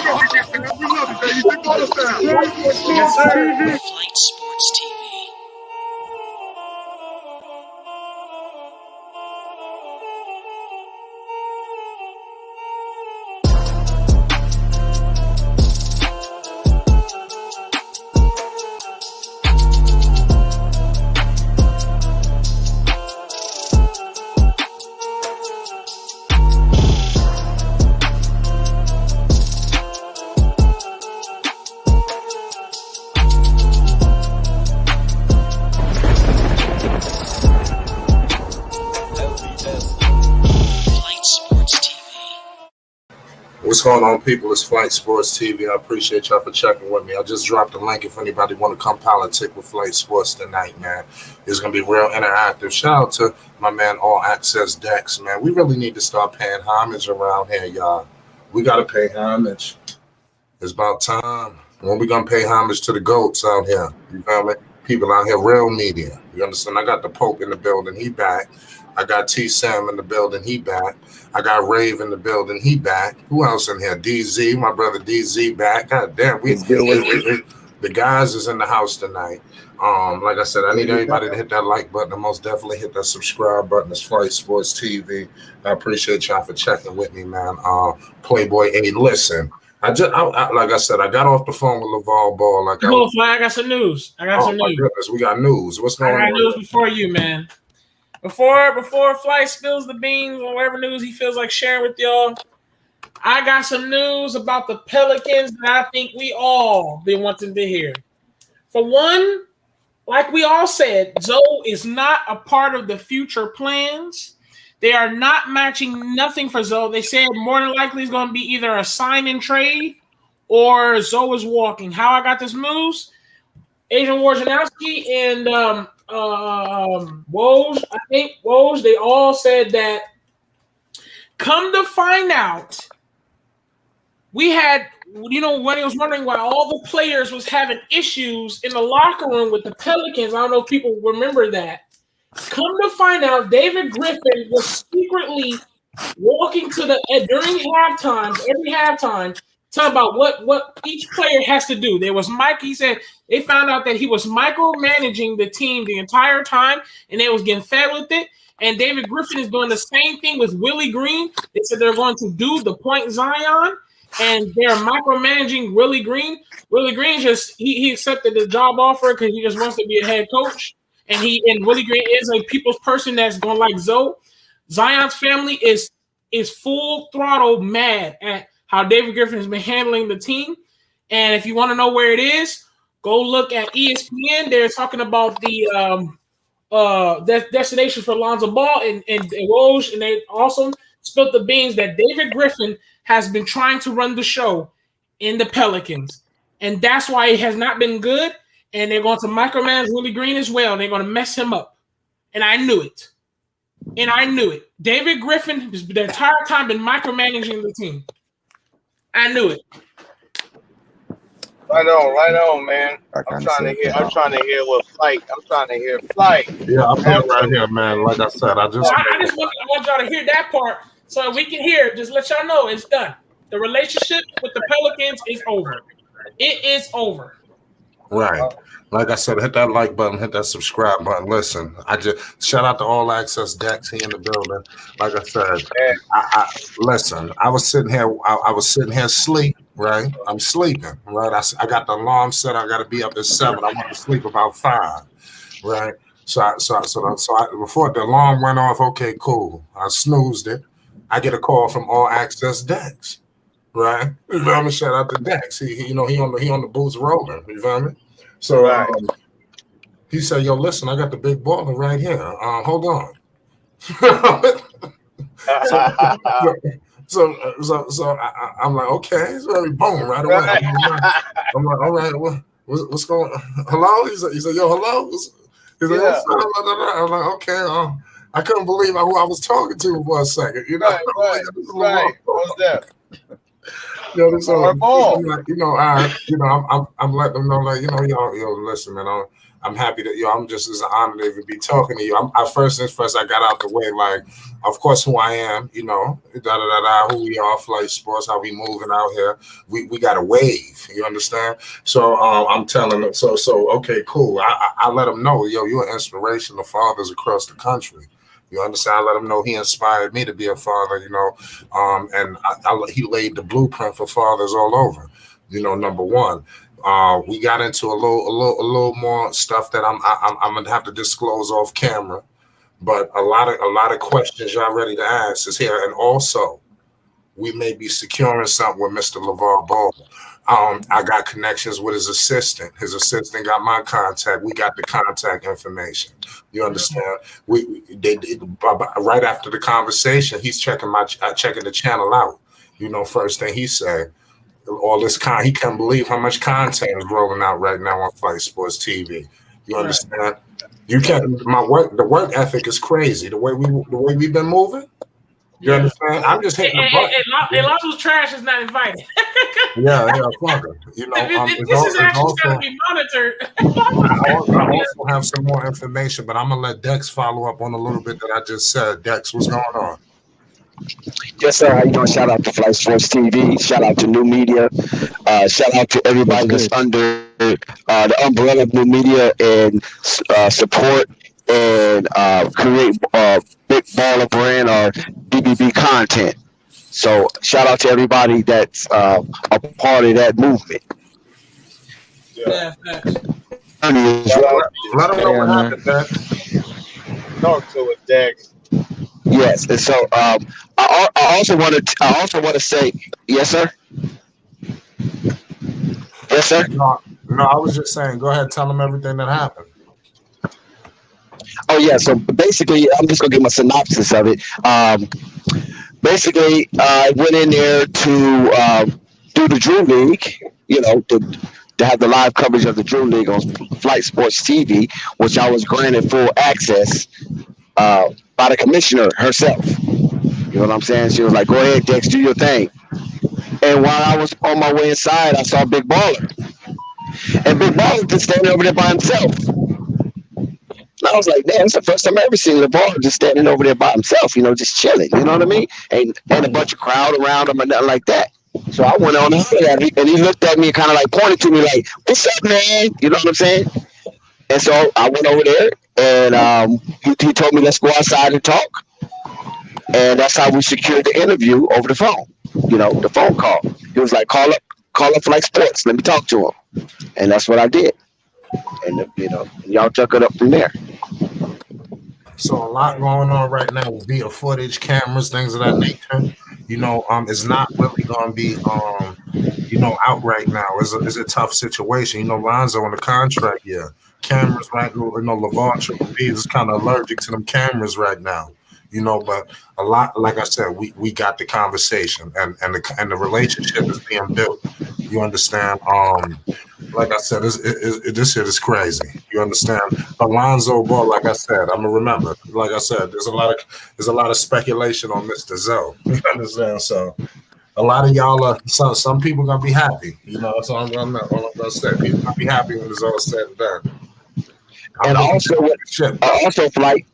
We love you, baby. Take all us down. Yes, sir. Flight Sports TV. What's going on, people? It's Flight Sports TV. I appreciate y'all for checking with me. I just dropped a link if anybody want to come politic with Flight Sports tonight, man. It's going to be real interactive. Shout out to my man, All Access Dex, man. We really need to start paying homage around here, y'all. We got to pay homage. It's about time. When we going to pay homage to the GOATs out here? You feel me? People out here, real media. You understand? I got the Pope in the building. He back. I got T-Sam in the building. He back. I got Rave in the building. He back. Who else in here? DZ, my brother DZ back. God damn, the guys is in the house tonight. Like I said, I need everybody to hit that like button and most definitely hit that subscribe button. It's Flight Sports TV. I appreciate y'all for checking with me, man. Playboy, hey, listen. Like I said, I got off the phone with LaVar Ball. I got some news. My goodness, we got news. What's going on? I got news before you, man. Before Flight spills the beans or whatever news he feels like sharing with y'all, I got some news about the Pelicans that I think we all been wanting to hear. For one, like we all said, Zoe is not a part of the future plans. They are not matching nothing for Zoe. They said more than likely it's going to be either a sign and trade or Zoe is walking. How I got this news? Adrian Wojnarowski and Woj, I think Woj, they all said that come to find out, we had, when he was wondering why all the players was having issues in the locker room with the Pelicans. I don't know if people remember that. Come to find out, David Griffin was secretly walking during halftime, every halftime, talking about what each player has to do. There was Mike. He said they found out that he was micromanaging the team the entire time, and they was getting fed with it. And David Griffin is doing the same thing with Willie Green. They said they're going to do the point Zion, and they're micromanaging Willie Green. Willie Green he accepted the job offer because he just wants to be a head coach. And Willie Green is a people's person that's going to like Zoe. Zion's family is full throttle mad at how David Griffin has been handling the team. And if you want to know where it is, go look at ESPN. They're talking about the destination for Lonzo Ball and Woj, and they also spilled the beans that David Griffin has been trying to run the show in the Pelicans. And that's why it has not been good. And they're going to micromanage Willie Green as well. They're going to mess him up. And I knew it. David Griffin has the entire time been micromanaging the team. I knew it. Right on, man. I'm trying to hear what Flight. I'm trying to hear Flight. Yeah, I'm here right here, man. Like I said, I want y'all to hear that part so we can hear it. Just let y'all know it's done. The relationship with the Pelicans is over. It is over. Right. Like I said, hit that like button, hit that subscribe button. Listen, I just shout out to All Access Dex. He in the building. Like I said, listen. I was sitting here. I was sitting here asleep. Right. I'm sleeping. Right. I got the alarm set. I got to be up at 7. I want to sleep about 5. Right. So before the alarm went off, okay, cool. I snoozed it. I get a call from All Access Dex. Right. You feel me? Shout out to Dex. He on the boots rolling. You feel me? So he said, "Yo, listen, I got the big baller right here. Hold on." so I'm like, okay, so boom, right away. I'm like, all right, what's going on? Hello? He said, yo, hello? He's like, yeah. I'm like, okay. I couldn't believe who I was talking to for a second. You know, right. What's that? So I'm letting them know, like, yo, listen, man. I'm happy that I'm just as an honor to even be talking to you. I first things first, I got out the way, like, of course, who I am, who we are, Flight Sports, how we moving out here. We got a wave, you understand? So I'm telling them, so okay, cool. I let them know, you're an inspiration to fathers across the country. You understand? I let him know he inspired me to be a father, and he laid the blueprint for fathers all over. Number one. We got into a little more stuff that I'm gonna have to disclose off camera, but a lot of questions y'all ready to ask is here, and also we may be securing something with Mr. LeVar Ball. I got connections with his assistant. His assistant got my contact. We got the contact information. You understand? They right after the conversation, he's checking the channel out. First thing he said. All this he can't believe how much content is rolling out right now on Flight Sports TV. You understand? You can't. The work ethic is crazy. The way we've been moving. You understand? I'm just hitting the button. And Lonzo's trash is not invited. Yeah, fuck it. This is actually going to be monitored. I also have some more information, but I'm gonna let Dex follow up on a little bit that I just said. Dex, what's going on? Yes, sir. How you doing? Shout out to Flight Sports TV. Shout out to New Media. Shout out to everybody that's under the umbrella of New Media and support and create Big Baller Brand or BBB content. So shout out to everybody that's a part of that movement. Yeah. Let them know what happened, Dex. Talk to it, Dex. Yes, and so I also want to say, yes, sir. Yes, sir. No, I was just saying. Go ahead, tell them everything that happened. Oh yeah. So basically, I'm just gonna give my synopsis of it. Basically, I went in there to do the Drew League. To have the live coverage of the Drew League on Flight Sports TV, which I was granted full access by the commissioner herself. You know what I'm saying? She was like, "Go ahead, Dex, do your thing." And while I was on my way inside, I saw Big Baller, and Big Baller just standing over there by himself. And I was like, "Damn, it's the first time I ever seen LeVar just standing over there by himself. Just chilling. You know what I mean? Ain't a bunch of crowd around him or nothing like that." So I went on and hollered at him, and he looked at me and kind of like pointed to me like, "What's up, man?" You know what I'm saying? And so I went over there, and he told me, "Let's go outside and talk." And that's how we secured the interview over the phone. The phone call. He was like, "Call up Flight Sports. Let me talk to him." And that's what I did. And y'all took it up from there. So a lot going on right now with via footage, cameras, things of that nature. It's not really going to be, out right now. It's a tough situation. Lonzo on the contract, yeah. Cameras right now, LeVar Triple B is kind of allergic to them cameras right now. But a lot, like I said, we got the conversation and the relationship is being built. You understand? Like I said, this shit is crazy. You understand? Lonzo Ball, like I said, I'm gonna remember. Like I said, there's a lot of speculation on Mr. Zoe. You understand? So a lot of y'all are some people gonna be happy. That's all I'm gonna say. People gonna be happy when it's all said and done. And also flight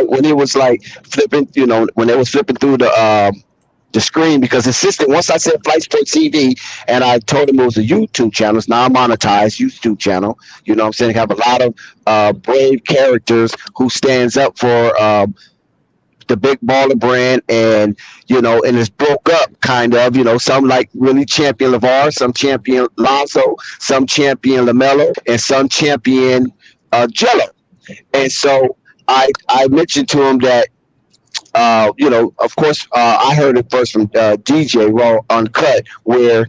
when it was like flipping, when they was flipping through the screen, because assistant, once I said Flight Sports TV and I told him it was a YouTube channel, it's now monetized YouTube channel. You know what I'm saying? They have a lot of brave characters who stands up for the Big Baller Brand, and and it's broke up kind of. Some like really champion LeVar, some champion Lonzo, some champion LaMelo, and some champion Jello. And so I mentioned to him that of course I heard it first from DJ Raw Uncut, where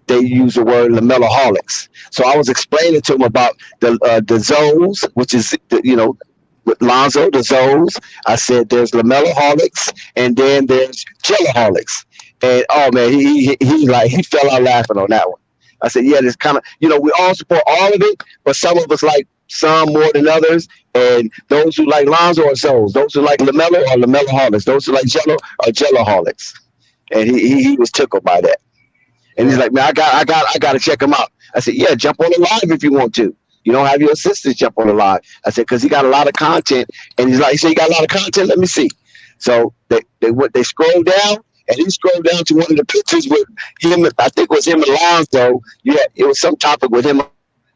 they use the word LaMeloholics. So I was explaining to him about the Zoes, which is with Lonzo, the Zoes. I said there's LaMeloholics and then there's Jelloholics. And oh man, he fell out laughing on that one. I said, yeah, there's kind of, we all support all of it, but some of us like some more than others. And those who like Lonzo are Zoes. Those who like LaMelo are LaMeloholics. Those who like Jello are Jelloholics. And he was tickled by that. And he's like, man, I got to check him out. I said, yeah, jump on the live if you want to. You don't have your assistants jump on the live. I said, because he got a lot of content. And he's like, he said, you got a lot of content? Let me see. So they scrolled down, and he scrolled down to one of the pictures with him. I think it was him and Lonzo. Yeah, it was some topic with him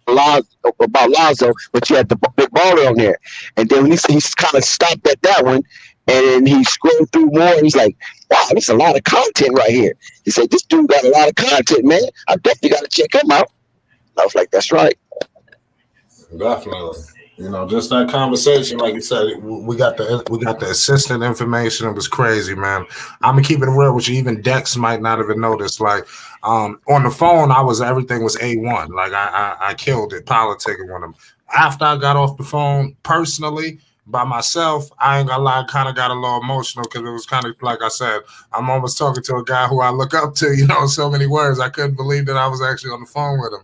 about Lonzo, but you had the big baller on there. And then when he kind of stopped at that one, and then he scrolled through more, and he's like, wow, there's a lot of content right here. He said, this dude got a lot of content, man. I definitely got to check him out. I was like, that's right. Definitely. You know, just that conversation, like you said, we got the assistant information. It was crazy, man. I'm gonna keep it real with you. Even Dex might not even notice. Like, on the phone, everything was A1. Like I killed it, politicking with him. After I got off the phone, personally, by myself, I ain't gonna lie, kind of got a little emotional because it was kind of like I said, I'm almost talking to a guy who I look up to. You know, in so many words, I couldn't believe that I was actually on the phone with him.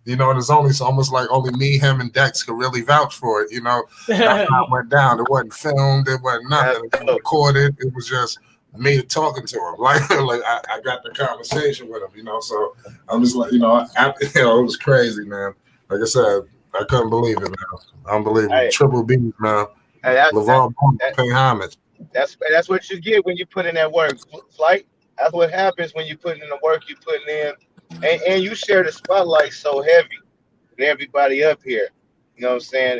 You know, and it's almost like only me, him, and Dex could really vouch for it. You know, that's how it went down. It wasn't filmed. It wasn't nothing. It wasn't recorded. It was just me talking to him. Like I got the conversation with him. You know, so I'm just like, it was crazy, man. Like I said, I couldn't believe it, man. Unbelievable. Hey, Triple B, man. Hey, LeVar Ball, pay homage. That's what you get when you put in that work, Flight. That's what happens when you put in the work you putting in. And you share the spotlight so heavy with everybody up here, you know what I'm saying,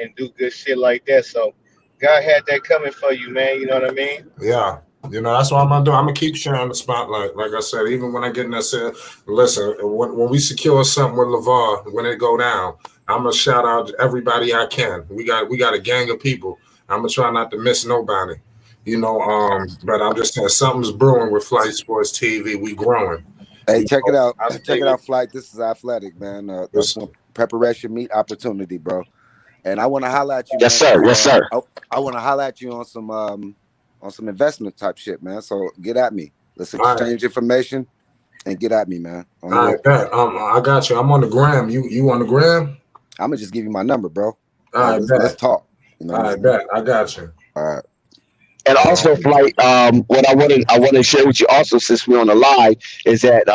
and do good shit like that. So God had that coming for you, man. You know what I mean? Yeah. You know, that's what I'm gonna do. I'm gonna keep sharing the spotlight. Like I said, even when I get in that set, listen, when we secure something with LeVar, when it go down, I'm gonna shout out everybody I can. We got a gang of people. I'm gonna try not to miss nobody. You know, but I'm just saying something's brewing with Flight Sports TV. We growing. Hey, check it out. Check it out, Flight. This is Athletic, man. That's preparation meet opportunity, bro. And I want to holler at you. Yes, man. sir. Yes, sir. I want to holler at you on some investment type shit, man. So get at me. Let's exchange information and get at me, man. All right, bet. I got you. I'm on the gram. You on the gram? I'm gonna just give you my number, bro. All right, let's talk. You know all right, bet. I got you. All right. And also, Flight, what I want to share with you also, since we're on the live, is that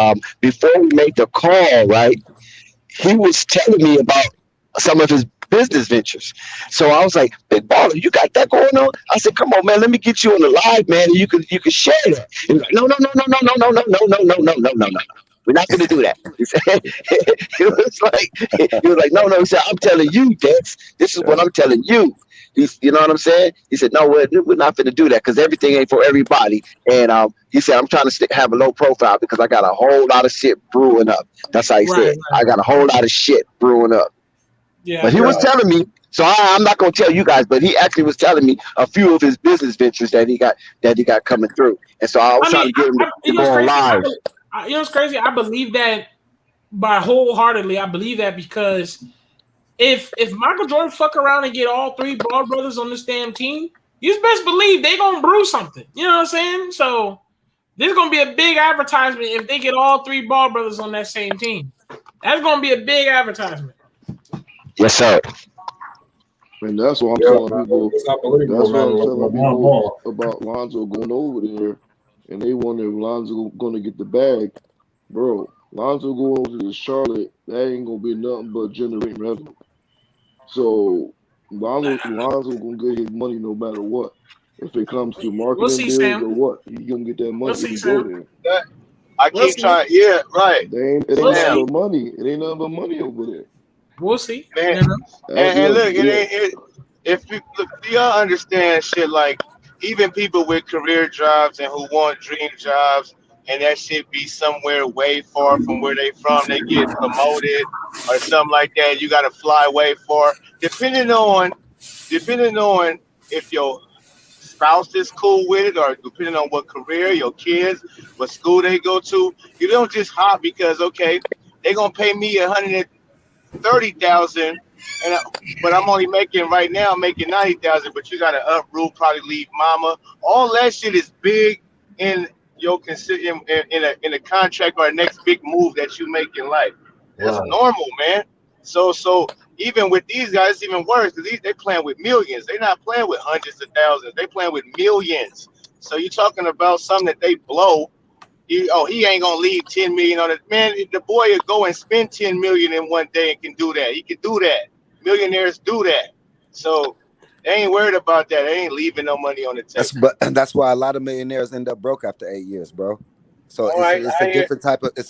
before we made the call, right, he was telling me about some of his business ventures. So I was like, big baller, you got that going on? I said, come on, man, let me get you on the live, man, and you can share that. He was like, no. We're not gonna do that. He was like, no. He said, I'm telling you, Dex. This is what I'm telling you. You know what I'm saying? He said, no, we're not going to do that because everything ain't for everybody. And he said, I'm trying to have a low profile because I got a whole lot of shit brewing up. That's how he said. Right. I got a whole lot of shit brewing up. Yeah. But he was telling me, so I'm not going to tell you guys, but he actually was telling me a few of his business ventures that he got coming through. And so I was trying to get him to go on live. You know what's crazy? I believe that wholeheartedly. I believe that because if Michael Jordan fuck around and get all three Ball brothers on this damn team, you best believe they gonna brew something. You know what I'm saying? So there's gonna be a big advertisement if they get all three Ball brothers on that same team. That's gonna be a big advertisement. Yes, sir. And that's what I'm telling people. That's what I'm telling people about Lonzo going over there, and they wonder if Lonzo gonna get the bag, bro. Lonzo going over to Charlotte, that ain't gonna be nothing but generating revenue. So Lonzo gonna get his money no matter what. If it comes to marketing deals or what, he gonna get that money if he go there. I keep trying, yeah, right. It ain't nothing but money. It ain't nothing but money over there. We'll see. Man, and look, if y'all understand shit, like even people with career jobs and who want dream jobs, and that shit be somewhere way far from where they from, they get promoted or something like that. You got to fly way far. Depending on if your spouse is cool with it, or depending on what career, your kids, what school they go to, you don't just hop because okay, they gonna pay me $130,000, but I'm only making right now $90,000. But you got to uproot, probably leave mama. All that shit is big in your in a contract or a next big move that you make in life. That's normal, man. So even with these guys, it's even worse because they playing with millions. They're not playing with hundreds of thousands. They playing with millions. So you're talking about something that they blow, he ain't gonna leave 10 million on it. Man, the boy will go and spend 10 million in one day and can do that. He can do that. Millionaires do that. So they ain't worried about that. They ain't leaving no money on the table. That's why a lot of millionaires end up broke after 8 years, bro. So All right, it's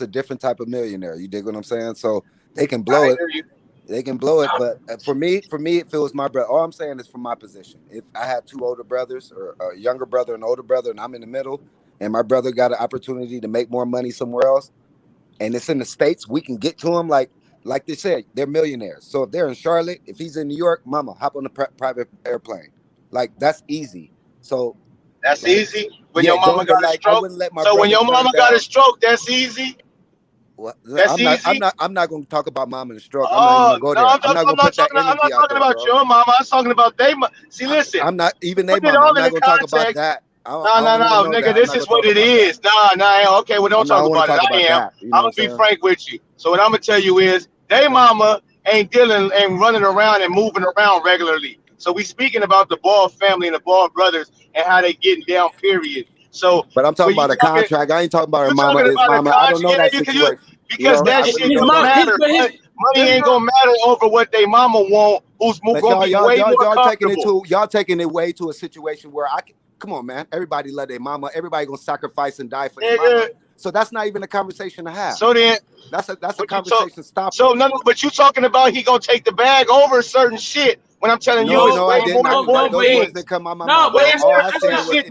a different type of millionaire. You dig what I'm saying? So they can blow it. You. They can blow it, but for me, it feels my brother. All I'm saying is from my position. If I had two older brothers, or a younger brother and an older brother, and I'm in the middle, and my brother got an opportunity to make more money somewhere else, and it's in the States, we can get to them. Like they said, they're millionaires. So if they're in Charlotte, if he's in New York, mama, hop on the private airplane. Like that's easy. So that's easy. When yeah, your mama got a stroke. So when your mama got a stroke, that's easy. Well, that's easy. I'm not going to talk about mom and the stroke. I'm not even going to go there. I'm not going to put that energy out there. I'm not talking about your mama. I'm talking about they. See, listen. I'm not even they mama. I'm not going to talk about that. No, nigga. This is what it is. Nah. Okay, well, don't talk about it. I am. I'm gonna be frank with you. So what I'm gonna tell you is, they mama ain't running around and moving around regularly. So we speaking about the Ball family and the Ball brothers and how they getting down. Period. So, but I'm talking about a contract. I ain't talking about her mama. His mama. I don't know that situation. Because that shit don't matter. Money ain't gonna matter over what they mama want. Who's gonna be way more comfortable. Y'all taking it way to a situation where come on, man. Everybody love their mama. Everybody gonna sacrifice and die for their mama. So that's not even a conversation to have. So then that's a conversation. Stop. So no, but you talking about he gonna take the bag over certain shit. When I'm telling you, I didn't. Those words that come out my mouth. But that's not what he's saying.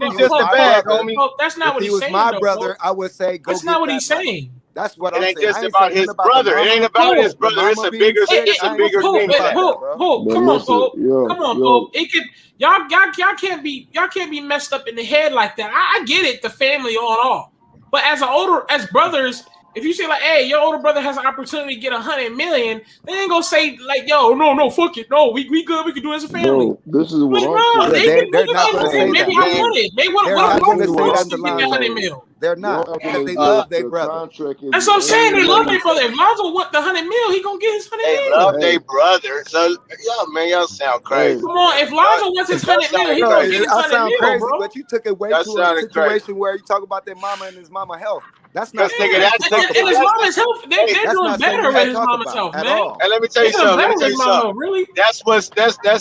If he was my brother, I would say go. That's not what he's saying. That's what I'm saying. It ain't just about his brother. It ain't about his brother. It's a bigger thing. Come on, Pope. Come on, Pope. It could. Y'all can't be messed up in the head like that. I get it, the family all. But as brothers, if you say like, hey, your older brother has an opportunity to get 100 million, they ain't gonna say like, yo, no, fuck it, no, we good, we can do it as a family. Bro, this is what I'm saying. They're not gonna say maybe that. I want it. Maybe what wants to get 100 mil. They're not because they love their brother. That's what I'm saying. They love their brother. If Lonzo want the 100 mil, he gonna get his 100 mil. They love their brother. So y'all sound crazy. Come on, if Lonzo wants his 100 mil, he gonna get his 100 mil, bro. But you took it way to a situation where you talk about their mama and his mama health. That's not and his mama's health. They're doing better with his mama's health, man. And let me tell you something. Really? That's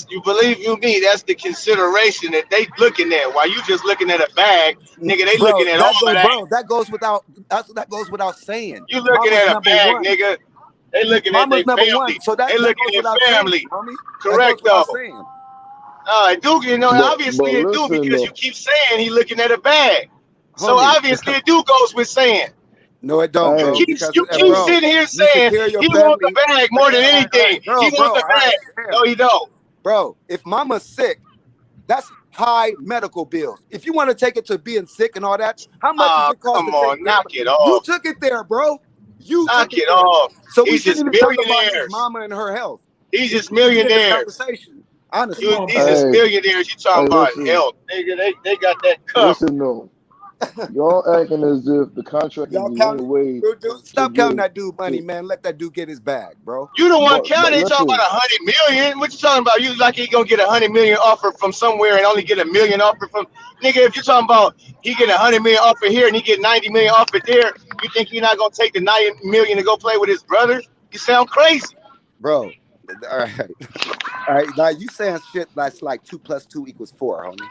you believe me. That's the consideration that they looking at. While you just looking at a bag, nigga, they looking at all of that. Bro, that goes without saying. You looking at a bag, nigga. They looking at their family. So they looking at family. Saying, correct though. Duke, obviously it do because you keep saying he looking at a bag. So obviously it do goes with saying. No, it don't. You keep sitting here saying he wants the bag more than anything. He wants the bag. No, you don't. Bro, if mama's sick, that's high medical bills. If you want to take it to being sick and all that, how much does it cost? Come on, knock it off. You took it there, bro. You knock it off. So we shouldn't even talk about his mama and her health. He's just millionaires. Conversation. Honestly, these is millionaires. You talking about health, nigga? They got that cup. Listen, no. Y'all acting as if the contract is the only way. Stop counting that dude money, man. Let that dude get his bag, bro. You don't want to count it. You talking about 100 million? What you talking about? You like he gonna get 100 million offer from somewhere and only get $1 million offer from nigga? If you're talking about he get 100 million offer here and he get 90 million offer there, you think he's not gonna take the 90 million to go play with his brothers? You sound crazy, bro. All right. Now you saying shit that's like 2 + 2 = 4, homie.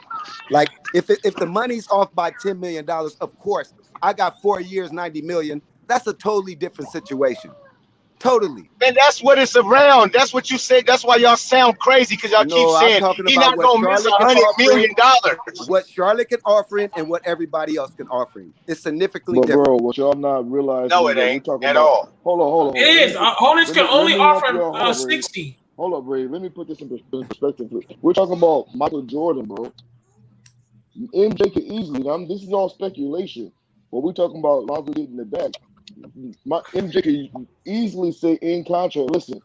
Like if the money's off by $10 million, of course I got 4 years, 90 million. That's a totally different situation. Totally. Man, that's what it's around. That's what you say. That's why y'all sound crazy because y'all keep saying he's not gonna miss $100 million. What Charlotte can offer him and what everybody else can offer him. It's significantly different. Bro, what y'all not realizing? No, it ain't at all. Hold on. It is. Hornets can only offer 60. Hold up, Ray. Let me put this in perspective. We're talking about Michael Jordan, bro. MJ could easily. This is all speculation. But we're talking about Lonzo getting the back. MJ could easily say in contract, listen,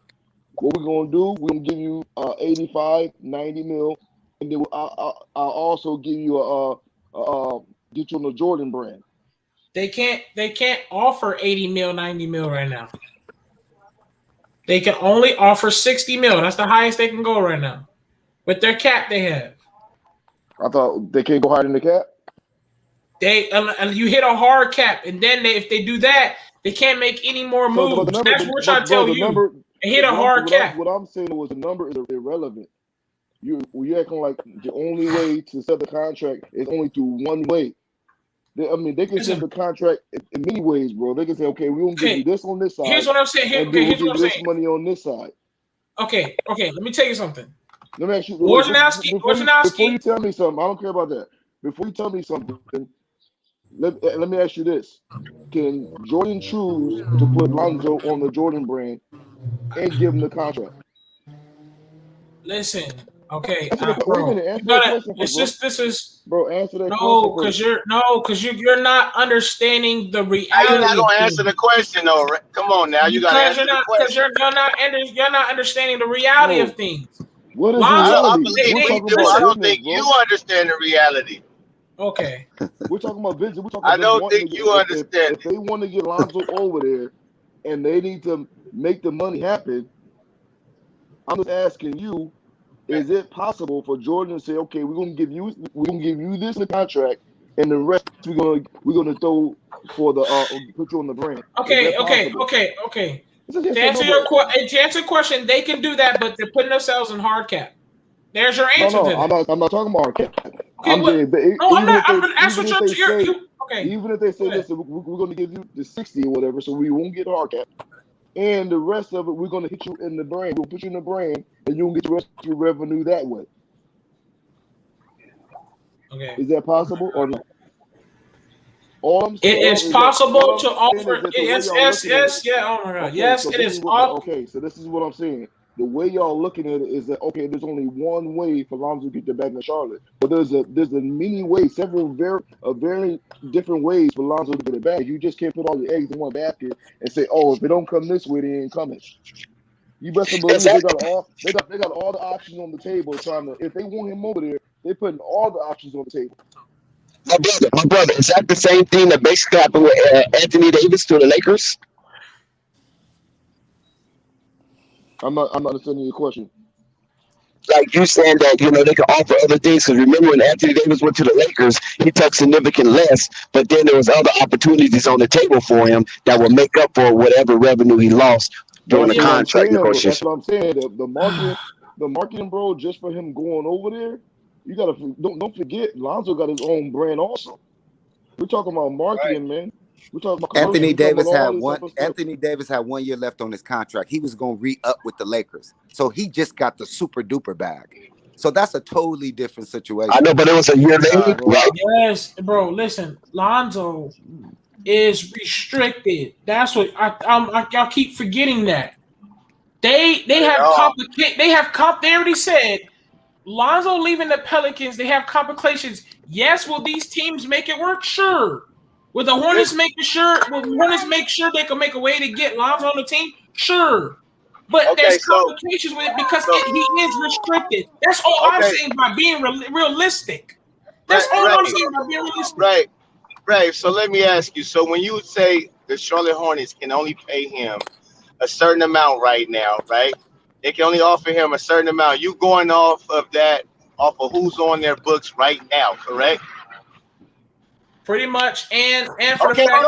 what we're going to do, we're going to give you 85, 90 mil, and then I'll also give you get you on the Jordan brand. They can't offer 80 mil, 90 mil right now. They can only offer 60 mil. That's the highest they can go right now. With their cap they have. I thought they can't go higher than the cap. and you hit a hard cap, and then if they do that, they can't make any more moves. That's what we're trying to tell you. And hit a hard cap. What I'm saying was the number is irrelevant. You acting like the only way to set the contract is only through one way. They can set the contract in many ways, bro. They can say, okay, we're gonna give you this on this side. Here's what I'm saying. We'll give you this money on this side. Okay. Let me tell you something. Let me ask you. Before you tell me something, I don't care about that. Before you tell me something, let me ask you this: can Jordan choose to put Lonzo on the Jordan brand and give him the contract? Listen, okay, Answer because you're not understanding the reality. You're not gonna answer the question, though. Come on, now you gotta answer the question. Because you're not understanding the reality of things. What is reality? I don't think you understand the reality. Okay. We're talking about business. I don't think you understand. If they want to get Lonzo over there and they need to make the money happen, I'm just asking you, is it possible for Jordan to say, okay, we're gonna give you this in the contract, and the rest we're gonna throw for the put you on the brand? Okay. To answer your question, they can do that, but they're putting themselves in hard cap. There's your answer. I'm not talking about hard cap. Okay, even if they say, listen, we're going to give you the 60 or whatever, so we won't get hard cap, and the rest of it, we're going to hit you in the brand. We'll put you in the brand, and you'll get the rest of your revenue that way. Okay, is that possible or not? It is possible to offer. Yes. Oh my God. Yes, it is. Okay, so this is what I'm saying. The way y'all looking at it is that, okay, there's only one way for Lonzo to get the back in Charlotte, but there's a many ways, several very different ways for Lonzo to get it back. You just can't put all your eggs in one basket and say, oh, if it don't come this way, they ain't coming. You best believe they got all the options on the table. If they want him over there, they're putting all the options on the table. My brother, is that the same thing that basically happened with Anthony Davis to the Lakers? I'm not understanding your question. Like you saying that, they can offer other things. Because remember when Anthony Davis went to the Lakers, he took significant less, but then there was other opportunities on the table for him that would make up for whatever revenue he lost during the contract negotiation. That's what I'm saying. The marketing, bro, just for him going over there, you gotta don't forget Lonzo got his own brand also. We're talking about marketing, man. We're talking about Anthony Davis had 1 year left on his contract. He was going to re-up with the Lakers. So he just got the super duper bag. So that's a totally different situation. I know, but it was a year later, right? Yes, bro. Listen, Lonzo is restricted. That's what y'all keep forgetting that. They already said Lonzo leaving the Pelicans, they have complications. Yes, will these teams make it work? Sure. Will the Hornets make sure they can make a way to get Lonzo on the team? Sure. But there's complications with it because he is restricted. That's all I'm saying by being realistic. That's all I'm saying by being realistic. Right. So let me ask you. So when you say the Charlotte Hornets can only pay him a certain amount right now, right? They can only offer him a certain amount. You going off of who's on their books right now, correct? Pretty much, and for the fact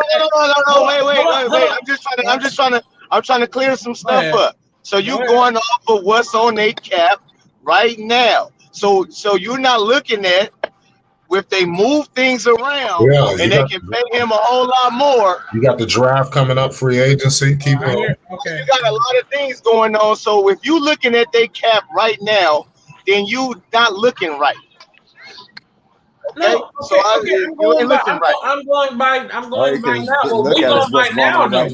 wait. I'm trying to clear some stuff up. So you going off of what's on their cap right now. So you're not looking at if they move things around and they can pay him a whole lot more. You got the draft coming up, free agency. Keep going. Okay. You got a lot of things going on. So if you're looking at their cap right now, then you not looking right. No, I'm going by now. Well, we going by now, though.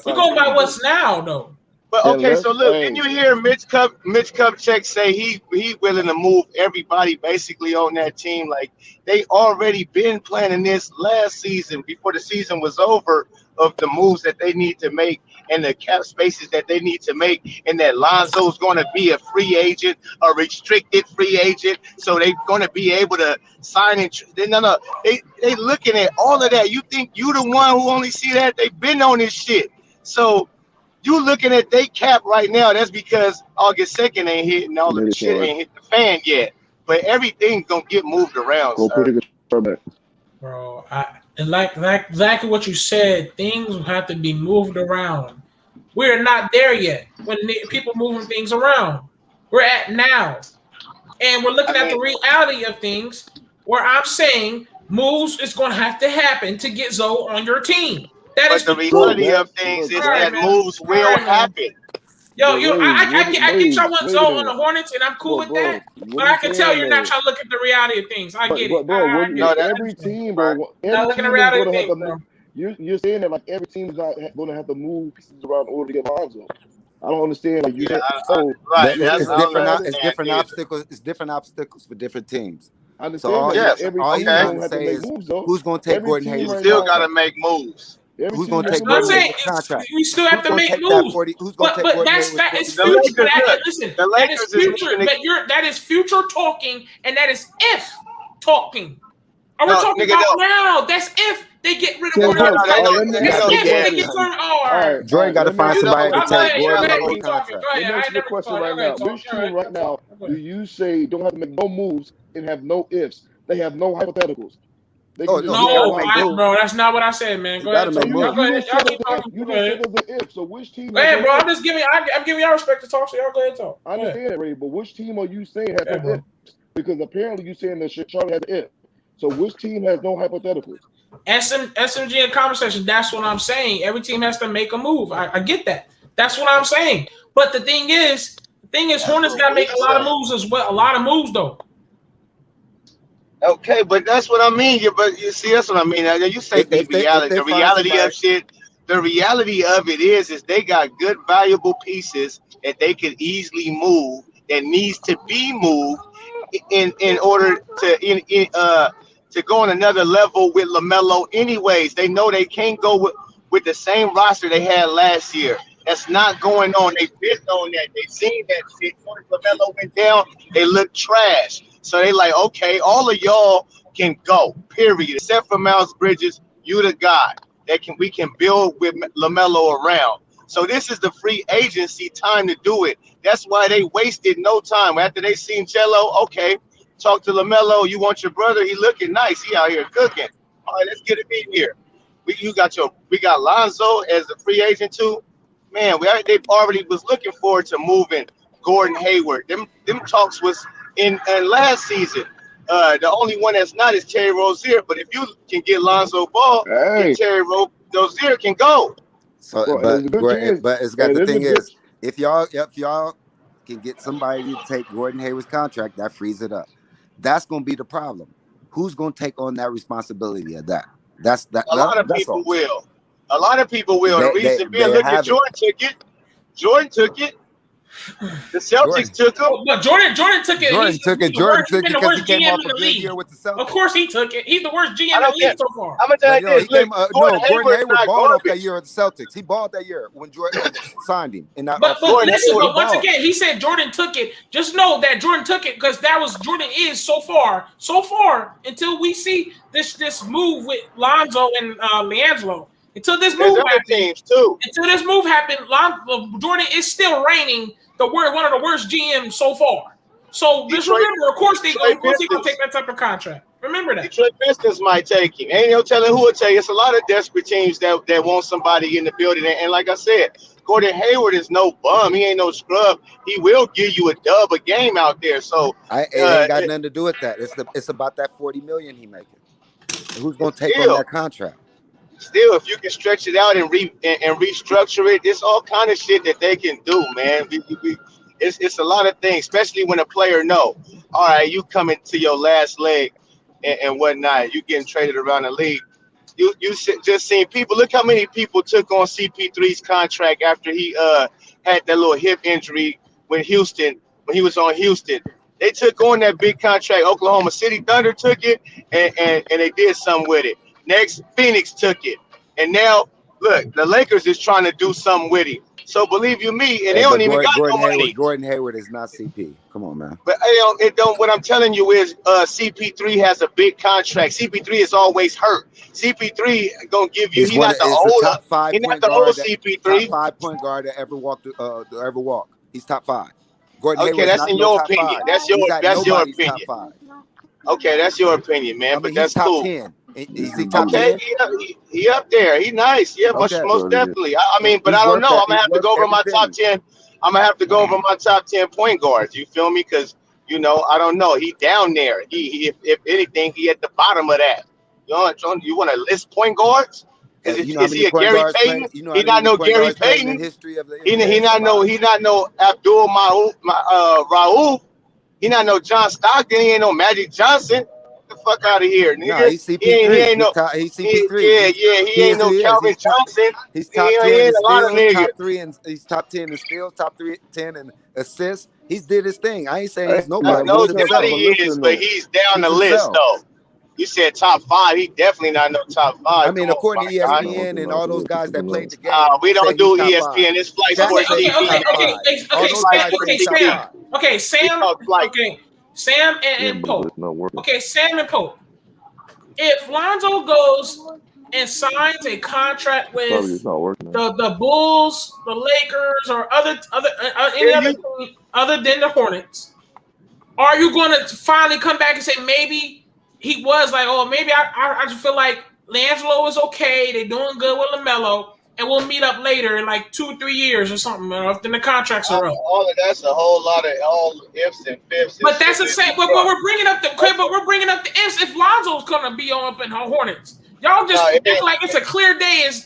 We're going by what's now, though. But okay, so look, didn't you hear Mitch Kupchak say he willing to move everybody basically on that team? Like they already been planning this last season before the season was over of the moves that they need to make and the cap spaces that they need to make, and that Lonzo's going to be a free agent, a restricted free agent, so they're going to be able to sign and they looking at all of that. You think you the one who only see that? They've been on this shit. So you looking at they cap right now, that's because August 2nd ain't hit and all of the shit ain't hit the fan yet. But everything's going to get moved around. bro. And like exactly what you said. Things have to be moved around. We're not there yet. When people moving things around, we're at now, and we're looking I at the mean, reality of things. Where I'm saying moves is going to have to happen to get Zoe on your team. That is but the the Bro, truth. reality of that's things but is All right, that bro, man. moves All will right, man. happen. Yo, but I get y'all want wait Zoe a on the minute. Hornets, and I'm cool But with that. bro, what But are you I can tell saying you're not though? trying to look at the reality of things. I get it. But bro, I get No, it. that I every understand. team, right. bro, You're not every looking at the team is reality of gonna have things, to move. bro. You're saying that like every team is not gonna have to move pieces around in order to get Lonzo. I don't understand. Like you Yeah, said, oh, right. you That's said I don't everybody. It's understand different either. obstacles. It's different obstacles for different teams. I So understand that, but Yes. every all he's team Okay. trying don't to have to say make is moves though. who's going to take Every Gordon team You Hayward's right still now, got to contract? make moves. every Who's going team to right That's take what I'm Gordon now. saying. Hayward's contract? We still have Who's to going to make take that moves. 40? Who's going to take But Gordon that's Hayward's that 40 is The million? future. Lakers, look, Listen, the that is Lakers is future. making it. That is future talking, and that is if talking. And we're No, talking nigga, about no, now. That's if they get rid of So Gordon no, Hayward's no, bro, they all right, contract. don't. let me You That's ask don't you a if get. they question. get turned. Oh, all All right. right, all Jordan right, got to let me find ask You you a don't. somebody to Y'all question. go take ahead. Y'all Gordon go ahead. Hayward's Keep talking. contract. Go Let ahead. me I ask ain't you a never question talk. Y'all right go ahead. now. Talk. Which All team right. right now Go do ahead. you say don't have to make no moves and have no ifs? They have no hypotheticals. They Oh can no, just he go got to No, all make in. moves. bro. That's not what I said, man. He Go got ahead. to So make Talk. Y'all moves. go you ahead. just Y'all said there's keep the if. talking. You Go just said ahead. there's the if. So which team Go has ahead, no bro. ifs? I'm giving y'all respect to talk. So y'all go ahead and talk. I Go ahead. understand that, Ray, but which team are you saying has Yeah, no bro. ifs? Because apparently you're saying that Charlotte has an if. So which team has no hypotheticals? SMG and conversation. That's what I'm saying. Every team has to make a move. I get that. That's what I'm saying. But the thing is, That's Hornets what got to we make a lot of say. moves as well. A lot of moves though. Okay, but that's what I mean. But you see, that's what I mean. Now, you say the If reality. they The find reality somebody, of shit. The reality of it is they got good, valuable pieces that they could easily move. That needs to be moved in order to go on another level with LaMelo. Anyways, they know they can't go with the same roster they had last year. That's not going on. They been on that. They seen that shit. Once LaMelo went down, they looked trash. So they like, okay, all of y'all can go. Period. Except for Miles Bridges, you the guy that can we can build with LaMelo around. So this is the free agency time to do it. That's why they wasted no time. After they seen Cello, okay, talk to LaMelo. You want your brother? He looking nice. He out here cooking. All right, let's get him in here. We got Lonzo as a free agent too. Man, they already was looking forward to moving Gordon Hayward. Them talks was in last season. The only one that's not is Terry Rozier. But if you can get Lonzo Ball, then Hey, Terry Rozier can go. so bro, and there's a good chance. but it's got And the there's a thing good. is if y'all can get somebody to take Gordon Hayward's contract, that frees it up. That's going to be the problem. Who's going to take on that responsibility of that? A lot of That's all people I'm saying. will. A lot of people will. The reason being, They look at have it. Jordan took it. Jordan took it. The Celtics Jordan took him. But Jordan took it. Jordan took it. He's the Jordan worst. He's took been it the because he worst came GM off in a the good league. year with the Of Celtics. course, he took it. He's the worst GM I in the don't care. league so far. I'm gonna tell But you yo, this. he Look, came. Gordon Gordon Hayward's Hayward not balled off that garbage. year at the Celtics. He balled that year when Jordan signed him in that But offseason. Gordon listen, Hayward. He but once balled. again, he said Jordan took it. Just know that Jordan took it because that was Jordan is so far until we see this move with Lonzo and LiAngelo. Until this There's move other happened, teams too. Jordan is still reigning one of the worst GMs so far. So just Detroit, remember, of course they gonna take Pistons. that type of contract. Remember that. Detroit Pistons might take him. Ain't no telling who will take. It's a lot of desperate teams that want somebody in the building. And like I said, Gordon Hayward is no bum. He ain't no scrub. He will give you a dub a game out there. So It ain't got nothing to do with that. It's about that $40 million he making. Who's gonna take on that contract? Still, if you can stretch it out and restructure it, it's all kind of shit that they can do, man. It's a lot of things, especially when a player know, all right, you coming to your last leg and whatnot. You getting traded around the league. You just seen people. Look how many people took on CP3's contract after he had that little hip injury when he was on Houston. They took on that big contract. Oklahoma City Thunder took it and they did something with it. Next, Phoenix took it. And now, look, the Lakers is trying to do something with it. So believe you me, and they don't But even got Gordon no money. Hayward is not CP. Come on, man. But it don't. What I'm telling you is, CP3 has a big contract. CP3 is always hurt. CP3 gonna give you. Is the top five He not point the old guard top CP3. 5 point guard that ever walked ever walk. He's top 5. Gordon Okay, Hayward's that's not in no your top opinion. 5. That's He's at your nobody's top opinion. 5. Okay, that's your opinion, man. I mean, But he's that's top cool. 10. Is he top Okay, 10? he up there. He nice. Yeah, Okay. most definitely. I mean, but He's I don't worth know. that. I'm gonna He's have to worth go over every my top penny. 10. I'm gonna have to go over my top 10 point guards. You feel me? Because I don't know. He down there. He if anything, he at the bottom of that. You want to list point guards? You know how Is many he a point Gary guards Payton? playing? You know He how not many no point Gary guards playing in the Payton. history of the He NBA? not no Abdul Raul. He not no John Stockton. He ain't no Magic Johnson. Get the fuck out of here, No, nigga. he's He CP3. ain't no. He's CP3. He He ain't is who no he is. Calvin Johnson. He's He top 10 in ain't a lot of steals, niggas. top 3 and he's top 10 in steals, top 10 in assists. He's did his thing. I ain't saying Hey, he's I nobody. man, but know He's okay, that himself. he but is, listen but though. he's down He's the list himself. though. You said top 5. He definitely not no top 5. I mean, Come on, according my to guy. No, ESPN do and not all do those it. guys that Do not. played the game, We say don't he's do top 5. ESPN. It's Flight Shaq Sports say he's TV. top 5. All those guys say he's top 5. Okay, We Sam. call Flight. Okay, Sam Yeah, and but Pope. it's not working. Okay, Sam and Pope. If Lonzo goes and signs a contract Probably with it's not working. the Bulls, the Lakers, or any Yeah, other team other than the Hornets, are you going to finally come back and say maybe he was like, oh, maybe I just feel like L'Angelo is okay. They're doing good with LaMelo, and we'll meet up later in like 2 or 3 years or something. If then the contracts are up. all of that's a whole lot of all ifs and fifths. But that's the same. But we're bringing up the ifs. If Lonzo's gonna be on up in the Hornets, y'all just act like it's a clear as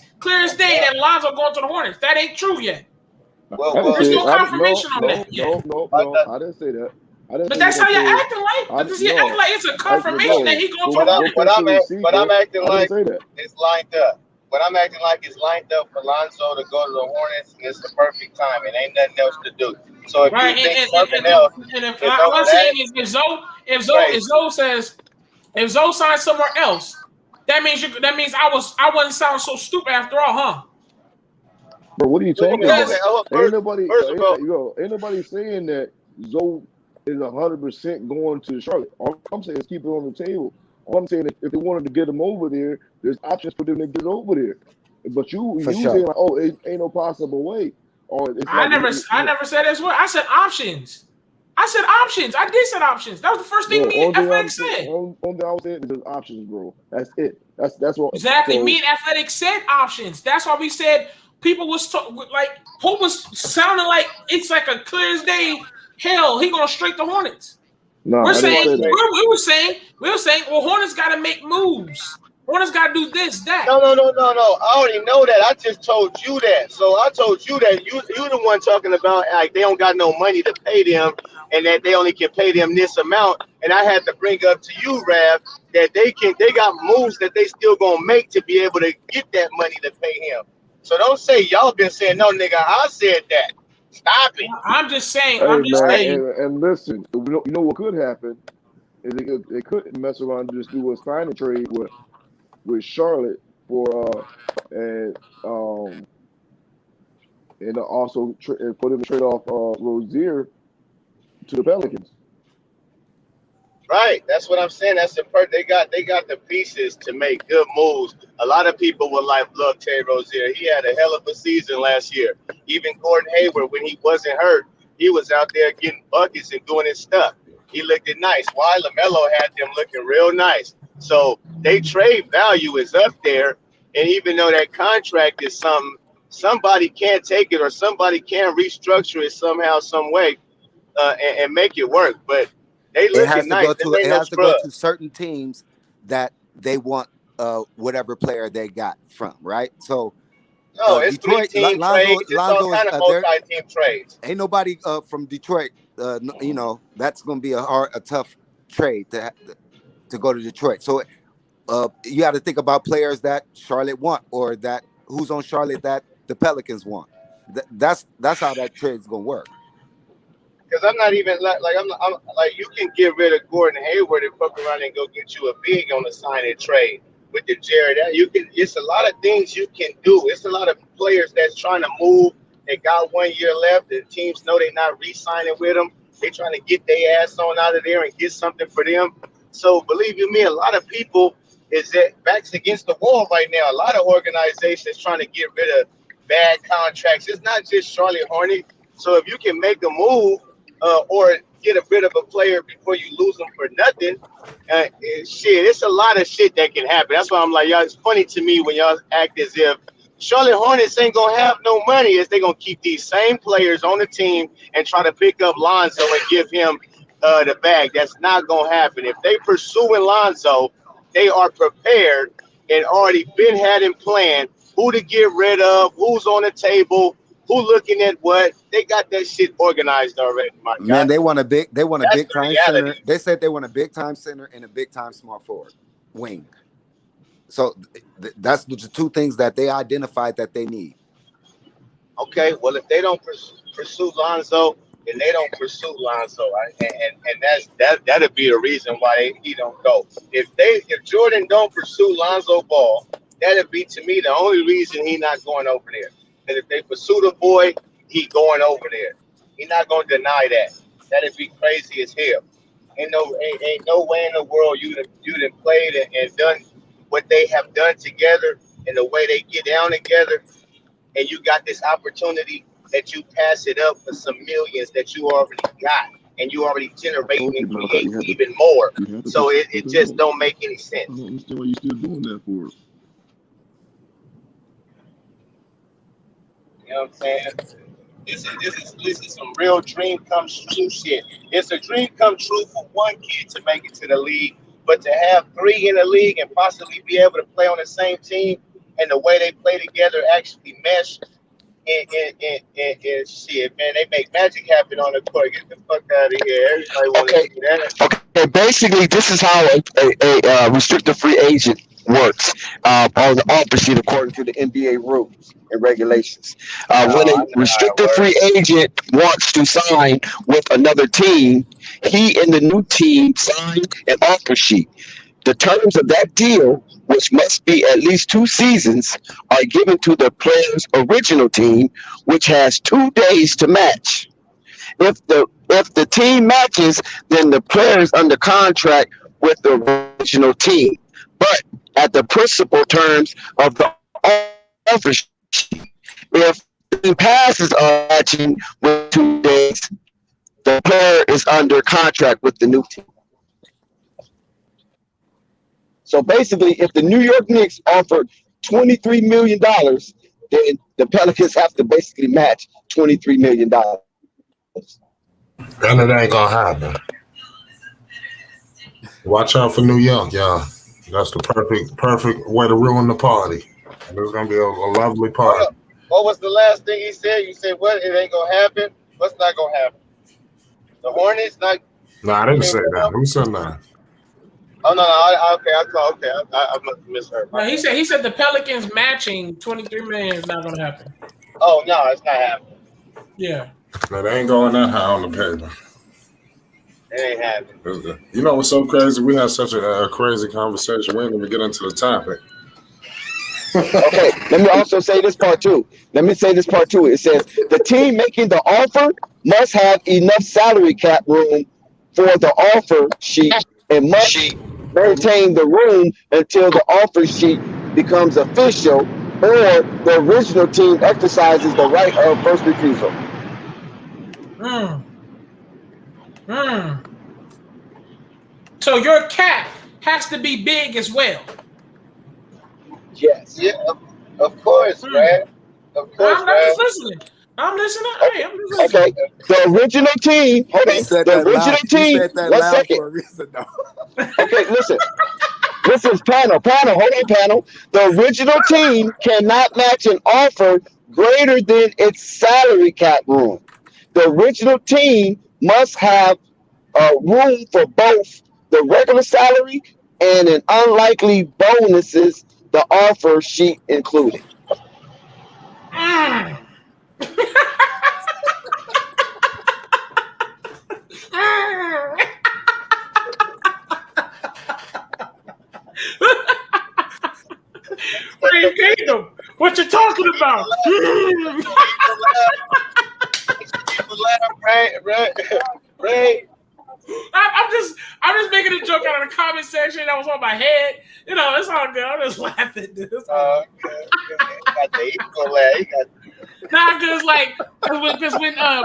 day that Lonzo going to the Hornets. That ain't true yet. There's no confirmation on that yet. No. I didn't say that. I didn't But say that's how that. you're acting like. But does he act like it's a confirmation that he going to the Hornets? But I'm acting like say that. it's lined up. But I'm acting like it's lined up for Lonzo to go to the Hornets, and it's the perfect time. It ain't nothing else to do. So if you think something else and if is all over I'm saying is if Zoe signs somewhere else, that means I wasn't sounding so stupid after all, huh? But what are you talking about? Ain't nobody, First of all, ain't nobody saying that Zoe is 100% going to Charlotte. All I'm saying is keep it on the table. All I'm saying is if they wanted to get him over there, there's options for them to get over there. But you saying like, oh, it ain't no possible way. Or it's I never said as well. I said options. I did say options. That was the first thing me and Athletic said. Only thing I was saying is options, bro. That's it. That's what exactly. So, me and Athletic said options. That's why we said people was like Hope was sounding like it's like a clear as day. Hell, he going straight to Hornets. No, we were saying, well, Hornets got to make moves. Hornets got to do this, that. No. I already know that. I just told you that. So I told you that you the one talking about like they don't got no money to pay them, and that they only can pay them this amount. And I had to bring up to you, Rav, that they got moves that they still gonna make to be able to get that money to pay him. So don't say y'all been saying no, nigga. I said that. Stop it. I'm just saying. And listen, you know what could happen is they could mess around and just do a signing trade with Charlotte for and also for them to trade off Rozier to the Pelicans. Right, that's what I'm saying. That's the part they got the pieces to make good moves. A lot of people were like, "Look, Terry Rozier, he had a hell of a season last year. Even Gordon Hayward, when he wasn't hurt, he was out there getting buckets and doing his stuff. He looked nice. Why LaMelo had them looking real nice. So they trade value is up there, and even though that contract is somebody can't take it or somebody can restructure it somehow, some way, and make it work, but. They looking nice. It has to go to certain teams that they want whatever player they got from, right? So it's Detroit, 3-team trades. It's all kind of multi-team trades. Ain't nobody from Detroit, that's going to be a tough trade to go to Detroit. So you got to think about players that Charlotte want or that who's on Charlotte that the Pelicans want. That's how that trade is going to work. Because I'm not even I'm like you can get rid of Gordon Hayward and fuck around and go get you a big on the sign and trade with the Jared. It's a lot of things you can do. It's a lot of players that's trying to move. They got 1 year left. The teams know they're not re-signing with them. They're trying to get their ass on out of there and get something for them. So believe you me, a lot of people is that backs against the wall right now. A lot of organizations trying to get rid of bad contracts. It's not just Charlotte Hornets. So if you can make a move. Or get rid of a player before you lose them for nothing. Shit, it's a lot of shit that can happen. That's why I'm like, y'all. It's funny to me when y'all act as if Charlotte Hornets ain't gonna have no money. Is they gonna keep these same players on the team and try to pick up Lonzo and give him the bag? That's not gonna happen. If they pursuing Lonzo, they are prepared and already been had in plan who to get rid of, who's on the table, who looking at what. They got that shit organized already, my guy. Man, they want a big time reality. center. They said they want a big time center and a big time small forward wing. So that's the two things that they identified that they need. Okay, well, if they don't pursue Lonzo, then they don't pursue Lonzo, right? And that'd be a reason why he don't go. If Jordan don't pursue Lonzo Ball, that'd be to me the only reason he not going over there. And if they pursue the boy, he going over there. He not gonna deny that. That'd be crazy as hell. Ain't no way in the world you done played and done what they have done together and the way they get down together, and you got this opportunity that you pass it up for some millions that you already got, and you already generating and create even more. So it just don't make any sense. I don't understand why you still doing that for it. You know what I'm saying? This is some real dream come true shit. It's a dream come true for one kid to make it to the league, but to have three in the league and possibly be able to play on the same team and the way they play together actually mesh and shit, man, they make magic happen on the court. Get the fuck out of here. Everybody want to see that. Okay, basically, this is how a restricted free agent works on the offer sheet according to the NBA rules and regulations. When a restricted free agent wants to sign with another team, he and the new team sign an offer sheet. The terms of that deal, which must be at least 2 seasons, are given to the player's original team, which has 2 days to match. If the team matches, then the player is under contract with the original team, but at the principal terms of the offer sheet. If the team passes on matching with 2 days, the player is under contract with the new team. So basically, if the New York Knicks offer $23 million, then the Pelicans have to basically match $23 million. And it ain't gonna happen. Watch out for New York, y'all. That's the perfect way to ruin the party. It's gonna be a lovely party. What was the last thing he said? You said what? It ain't gonna happen. What's not gonna happen? The Hornets not. No, I didn't say that. Who said that? Oh no, I must have misheard. No, he said the Pelicans matching 23 million is not gonna happen. Oh no, it's not happening. Yeah. No, they ain't going that high on the paper. It ain't happening. You know what's so crazy? We had such a crazy conversation. We didn't even get into the topic. Okay, let me also say this part too. It says the team making the offer must have enough salary cap room for the offer sheet and must maintain the room until the offer sheet becomes official or the original team exercises the right of first refusal. So your cap has to be big as well. Yes. Yeah, of course, man. Of course, I'm just listening. I'm listening. Hey, I'm just listening. Okay. The original team. Hold on. The original team. 1 second. Okay, listen. Listen, panel. Hold on, panel. The original team cannot match an offer greater than its salary cap room. The original team must have room for both the regular salary and an unlikely bonuses the offer sheet included. Ray Kingdom, what you talking about? Ray. I'm just making a joke out of the comment section that was on my head. You know, it's all good. I'm just laughing. Nah, because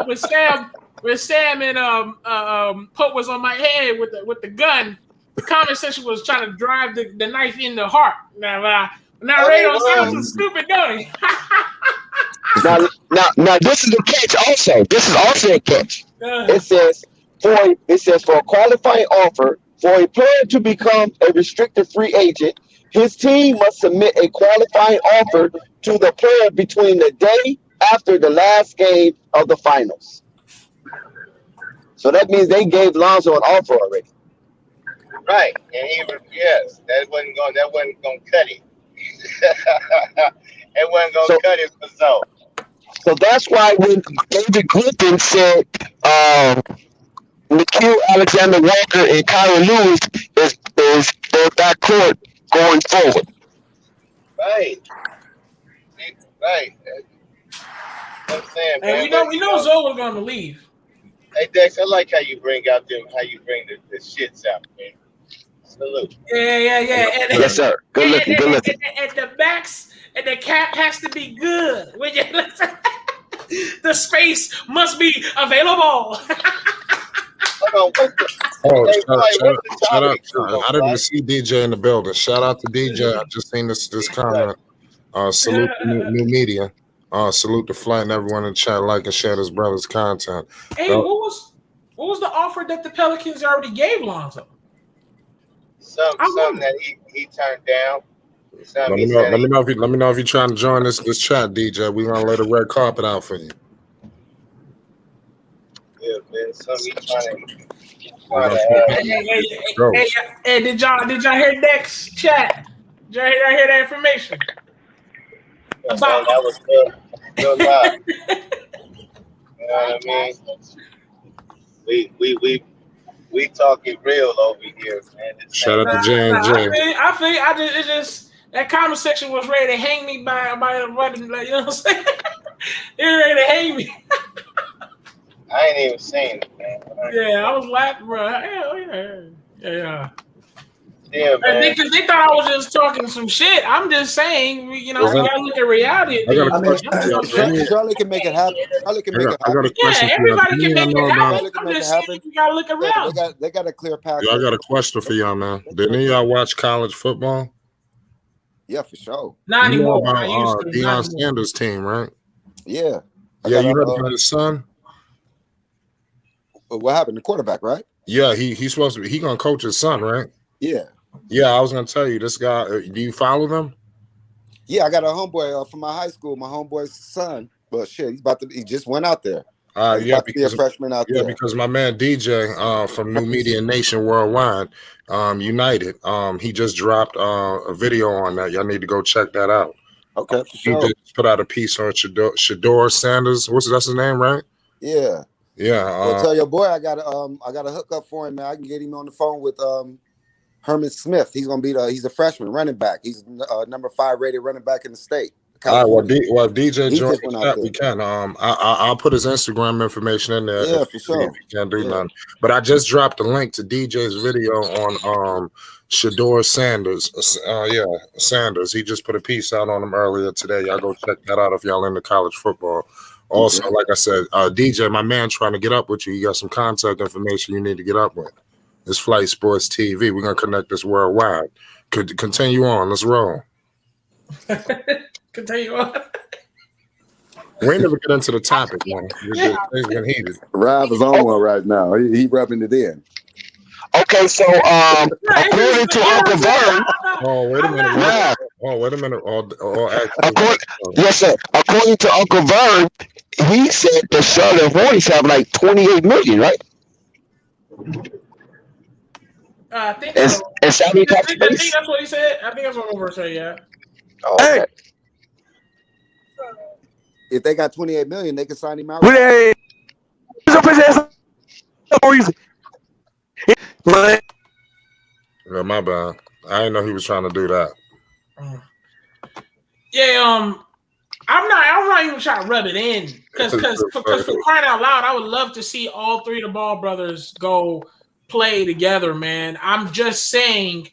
when Sam when Sam and Pope was on my head with the gun, the comment section was trying to drive the knife in the heart. Now Rado sounds stupid, don't he? Now, this is the catch. Also, this is also a catch. It says for a qualifying offer for a player to become a restricted free agent, his team must submit a qualifying offer to the player between the day after the last game of the finals. So that means they gave Lonzo an offer already. Right, and that wasn't gonna cut it. It wasn't gonna cut it for so. So that's why when David Griffin said Nikhil Alexander Walker and Kyron Lewis is their backcourt going forward. Right. Right. I'm saying, man. We know Zoe was gonna leave. Hey Dex, I like how you bring the shits out, man. Salute. Yeah. Yes, sir. Good looking. And the backs and the cap has to be good. When you the space must be available. Shout out. I didn't even see DJ in the building. Shout out to DJ. I just seen this comment. Salute to new media. Salute to Flight and everyone in the chat. Like and share his brother's content. Hey, what was the offer that the Pelicans already gave Lonzo? Something that he turned down. Let me know if you're trying to join this chat, DJ. We're gonna lay the red carpet out for you. Yeah, man. Something he trying to. Hey, did y'all hear Dex chat? Did y'all hear that information? That was real loud. You know what I mean? We talking real over here, man. Shout out to J&J. I just that comment section was ready to hang me by you know what I'm saying? They were ready to hang me. I ain't even seen it, man. Yeah, I was laughing, bro. Yeah. Yeah, man. Because they thought I was just talking some shit. I'm just saying, we gotta look at reality. Charlie can make it happen. Charlie can make it happen. Yeah, everybody can make it happen. I'm just saying, you gotta look at reality. They got a clear path. I got a question for y'all, man. Didn't y'all watch college football? Yeah, for sure. Not anymore. About Deion Sanders' team, right? Yeah. You heard about his son? What happened? The quarterback, right? Yeah, he's supposed to be. He gonna coach his son, right? Yeah. Yeah, I was gonna tell you this guy. Do you follow them? Yeah, I got a homeboy from my high school. My homeboy's son. But shit, he just went out there. Because be a freshman out there. Because my man DJ from New Media Nation Worldwide, United, he just dropped a video on that. Y'all need to go check that out. Okay, for sure. He just put out a piece on Shador Sanders. That's his name, right? Yeah. Yeah. Well, tell your boy I got a hookup for him, man. I can get him on the phone with Herman Smith. He's gonna be he's a freshman running back. He's number 5 rated running back in the state. All right, well, DJ joined the chat. We can. I'll put his Instagram information in there. Yeah, for sure. If you can't do nothing, but I just dropped a link to DJ's video on Shador Sanders. Sanders. He just put a piece out on him earlier today. Y'all go check that out if y'all into college football. Also, like I said, DJ, my man, trying to get up with you. You got some contact information you need to get up with. It's Flight Sports TV. We're gonna connect this worldwide. Continue on. Let's roll. Continue on. We ain't never get into the topic, man. Things been heated. Rob is on one right now. He rubbing it in. Okay, so according to Uncle Vern. Oh, wait a minute. Yeah. Oh, wait a minute. Yes, sir. According to Uncle Vern, he said the Charlotte Hornets have like 28 million, right? I think and, so. And salary cap I think that's what he said. I think that's what Over said, yeah. Oh, okay. Hey. If they got 28 million, they can sign him out. Yeah, my bad. I didn't know he was trying to do that. Yeah, I'm not even trying to rub it in because for crying out loud, I would love to see all three of the Ball brothers go play together, man. I'm just saying,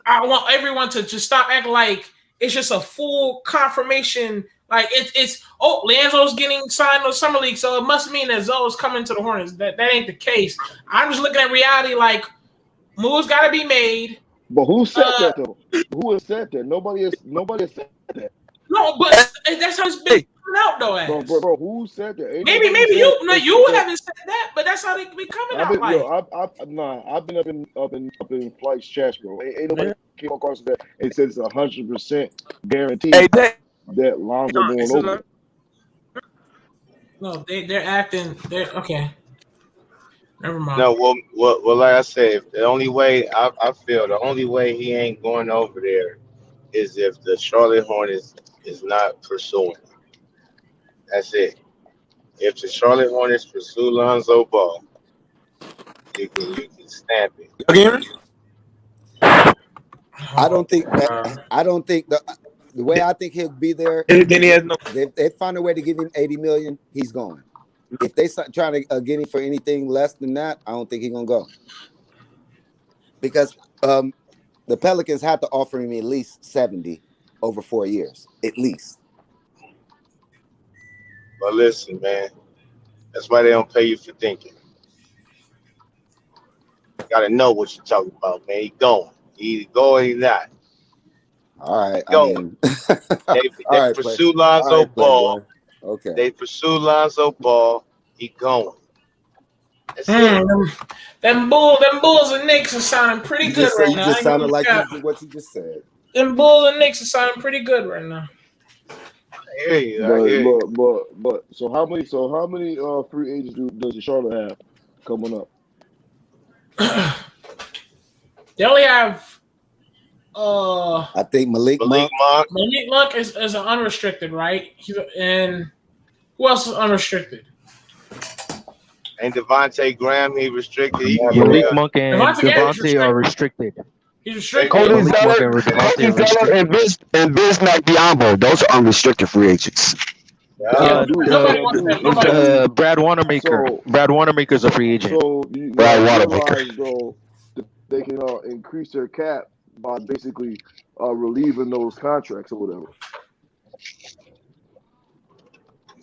I want everyone to just stop acting like it's just a full confirmation Like it's Lonzo's getting signed to Summer League, so it must mean that Zoe's coming to the Hornets. That ain't the case. I'm just looking at reality. Like moves got to be made. But who said that though? Who has said that? Nobody has said that. No, but that's how it's been coming out though. Bro, who said that? Maybe you haven't said that, but that's how they be coming out. I've been up in flight chats, bro. Ain't nobody came across that and said it's 100% guaranteed that Lonzo going over. No, they're acting. They're okay. Never mind. No, well, like I said, the only way I feel the only way he ain't going over there is if the Charlotte Hornets is not pursuing. That's it. If the Charlotte Hornets pursue Lonzo Ball, you can stamp it. Again? I don't think the way I think he'll be there. Then he has no. They find a way to give him $80 million. He's going. If they try to get him for anything less than that, I don't think he's gonna go. Because the Pelicans had to offer him at least 70 over 4 years, at least. But listen, man, that's why they don't pay you for thinking. You gotta know what you're talking about, man. He going. He either go or he not. All right. Going. They pursue Lonzo Ball. Okay. They pursue Lonzo Ball. He going. That's Them Bulls and Knicks are sounding pretty good right now. You just sounded like what you just said. Them Bulls and Knicks are sounding pretty good right now. I hear you. But so how many free agents does the Charlotte have coming up? They only have I think Malik Monk. Malik Monk is an unrestricted, right? And who else is unrestricted? And Devontae Graham, he restricted. Malik Monk and Devontae are restricted. He's restricted. Cody Zeller and Bismack Biyombo, those are unrestricted free agents. Brad Wanamaker. Brad Wanamaker's a free agent. So Brad Wanamaker. Though, they can increase their cap by basically relieving those contracts or whatever.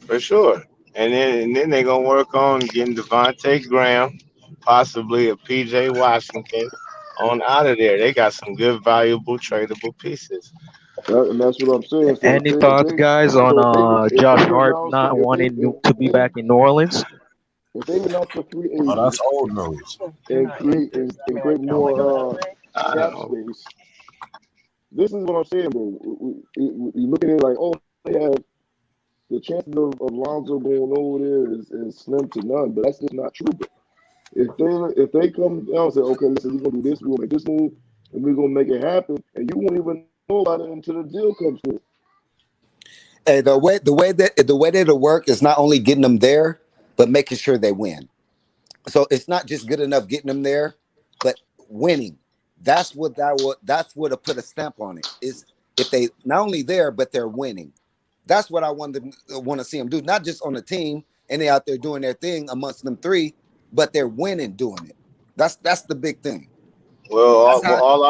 For sure. And then they're gonna work on getting Devontae Graham, possibly a PJ Washington, on out of there. They got some good, valuable, tradable pieces. And that's what I'm saying. So Any thoughts, guys, on Josh Hart not wanting to be back in New Orleans? If they announce the free agents, that's old news. And create more cap space. This is what I'm saying, bro. You looking at it like, they have the chances of Lonzo going over there is slim to none, but that's just not true. But if they come down and say, okay, listen, we're gonna do this, we're gonna make this move, and we're gonna make it happen, and you won't even know about it until the deal comes through. Hey, the way that it'll work is not only getting them there, but making sure they win. So it's not just good enough getting them there, but winning. That's what'll put a stamp on it. Is if they not only there, but they're winning. That's what I want to see them do. Not just on the team and they out there doing their thing amongst them three, but they're winning doing it. That's the big thing. Well,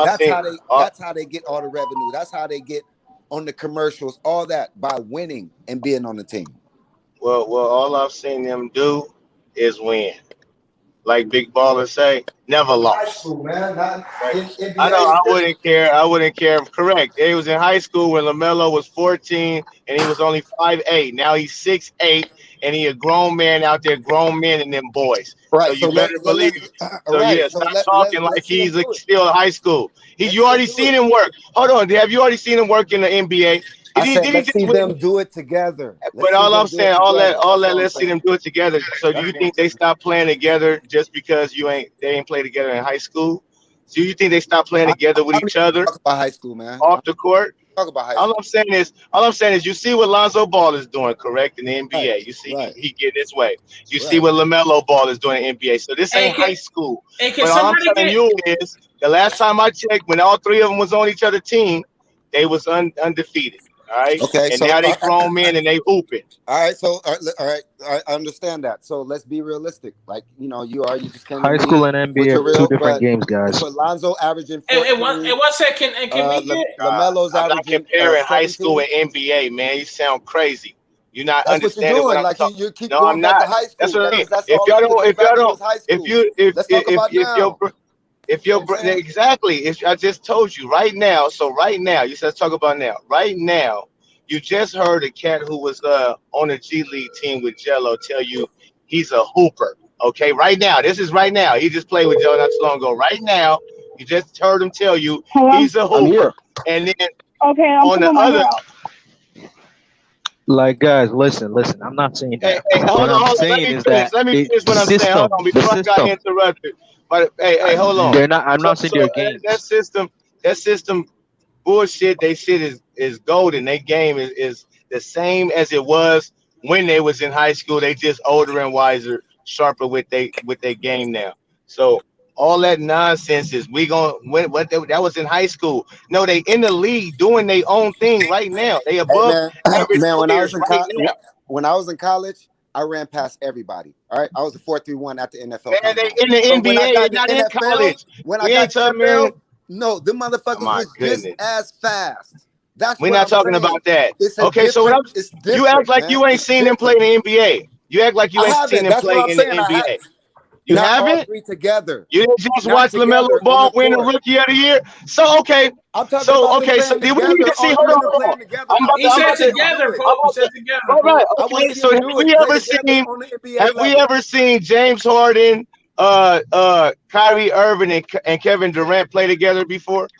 that's how they get all the revenue. That's how they get on the commercials. All that by winning and being on the team. Well, all I've seen them do is win. Like Big Baller say, never lost. High school, man. I wouldn't care. Correct. It was in high school when LaMelo was 14 and he was only 5'8". Now he's 6'8", and he a grown man out there, grown men and them boys. Right. So you better believe it. Stop talking like he's still in high school. You already seen him work. Hold on. Have you already seen him work in the NBA? Let's see them do it together. But all I'm saying, all that, let's see them do it together. So do you think they stop playing together just because they ain't play together in high school? So you think they stop playing together with each other? Talk about high school, man. Off the court? Talk about high school. All I'm saying is you see what Lonzo Ball is doing, correct, in the NBA. Right. You see he getting his way. You see what LaMelo Ball is doing in the NBA. So this ain't high school. But all I'm telling you is the last time I checked, when all three of them was on each other's team, they was undefeated. All right, Okay, and so now they grown men and they hooping. all right, so all right, I understand that. So let's be realistic. Like you just came to High school me and with NBA your are two real, different but games, guys. Lonzo averaging And 14. one second, and can we get? Lamelo's I'm not averaging comparing high school 17. and NBA, man. You sound crazy. You're not That's what you're understanding what doing. I'm Like talking. you keep No, going I'm back to not. high That's school. what I mean. That's If all y'all you could don't, go if y'all back to don't, is high if school. you, Let's talk about if your now. if You know your what I'm saying? exactly, if I just told you right now, so right now, you said let's talk about now. Right now, you just heard a cat who was on the G League team with Jello tell you he's a hooper. Okay, right now, this is right now. He just played with Jello not too long ago. Right now, you just heard him tell you Hello? he's a I'm hooper. here. And then Okay, I'm on the pulling my other, hair out. Like, guys, listen. I'm not saying hey, that. hey, What I'm hold on. Let saying me is finish. that Let me finish the what I'm saying. Hold system, on, the before I got system, interrupted. But hey, hold on. they're not. I'm So, not saying they're that games. system bullshit. They shit is golden. They game is the same as it was when they was in high school. They just older and wiser, sharper with their game now. So all that nonsense is we going that was in high school. No, they in the league doing their own thing right now. They Hey above man, average man, players right now. when I was in college, I ran past everybody. All right, I was a 4.31 at the NFL Man, they combine. in the But when I NBA. They're got to not in NFL, college. when I We got ain't to talking, man. NFL, no, the Oh motherfuckers my was just goodness. as fast. That's We're what not I'm talking saying. about that. It's a Okay, so different. It's you act different, like man. you ain't It's seen them play different. in the NBA. You act like you I ain't seen haven't. them That's what play I'm in the saying. NBA. You Not all haven't? three together. You didn't just Not watch LaMelo together on Ball the win the court. Rookie of the Year. So okay, I'm talking about them so playing did we need together. to see? All Hold three on, of them hold on. playing together. I He want to said see them do together, it. Pope. He said together, All right, Pope. I want to okay. see So them have do it. we Play ever together seen? on the NBA Have we level. ever seen James Harden, Kyrie Irving, and Kevin Durant play together before?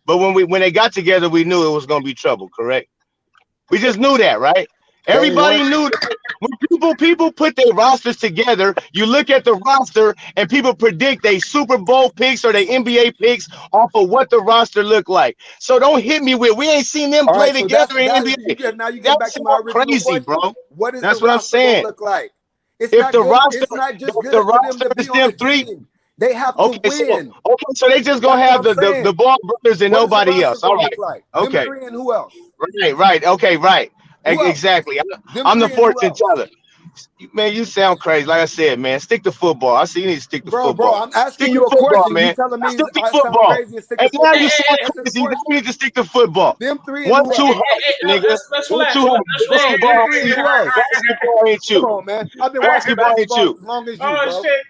But when they got together, we knew it was gonna be trouble. Correct? We just knew that, right? Tell me Everybody what. knew that when people put their rosters together, you look at the roster and people predict they Super Bowl picks or they NBA picks off of what the roster looked like. So don't hit me with we ain't seen them All play right, so together in that's NBA. now you getting That back to my sounds original crazy, bro. question. What is the That's what I'm roster gonna saying. look like? It's If not the good. roster, It's not just if the good for them roster to be is on the them three, team. They have to okay, win. so they just gonna That's what have I'm the saying. Ball brothers and What is the nobody roster else. All gonna look right, like? Them okay, three and who else? right, okay, right, Who else? exactly. Them I'm the three and who fortune else? teller. Man, you sound crazy. Like I said, man, stick to football. I see you need to stick to Bro, football. I'm asking Stick to you a football, question. You man. telling me Stick to I sound football. crazy and stick to And now you football? sound Answer the crazy. Now you question. need to stick to football. Them three and One who too else? hard, nigga. Let's One relax. too hard. Bro, them Basketball three and ain't who you. else? Basketball ain't Come you. on, man. I've been watching Basketball ain't basketball you. as long as you, Oh bro. shit,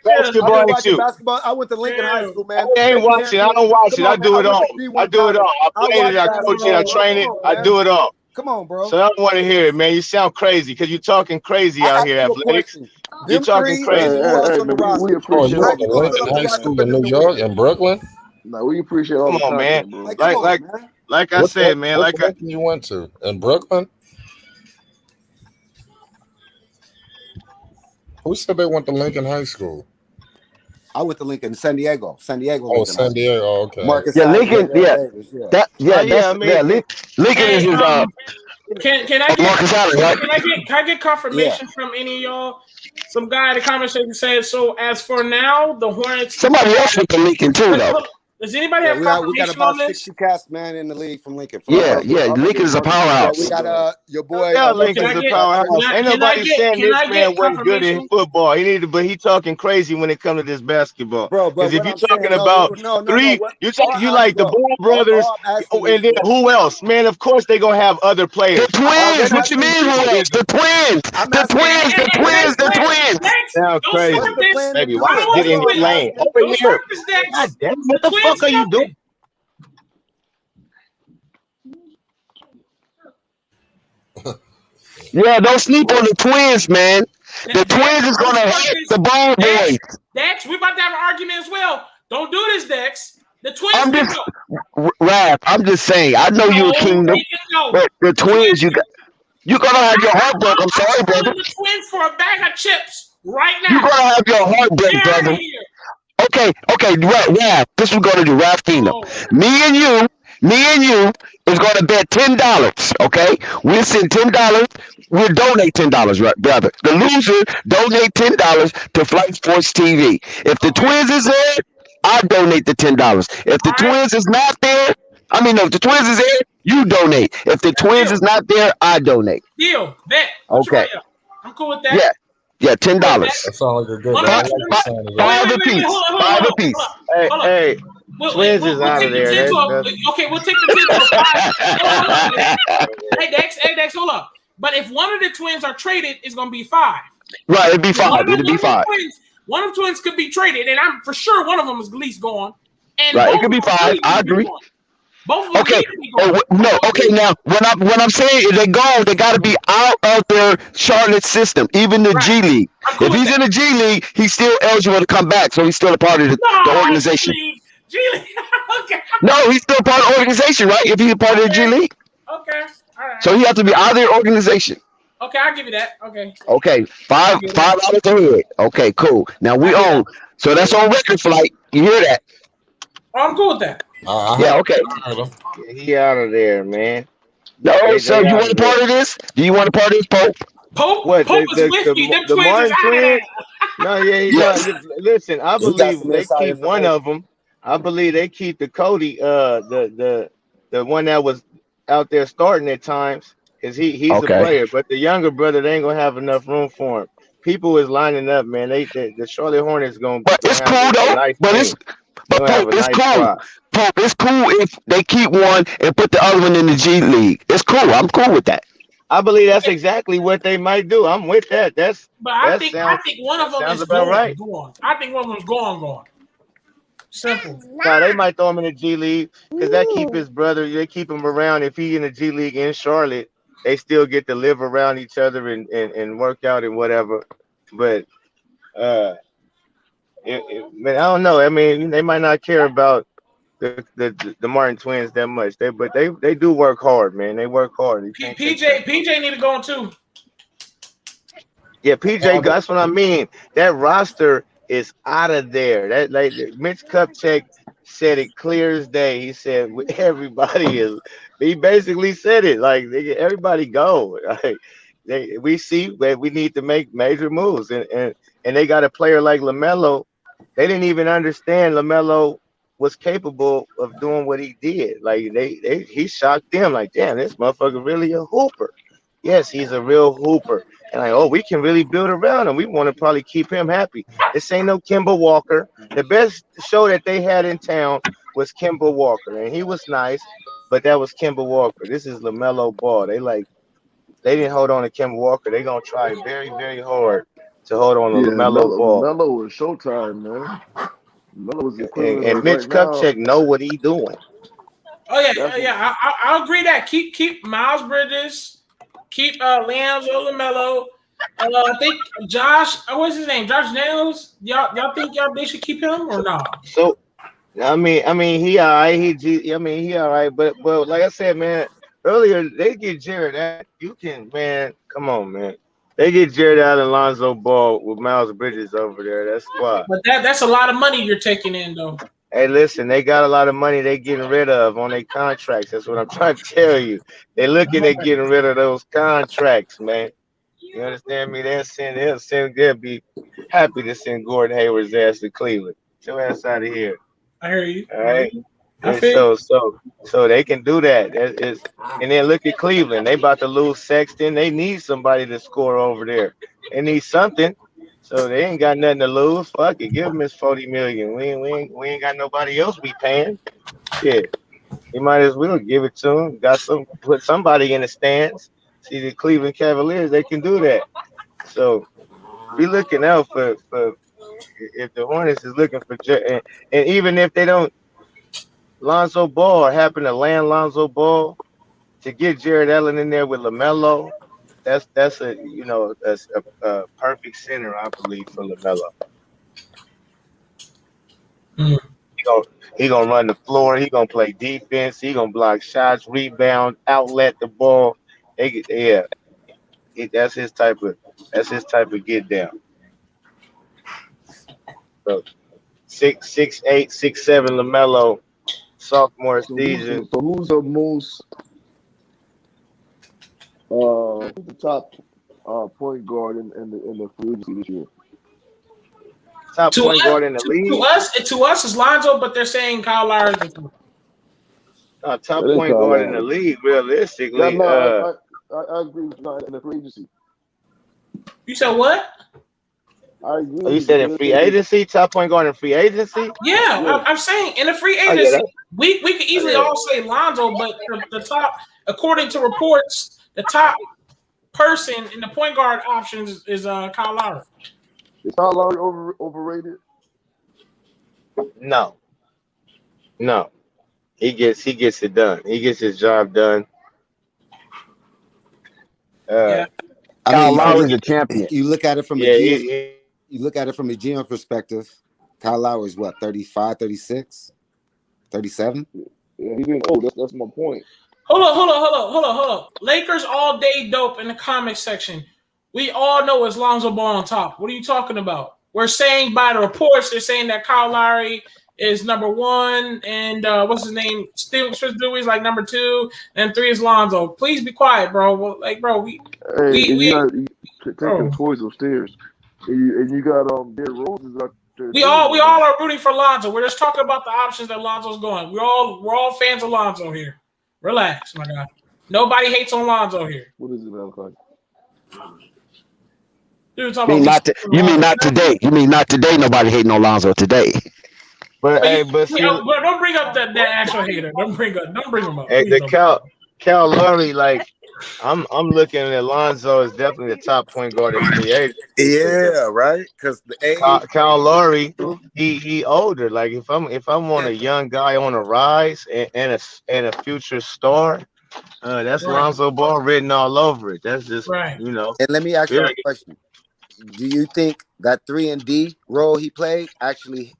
I've Basketball been ain't watching you. basketball. I went to Lincoln High chill. School, man. I ain't State watching. I champion. don't watch Come it. I on, man. do I it went to all. I D1 do it college. all. I I played it. watched I coach it. I basketball, bro. train Come it. on, I man. do it all. Come on, bro. So I don't want to hear it, man. You sound crazy because you're talking crazy I out asked here, you a athletics. question. You're Them talking three Hey, and crazy. who else hey, on the man, we roster? Oh, appreciate you How all went the to you gonna fill Lincoln up the content, High roster School for man. in them New to York win? and Brooklyn? Nah, we appreciate all Come the on, man. content, bro. Like, come on, Like man. like I Which said, man. which Like I, Lincoln you went to? In Brooklyn? Who said they went to Lincoln High School? I went to Lincoln, San Diego Oh, Lincoln High San School. Diego. Oh, okay. Marcus Yeah, Allen, Lincoln. Daryl Yeah, Davis. Yeah. yeah, I mean, Lincoln Hey, is can I get Marcus Allen, right? can I get Yeah. confirmation from any of y'all? Some guy in the conversation said so. As for now, the Hornets. Somebody else went to Lincoln too, though. Does anybody Yeah, have we got confirmation on about this? 60 cast man in the league from Lincoln for Yeah, real. yeah. Lincoln is a Yeah, we powerhouse. got your boy yeah, So can I Lincoln's a get powerhouse. Ain't nobody saying can this I man get wasn't good in confirmation? football. He needed, but he talking crazy when it comes to this basketball. bro. Because But if what you're I'm saying, talking about no. three, What all you I ask, like the bro? Ball brothers, All I'm asking you and is then this. who else? Man, of course they gonna have other The players. All twins. that What you I'm mean? Who asking you else? this. The twins. I'm The asking you. twins. The Hey, twins. The Dex, twins. Dex, sound don't crazy. start What's the this. plan to Baby, do I let's don't it? want get to That's in do all his I'm it. lane. asking. Over Don't here. start this, God Dex. damn, The what the twins fuck are you doing? coming. Yeah, don't sleep on the twins, man. The Dex, twins is don't gonna start hit this. the ball Dex, boys. Dex, we about to have an argument as well. Don't do this, Dex. The twins I'm can just go. Rap. I'm just saying. I know you're a No, kingdom, they can go. but the The twins twins, you're gonna have your heart broke. I'm I'm sorry, brother. selling the twins for a bag of chips right You're now. gonna have your heart break, Get out brother. of here. Okay, Rap. This is gonna do Rap Kingdom. Oh, Me and you is gonna bet $10. Okay, we'll send $10. We'll donate $10, right, brother. The loser donate $10 to Flight Sports TV. If the okay. twins is there, I donate the $10. If All the right. twins is not there, I mean, no, if the twins is there, You donate. If the Twins is not there, I donate. Deal. Bet. Put your Okay. money up. I'm cool with that. Yeah, $10. That sounds like a good. I like the sound of that. Five apiece. Five apiece. Hey, Twins is out of there. Okay, we'll take the 10 to a 5. Hey, Dex, hold up. But if one of the Twins are traded, it's going to be 5. Right, it'd be 5. It'd be 5. One of the Twins could be traded, and I'm for sure one of them is at least gone. And right, it could be 5. I agree. Both of them okay. No. Okay. Now, when I'm saying if they go, they got to be out of their Charlotte system. Even the G League. Cool if he's in the G League, he's still eligible to come back. So he's still a part of the organization. G League. Okay. No, he's still part of the organization, right? If he's a part of the G League. Okay. All right. So he has to be out of their organization. Okay, I'll give you that. Okay. Okay. $5 a head. Okay. Cool. Now we own. So that's on record, Flight. You hear that? I'm cool with that. Yeah, okay. He out of there, man. No, so you want a part of this? Do you want a part of this, Pope? What? Pope is with me. The Martin twins? No, listen, I believe they keep one of them. I believe they keep the Cody, the one that was out there starting at times, because he's a player. But the younger brother, they ain't gonna have enough room for him. People is lining up, man. The Charlotte Hornets gonna. But it's cool though. Nice but Pope, it's cool. Pope, it's cool if they keep one and put the other one in the G League. It's cool. I'm cool with that. I believe that's exactly what they might do. I'm with that. I think one of them is about right. Gone. I think one of them's gone. Simple. No, they might throw him in the G League because that keep his brother. They keep him around. If he in the G League in Charlotte, they still get to live around each other and work out and whatever. But man, I don't know. I mean, they might not care about the Martin twins that much. But they do work hard, man. They work hard. PJ need to go on too. Yeah, PJ. That's what I mean. That roster is out of there. That like Mitch Kupchak said it clear as day. He said everybody is. He basically said it like everybody go. Like, we see that we need to make major moves, and they got a player like LaMelo. They didn't even understand LaMelo was capable of doing what he did. Like he shocked them. Like, damn, this motherfucker really a hooper. Yes, he's a real hooper. And like, oh, we can really build around him. We want to probably keep him happy. This ain't no Kemba Walker. The best show that they had in town was Kemba Walker, and he was nice, but that was Kemba Walker. This is LaMelo Ball. They didn't hold on to Kemba Walker. They're gonna try very, very hard to hold on to LaMelo Ball. LaMelo was showtime, man. And Mitch Kupchak know what he doing. Oh yeah. I'll agree that keep Miles Bridges. Keep Lonzo, LaMelo. I think Josh. What's his name? Josh Nails. Y'all think they should keep him or not? So, I mean, he all right. He all right. But like I said, man, earlier they get Jared Allen. You can, man. Come on, man. They get Jared Allen, Lonzo Ball with Miles Bridges over there. That's squad. But that's a lot of money you're taking in, though. Hey, listen, they got a lot of money they getting rid of on their contracts. That's what I'm trying to tell you. They're looking at getting rid of those contracts, man. You understand me? They'll be happy to send Gordon Hayward's ass to Cleveland. Get your ass out of here. I hear you. All right. So they can do that. And then look at Cleveland. They about to lose Sexton. They need somebody to score over there. They need something. So they ain't got nothing to lose. Fuck it, give him his $40 million. We ain't got nobody else we paying. Shit, you might as well give it to him. Put somebody in the stands. See the Cleveland Cavaliers, they can do that. So be looking out for if the Hornets is looking for and even if they don't, Lonzo Ball or happen to land Lonzo Ball to get Jared Allen in there with LaMelo. That's a perfect center, I believe, for LaMelo. He gonna run the floor. He gonna play defense. He gonna block shots, rebound, outlet the ball. That's his type of get down. So 6'8", 6'7" LaMelo, sophomore season. So who's the most? The top point guard in the free agency this year? Top point guard in the league. To us, it's Lonzo, but they're saying Kyle Lowry. Top That ain't point Kyle guard in the Lowry. league, Yeah, realistically. no, I agree with you in the free agency. You said what? I agree You with said in you. free agency, top point guard in free agency. Yeah, I'm saying in the free Oh yeah, agency, we could easily yeah. all say Lonzo, but the top, according to reports, the top person in the point guard options is Kyle Lowry. Is Kyle Lowry overrated? No. He gets it done. He gets his job done. Yeah. I Kyle mean, Lowry, a champion. you look at it from a yeah, GM. You look at it from a GM perspective. Kyle Lowry is what, 35, 36, 37? Yeah, he's getting old. That's my point. Hold on. Lakers all day dope in the comment section. We all know it's Lonzo Ball on top. What are you talking about? We're saying by the reports, they're saying that Kyle Lowry is number one, and what's his name? Smith Dewey's like number two, and three is Lonzo. Please be quiet, bro. Like, bro, Hey, and you got take them toys upstairs, and you got Derrick Rose is out there. We all are rooting for Lonzo. We're just talking about the options that Lonzo's going. We're all fans of Lonzo here. Relax, my guy. Nobody hates on Lonzo here. What is it, Malachi? You mean not today. You mean not today? Nobody hating on Lonzo today. But don't bring up that actual hater. Don't bring him up. Hey, Cal Lowry, like I'm looking at Lonzo as definitely the top point guard in free agency. Yeah, right. Because the Cal Lowry, he older. Like if I want a young guy on a rise and a future star, that's right. Lonzo Ball written all over it. That's just right. And let me ask you a question: do you think that 3-and-D role he played actually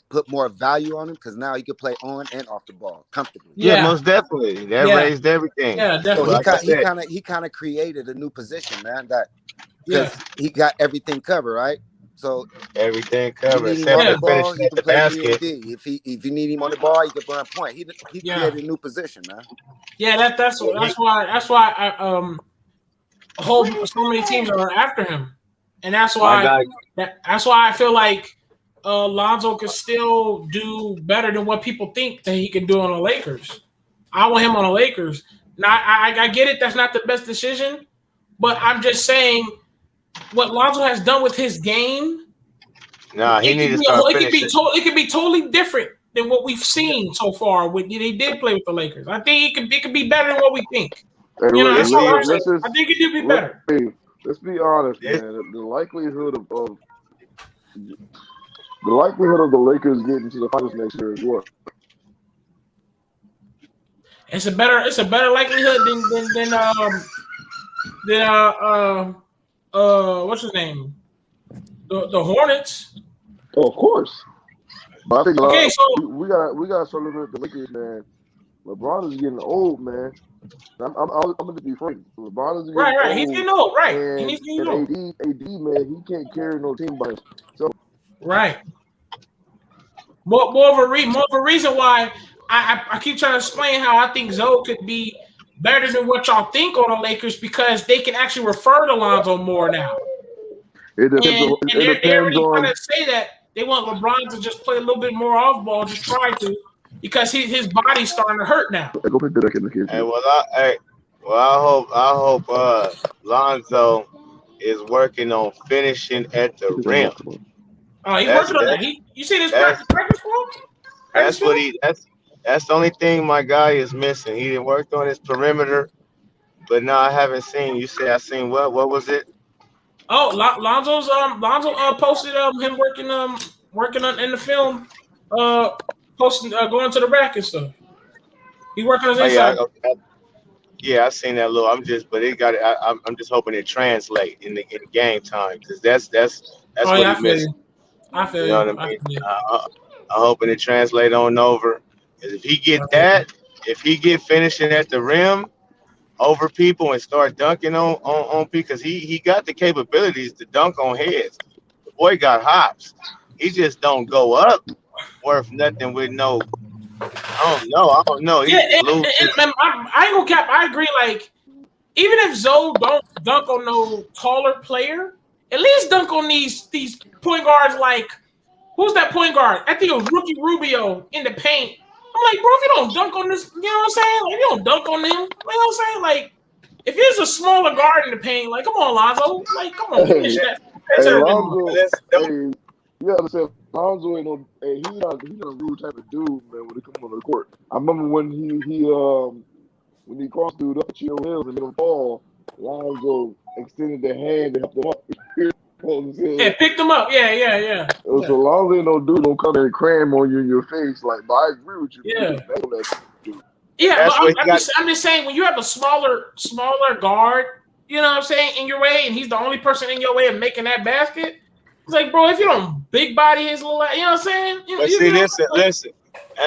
put more value on him because now he could play on and off the ball comfortably? Yeah, most definitely. That raised everything. Yeah, definitely. So he kind of created a new position, man. That he got everything covered, right? So everything covered. Except the ball, he can play 3-and-D. If you need him on the ball, he can run point. He created a new position, man. Yeah, that's why I so many teams are after him, and that's why I feel like Lonzo could still do better than what people think that he can do on the Lakers. I want him on the Lakers. Now, I get it. That's not the best decision, but I'm just saying what Lonzo has done with his game. Nah, he needs to start finishing. It could be totally different than what we've seen so far. When he did play with the Lakers, I think it could be better than what we think. That's all I'm saying. I think it could be better. Let's be honest, man. The likelihood of the Lakers getting to the finals next year is what? It's a better likelihood than what's his name? The Hornets. Oh, of course. But I think so we got to start looking at the Lakers, man. LeBron is getting old, man. I'm going to be frank. LeBron is getting old. Right. He's getting old, right? And, he's getting old. AD, man, he can't carry no team by himself. Right. More of a reason why I keep trying to explain how I think Zoe could be better than what y'all think on the Lakers because they can actually refer to Lonzo more now. It depends they're really trying to say that they want LeBron to just play a little bit more off ball, just try to, because his body's starting to hurt now. Go put that in the kitchen. I hope Lonzo is working on finishing at the rim. Oh, he's working on that. You see this practice film? That's the only thing my guy is missing. He worked on his perimeter, but no, I haven't seen. You say I seen what? What was it? Oh, Lonzo posted him working on in the film, posting going to the rack and stuff. He working on his inside. Yeah, I seen that little. I'm just hoping it translate in the game time because that's what he missing. I feel you. Know what I mean? I'm hoping it translate on over. If he get finishing at the rim over people and start dunking on people, because he got the capabilities to dunk on heads. The boy got hops. He just don't go up worth nothing with no. I don't know. I ain't gonna cap. I agree. Like, even if Zoe don't dunk on no taller player, at least dunk on these point guards. Like, who's that point guard? I think it was Rookie Rubio in the paint. I'm like, bro, if you don't dunk on this, you know what I'm saying? Like, you don't dunk on them. You know what I'm saying? Like, if he's a smaller guard in the paint, like, come on, Lonzo. Like, come on, finish that. Hey, Better than Lonzo. Hey, you understand? Lonzo ain't no. Hey, he not a rude type of dude, man. When he come on the court, I remember when he crossed dude up Chino Hills and made him fall. Lonzo extended the hand to help him up. You know what I'm saying? Yeah, picked him up. Yeah. So Lonzo ain't no dude don't come and cram on you in your face. Like, but I agree with you. Yeah. Dude. Yeah, but I'm just saying when you have a smaller guard, you know what I'm saying, in your way, and he's the only person in your way of making that basket. It's like, bro, if you don't big body his little, you know what I'm saying?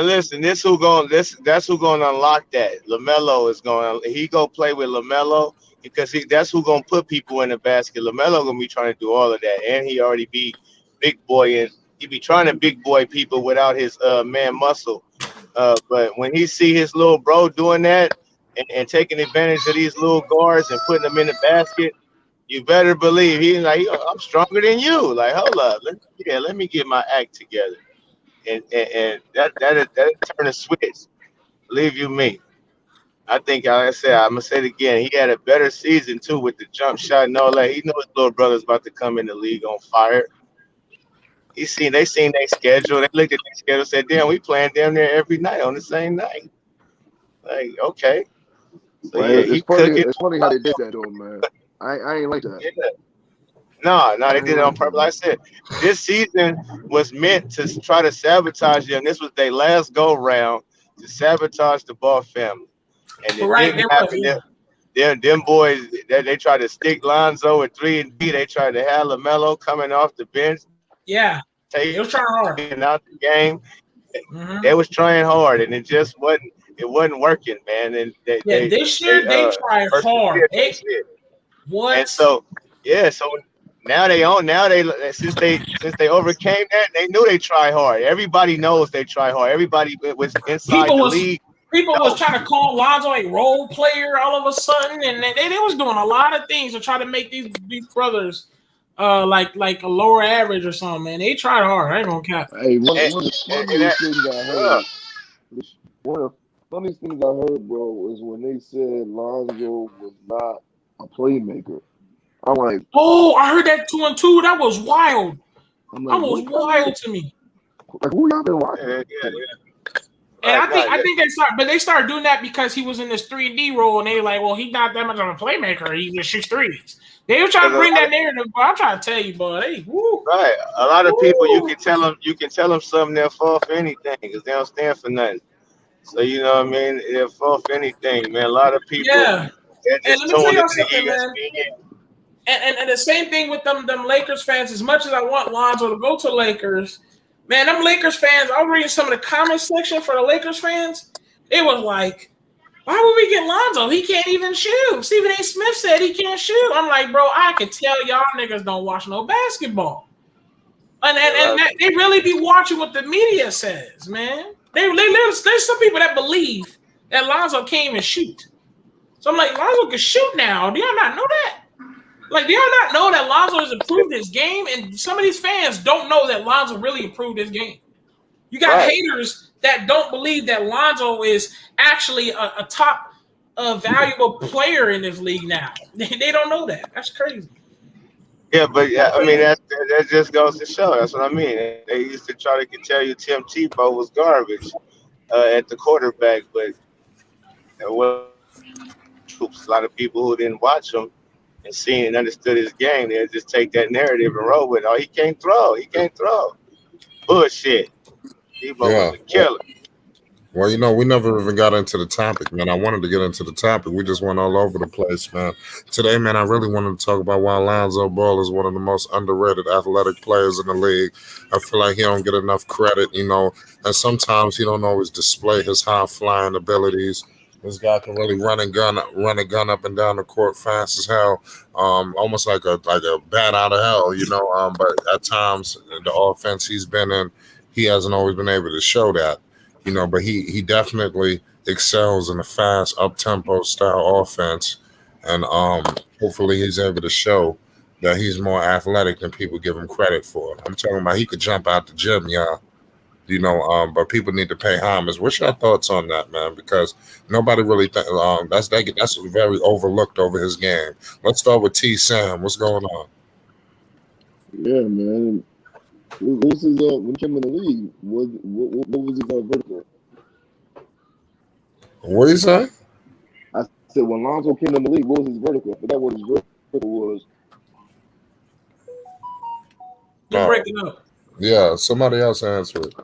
Listen, that's who gonna unlock that. LaMelo is gonna play with LaMelo because that's who gonna put people in the basket. LaMelo gonna be trying to do all of that, and he already be big boy, and he be trying to big boy people without his man muscle. But when he see his little bro doing that and taking advantage of these little guards and putting them in the basket, you better believe he's like, I'm stronger than you. Like, hold up, let me get my act together, and that turn a switch. Believe you me. I think, like I said, I'm gonna say it again. He had a better season too with the jump shot and all that. He know his little brother's about to come in the league on fire. They seen their schedule. They looked at their schedule, said, "Damn, we playing damn near every night on the same night." Like, okay, so Well, yeah, it's he funny. cooking. It's funny how they did that, though, man. I ain't like that. Yeah. No, they did it on purpose. Like I said, this season was meant to try to sabotage them. This was their last go round to sabotage the Ball family, and it didn't happen. Them boys, they tried to stick Lonzo at 3 and D. They tried to have LaMelo coming off the bench. Yeah, they was trying hard. Out the game. They was trying hard, and it just wasn't. It wasn't working, man. And this year they tried hard. And so now since they overcame that, they knew they try hard. Everybody knows they try hard. Everybody was inside the league. People was trying to call Lonzo a role player all of a sudden, and they was doing a lot of things to try to make these brothers like a lower average or something. Man, they tried hard. I ain't gonna cap. Hey, one of the funniest things I heard. One of the funniest things I heard, bro, was when they said Lonzo was not a playmaker. I'm like, oh, I heard that 2 and 2. That was wild. That was wild to me. Like, who y'all been watching? Yeah. And I think they started doing that because he was in this 3D role, and they were like, well, he's not that much of a playmaker. He just shoots threes. They were trying to bring that narrative, but I'm trying to tell you, boy. Hey, right. A lot of people, you can tell them something, they'll fall for anything because they don't stand for nothing. So you know what I mean? They'll fall for anything, man. A lot of people, they're just tuned into ESPN. And the same thing with them Lakers fans. As much as I want Lonzo to go to Lakers, man, them Lakers fans, I was reading some of the comment section for the Lakers fans. It was like, why would we get Lonzo? He can't even shoot. Stephen A. Smith said he can't shoot. I'm like, bro, I can tell y'all niggas don't watch no basketball. And they really be watching what the media says, man. There's some people that believe that Lonzo can't even shoot. So I'm like, Lonzo can shoot now. Do y'all not know that? Like, do y'all not know that Lonzo has improved his game? And some of these fans don't know that Lonzo really improved his game. You got haters that don't believe that Lonzo is actually a top valuable player in this league now. They don't know that. That's crazy. Yeah, but I mean that just goes to show. That's what I mean. They used to try to tell you Tim Tebow was garbage at the quarterback, but there was a lot of people who didn't watch him and seen and understood his game. They just take that narrative and roll with it. Oh, he can't throw. Bullshit. Tebow was a killer. Well, we never even got into the topic, man. I wanted to get into the topic. We just went all over the place, man. Today, man, I really wanted to talk about why Lonzo Ball is one of the most underrated athletic players in the league. I feel like he don't get enough credit, and sometimes he don't always display his high-flying abilities. This guy can really run a gun up and down the court fast as hell, almost like a bat out of hell, But at times, the offense he's been in, he hasn't always been able to show that. But he definitely excels in a fast, up-tempo style offense. And hopefully he's able to show that he's more athletic than people give him credit for. I'm talking about he could jump out the gym, y'all. But people need to pay homage. What's your thoughts on that, man? Because nobody really that's very overlooked over his game. Let's start with T. Sam. What's going on? Yeah, man. What was his when he came in the league? What was his vertical? What you say? I said when Lonzo came in the league, what was his vertical? I forgot what his vertical was. You're breaking up. Yeah, somebody else answer it.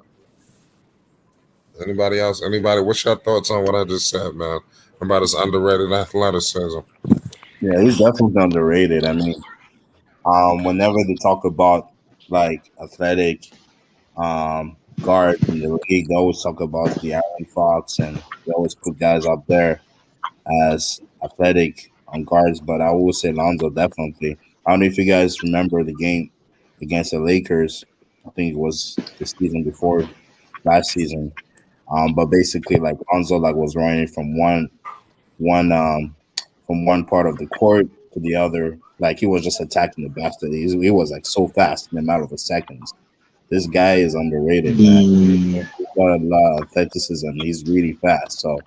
Anybody else? Anybody? What's your thoughts on what I just said, man? About his underrated athleticism. Yeah, he's definitely underrated. I mean, whenever they talk about like athletic guards in the league, they always talk about the Aaron Fox, and they always put guys up there as athletic guards. But I will say Lonzo definitely. I don't know if you guys remember the game against the Lakers. I think it was the season before last season. But basically, like Lonzo, like was running one from one part of the court to the other. Like he was just attacking the basket. He was like so fast in a matter of seconds. This guy is underrated, man. Yeah. He's got a lot of athleticism. He's really fast. So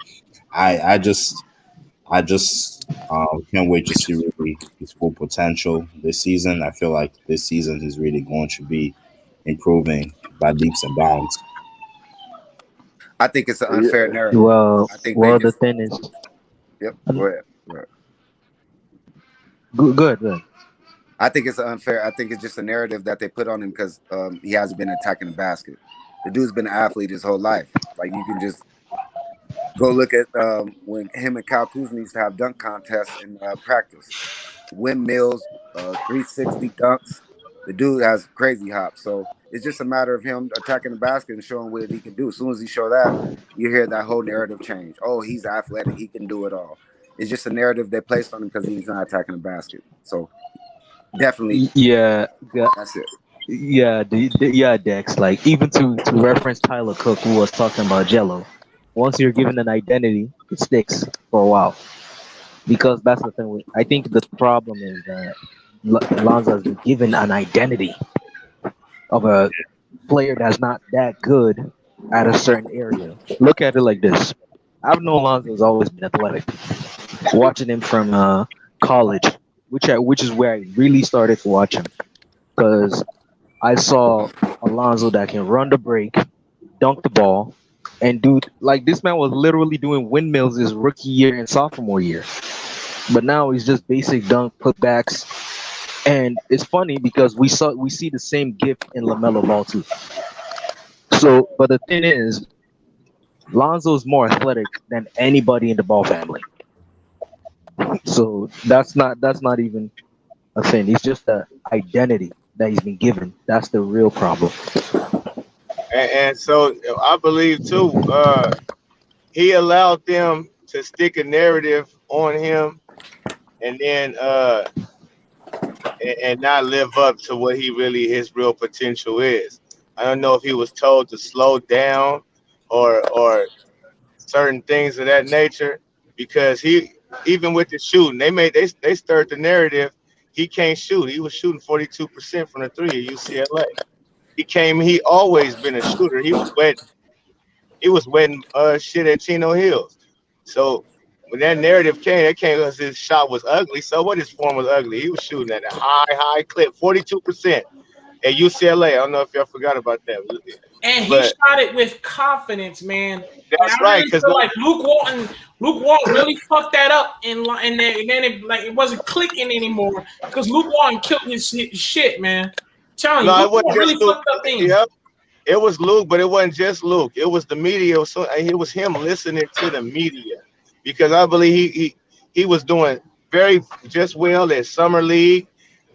I just can't wait to see really his full potential this season. I feel like this season he's really going to be improving by leaps and bounds. I think it's an Yeah, unfair narrative. Well, I think they the just. thing is, Yep. Go ahead. Go ahead. good. I think it's unfair. I think it's just a narrative that they put on him because he hasn't been attacking the basket. The dude's been an athlete his whole life. Like you can just go look at when him and Kyle Kuzma used to have dunk contests in practice. Windmills, 360 dunks. The dude has crazy hops. So it's just a matter of him attacking the basket and showing what he can do. As soon as he show that, you hear that whole narrative change. Oh, he's athletic. He can do it all. It's just a narrative they placed on him because he's not attacking the basket. So definitely, Yeah, that's it. yeah, yeah, Dex. Like even to reference Tyler Cook, who was talking about Jello. Once you're given an identity, it sticks for a while. Because that's the thing. I think the problem is that Lonzo has been given an identity of a player that's not that good at a certain area. Look at it like this: I've known Lonzo has always been athletic. Watching him from college, which is where I really started to watch him, because I saw Alonzo that can run the break, dunk the ball, and dude, like this man was literally doing windmills his rookie year and sophomore year. But now he's just basic dunk putbacks, and it's funny because we see the same gift in Lamelo Ball too. So, but the thing is, Lonzo's more athletic than anybody in the Ball family. So that's not even a thing. It's just the identity that he's been given. That's the real problem. And so I believe too, he allowed them to stick a narrative on him, and then and not live up to what he really his real potential is. I don't know if he was told to slow down or certain things of that nature because he even with the shooting they stirred the narrative. He can't shoot. He was shooting 42% from the three at UCLA. He always been a shooter. He was wetting shit at Chino Hills. So when that narrative came, that came because his shot was ugly. So what his form was ugly. He was shooting at a high clip, 42% at UCLA. I don't know if y'all forgot about that. And he But shot it with confidence, man. And I that's right, really because feel like Luke Walton really fucked that up, and then it wasn't clicking anymore because Luke Walton killed his shit, man. I'm telling you, no, it Luke wasn't Walton just really Luke. fucked up things. Yep, it was Luke, but it wasn't just Luke. It was the media. So it was him listening to the media because I believe he was doing very just well at summer league.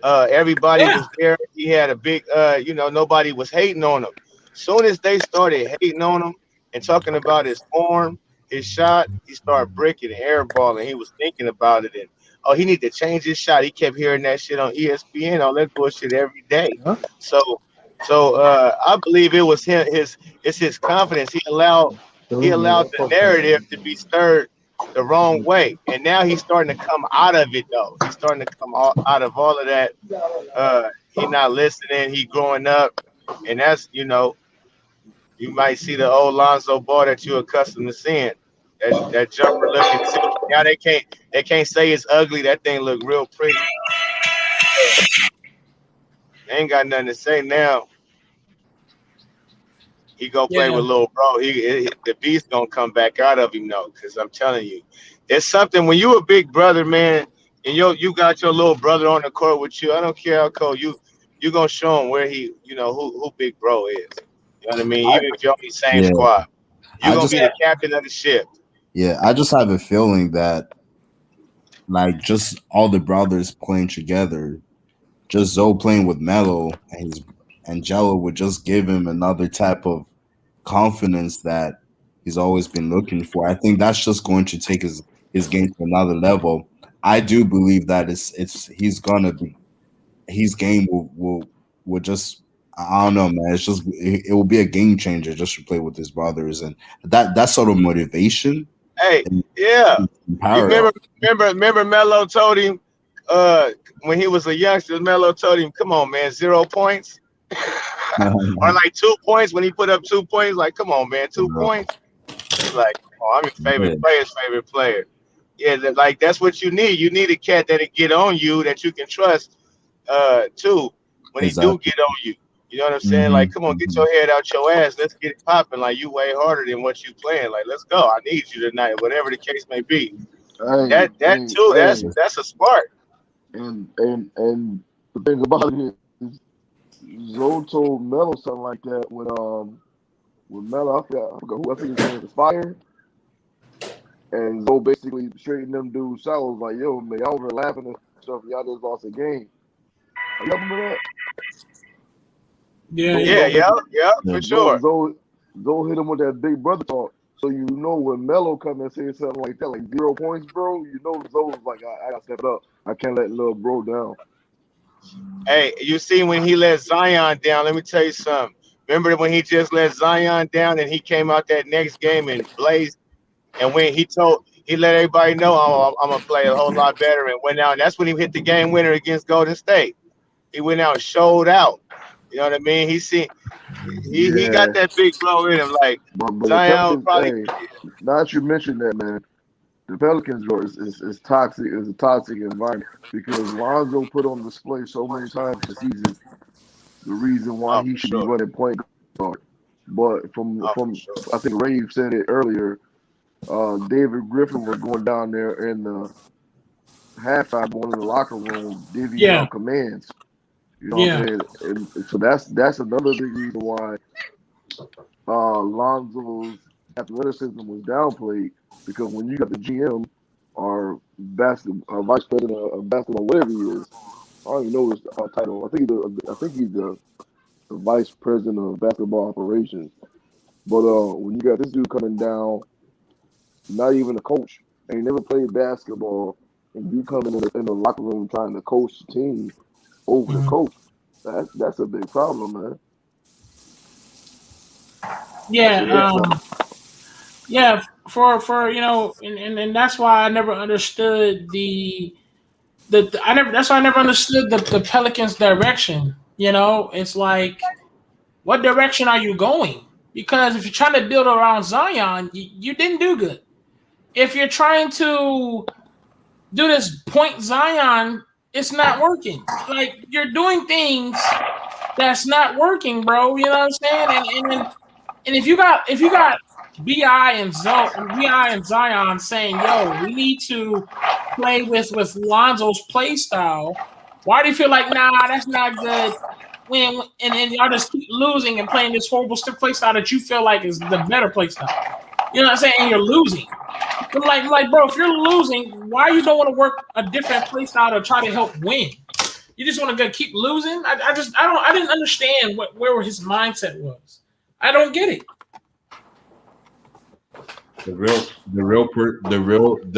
Everybody Yeah, was there. He had a big, nobody was hating on him. Soon as they started hating on him and talking about his form, his shot, he started breaking and airballing. He was thinking about it and oh, he need to change his shot. He kept hearing that shit on ESPN, all that bullshit every day. Huh? So so I believe it was him. It's his confidence. He allowed the narrative to be stirred the wrong way, and now he's starting to come out of it. Though he's starting to come out of all of that. He not listening. He growing up, and that's You might see the old Lonzo ball that you're accustomed to seeing. That jumper looking silky. Now they can't say it's ugly. That thing look real pretty. They ain't got nothing to say now. He go play Yeah, with little bro. The beast gonna come back out of him though, because I'm telling you, there's something when you a big brother, man, and you got your little brother on the court with you. I don't care how cold you gonna show him where who big bro is. You know what I mean? Even if you're on the same Yeah, squad, you I gonna just be the captain of the ship. I just have a feeling that like just all the brothers playing together, just Zoe playing with Melo and his and Jello would just give him another type of confidence that he's always been looking for. I think that's just going to take his game to another level. I do believe that it's he's gonna be his game will just I don't know, man. It's just it will be a game changer just to play with his brothers and that sort of motivation Hey, and yeah. You parallel. remember Melo told him uh when he was a youngster, Melo told him, come on, man, 0 points. Or like 2 points when he put up 2 points, like, come on, man, 2 points. He's like, oh, I'm your favorite Yeah, player's favorite player. Yeah, like that's what you need. You need a cat that'll get on you that you can trust too when he do exactly. get on you. You know what I'm saying? Hmm. Like, come on, get your head out your ass. Let's get it popping. Like you way harder than what you playing. Like, let's go. I need you tonight, whatever the case may be. Hey, That hey, too, hey, that's a spark. and the thing about it is, Zoe told Melo something like that with Melo. I forgot who. I think his name was Fire. And Zoe basically straightened them dudes out. Was like, yo, man, y'all were laughing and stuff. Y'all just lost a game. Y'all remember that? yeah, Zoe, yeah. Yeah, Zoe, yeah, basically, yeah, Yeah. for sure. Zoe hit him with that big brother talk. So you know when Melo come and say something like that, like 0 points, bro, you know Zoe's like, I gotta step it up. I can't let little bro down. Hey, you see when he let Zion down, let me tell you something. Remember when he just let Zion down and he came out that next game and blazed and when he let everybody know I'm gonna play a whole lot better and went out and that's when he hit the game winner against Golden State. He went out and showed out. You know what I mean? He got Yeah, that big bro in him. Like but the Zion Pelicans, probably hey, now that you mentioned that, man, the Pelicans bro, is toxic. Is a toxic environment because Lonzo put on display so many times this season the reason why oh he for should be sure. running point guard. But from Oh for from sure. I think Rave said it earlier. David Griffin was going down there in the halftime, going in the locker room, divvying Yeah, out commands. You know what yeah. I'm saying? And so that's another big reason why Lonzo's athleticism was downplayed because when you got the GM or vice president of basketball, whatever he is, I don't even know his title. I think he's the vice president of basketball operations. But when you got this dude coming down, not even a coach, ain't never played basketball, and you coming in the locker room trying to coach the team over the Mhm. coach, that's a big problem, man. That's Yeah, a big problem. yeah. For and that's why I never understood the I never that's why I never understood the Pelicans' direction. It's like, what direction are you going? Because if you're trying to build around Zion, you didn't do good. If you're trying to do this point Zion, it's not working. Like, you're doing things that's not working, bro. You know what I'm saying? And if you got Bi and Zion saying, "Yo, we need to play with Lonzo's play style," why do you feel like, nah, that's not good? And y'all just keep losing and playing this horrible play style that you feel like is the better play style. You know what I'm saying? And you're losing. I'm like, bro, if you're losing, why you don't want to work a different play style to try to help win? You just want to keep losing. I didn't understand where his mindset was. I don't get it. The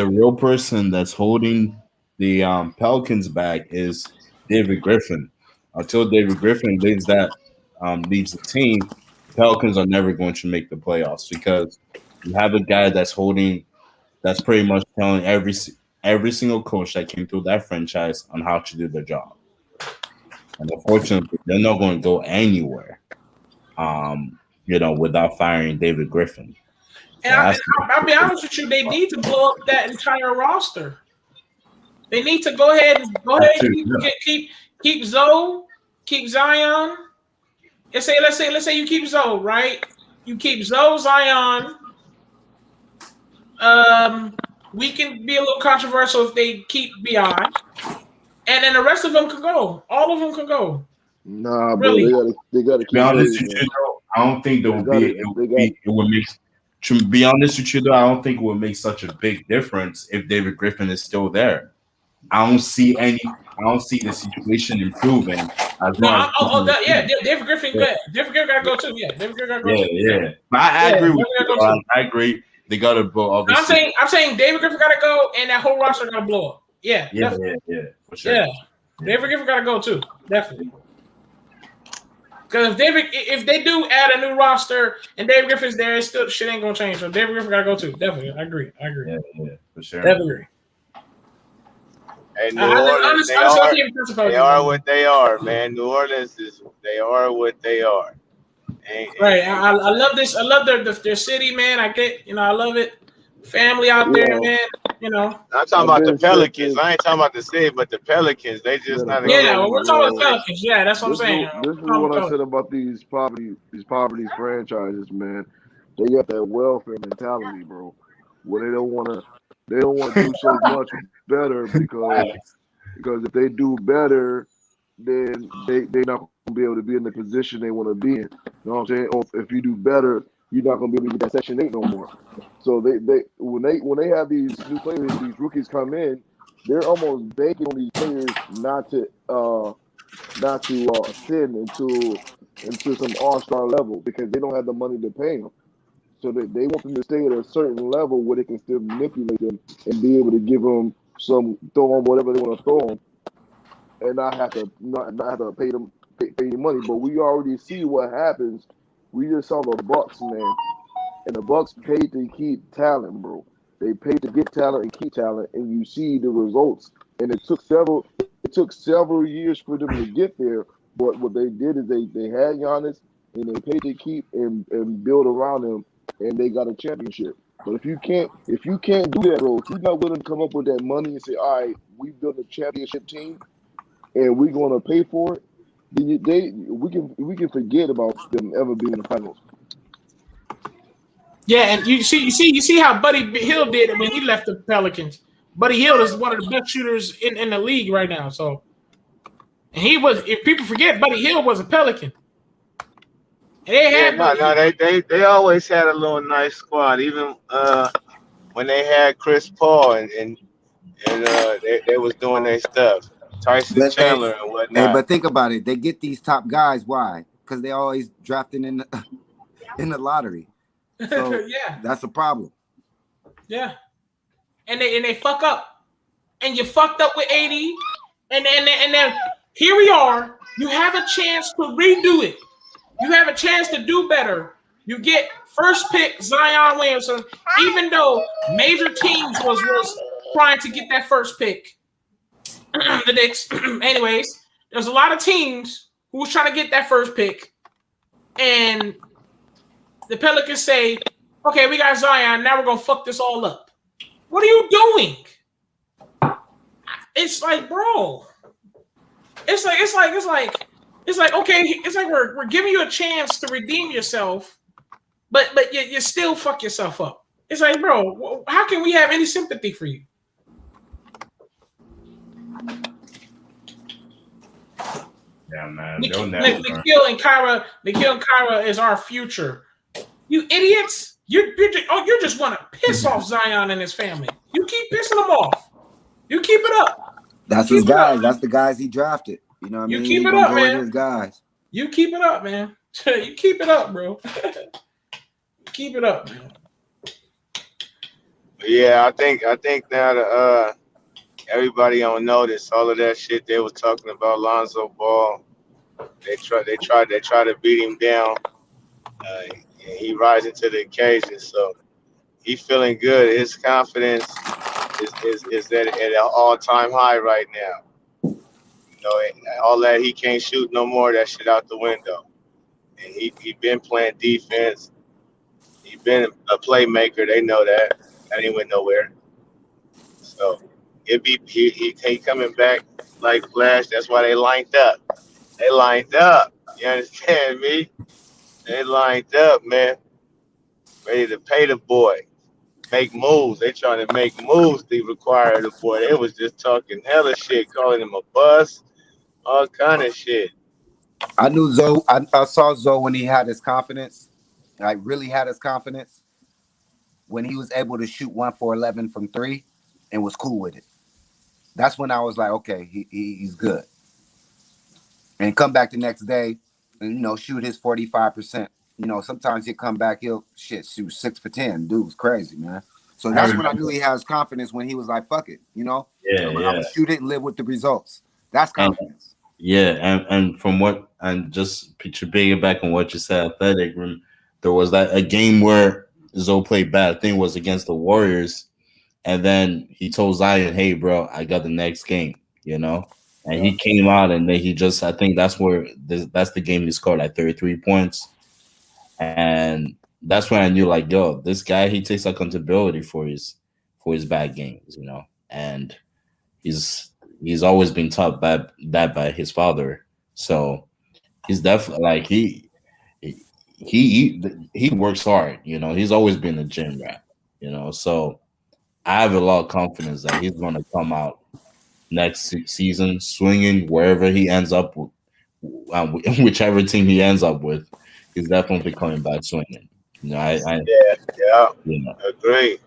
real person that's holding the Pelicans back is David Griffin. Until David Griffin leads the team, the Pelicans are never going to make the playoffs because you have a guy that's pretty much telling every single coach that came through that franchise on how to do their job. And unfortunately, they're not going to go anywhere. Um, without firing David Griffin. And I'll be honest with you, they need to blow up that entire roster. They need to go ahead and keep Zoe, keep Zion. Let's say you keep Zoe, right? You keep Zoe, Zion. We can be a little controversial if they keep Bi, and then the rest of them can go. All of them can go. Nah, really? bro, they gotta keep. To be honest with you, though, I don't think there would be. It would make. To be honest with you, though, I don't think it would make such a big difference if David Griffin is still there. I don't see the situation improving as long as. David Griffin, good. David Griffin gotta go too. Yeah, David Griffin gotta go too. Yeah. But I agree with you. I agree. They gotta go. Obviously, I'm saying David Griffin gotta go, and that whole roster gotta blow up. Yeah, for sure. Yeah, David Griffin gotta go too, definitely. Because if they do add a new roster and David Griffin's there, it's still shit ain't gonna change. So David Griffin gotta go too. Definitely, I agree. Yeah, for sure. Definitely agree. And New Orleans, they are what they are, man. New Orleans they are what they are. Right. I love this. I love their city, man. I love it. Family out there, man. I'm talking about the Pelicans. I ain't talking about the city, but the Pelicans. They just not. We're talking about Pelicans. Yeah, that's what I'm saying. This is what I said about these poverty franchises, man. They got that welfare mentality, bro. Where they don't want to do so much better because if they do better, then they're not gonna be able to be in the position they want to be in. You know what I'm saying? Or if you do better, you're not gonna be able to get that Section 8 no more. So when they have these new players, these rookies come in, they're almost banking on these players not to ascend into some all-star level because they don't have the money to pay them. So they want them to stay at a certain level where they can still manipulate them and be able to give them throw them whatever they want to throw them, and not have to pay them money. But we already see what happens. We just saw the Bucks, man, and the Bucks paid to keep talent, bro. They paid to get talent and keep talent, and you see the results. And it took several years for them to get there. But what they did is they had Giannis, and they paid to keep and build around him, and they got a championship. But if you can't do that, bro, if you're not willing to come up with that money and say, all right, we built a championship team, and we're going to pay for it, then we can forget about them ever being in the finals. Yeah, and you see how Buddy Hill did it when he left the Pelicans. Buddy Hill is one of the best shooters in the league right now. So, and he was. If people forget, Buddy Hill was a Pelican. They always had a little nice squad. Even when they had Chris Paul and they was doing their stuff. Tyson Chandler and whatnot. Hey, but think about it. They get these top guys. Why? Because they always drafting in the lottery. So that's a problem. Yeah, and they fuck up, and you fucked up with 80, and then here we are. You have a chance to redo it. You have a chance to do better. You get first pick Zion Williamson, even though major teams was trying to get that first pick. The Knicks. Anyways, there's a lot of teams who was trying to get that first pick, and the Pelicans say, "Okay, we got Zion. Now we're gonna fuck this all up." What are you doing? It's like, bro. It's like okay. It's like we're giving you a chance to redeem yourself, but you still fuck yourself up. It's like, bro, how can we have any sympathy for you? Yeah, man. Nikhil and Kyra is our future. You idiots! You just want to piss off Zion and his family. You keep pissing them off. You keep it up. That's his guys. That's the guys he drafted. You know what I mean? You keep it up, man. His guys. You keep it up, man. You keep it up, bro. Keep it up, man. Yeah, I think now that everybody on notice all of that shit they was talking about Lonzo Ball. They try to beat him down. He rising to the occasion, so he feeling good. His confidence is at an all-time high right now. You know, all that he can't shoot no more. That shit out the window. and he been playing defense. He been a playmaker. They know that. That ain't went nowhere. So he coming back like Flash. That's why they lined up. They lined up. You understand me? They lined up, man, ready to pay the boy, make moves. They trying to make moves. They require the boy. They was just talking hella shit, calling him a bust, all kind of shit. I knew Zoe. I saw Zoe when he had his confidence, like really had his confidence when he was able to shoot 1 for 11 from three, and was cool with it. That's when I was like, okay, he's good. And come back the next day, and shoot his 45%. Sometimes he'll come back, he'll shoot 6 for 10. Dude's crazy, man. So I that's when I remember. knew he has confidence when he was like, fuck it, Yeah, I'm yeah, gonna shoot it and live with the results. That's and confidence. yeah, and from what and just picture being back on what you said, athletic. There was that a game where Zoe played bad. I think it was against the Warriors, and then he told Zion, "Hey, bro, I got the next game." You know, and Yeah. he came out and then he just. I think that's the game he scored like 33 points, and that's when I knew like, yo, this guy he takes accountability for his bad games. You know, and he's he's always been taught by that by his father. So he's definitely like he works hard. You know, he's always been a gym rat. You know, so I have a lot of confidence that he's going to come out next season swinging wherever he ends up with, whichever team he ends up with. He's definitely coming back swinging. You know, Yeah, yeah, you know, agree.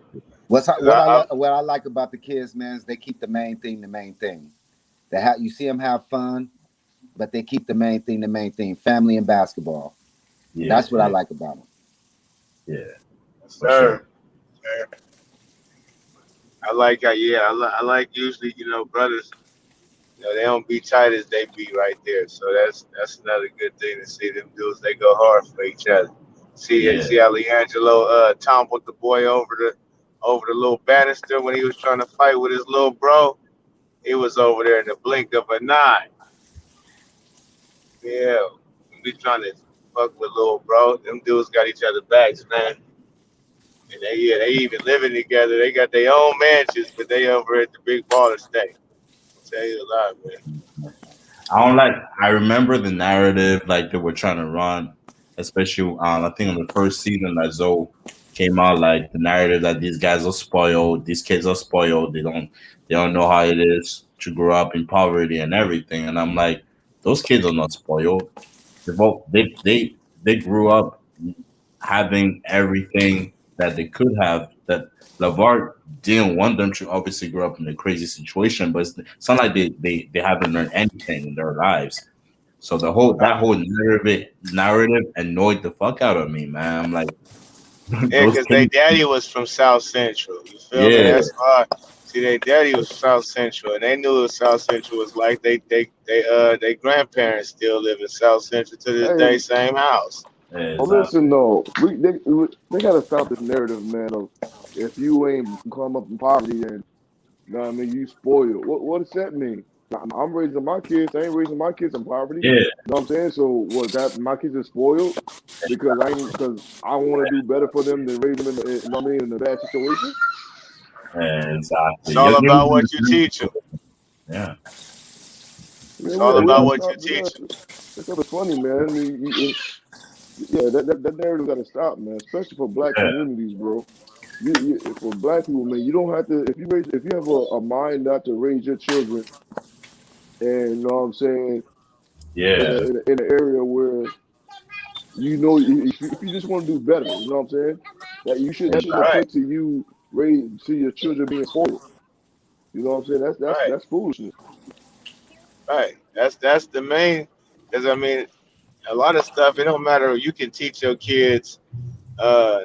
What's 'Cause what I like about the kids, man, is they keep the main thing the main thing. You see them have fun, but they keep the main thing the main thing. Family and basketball. yeah, That's what I yeah, like about them. yeah, for sure. sir. I like how, yeah, I like usually, brothers, they don't be tight as they be right there. So that's another good thing to see them do is they go hard for each other. Yeah, See how Leangelo toppled the boy over the little banister when he was trying to fight with his little bro. He was over there in the blink of an eye. Yeah, we trying to fuck with little bro. Them dudes got each other backs, man. And they even living together. They got their own mansions, but they over at the big baller state. Tell you a lot, man. I don't like. I remember the narrative like they were trying to run, especially I think on the first season that Zoe came out, like the narrative that these guys are spoiled, these kids are spoiled. They don't know how it is to grow up in poverty and everything. And I'm like, those kids are not spoiled. They grew up having everything that they could have. That Lavar didn't want them to obviously grow up in a crazy situation, but it's not like they haven't learned anything in their lives. So that whole narrative annoyed the fuck out of me, man. I'm like, Yeah, those because their kids, daddy was from South Central. You feel me? yeah, That's why. See, their daddy was from South Central, and they knew what South Central was like. They grandparents still live in South Central to this day, Hey, same house. oh exactly. listen though, they gotta stop this narrative, man. Of if you ain't come up in poverty, then I mean you spoiled. What does that mean? I'm raising my kids. I ain't raising my kids in poverty. Yeah, You know what I'm saying? So what that my kids are spoiled because I want to do better for them than raise them you know what I mean, in a bad situation. It's exactly. all about what you teach them. Yeah, It's Yeah, all we about gotta what you stop. teach them. That stuff is funny, man. Yeah, that narrative gotta stop, man. Especially for black yeah, communities, bro. For black people, man, you don't have to if you have a mind not to raise your children, and you know what I'm saying, yeah. in an area where if you just want to do better, you know what I'm saying, that shouldn't Right, equate to you raise to your children being spoiled. You know what I'm saying? right, That's foolishness. right. That's the main. Because I mean, a lot of stuff. It don't matter. You can teach your kids. Uh,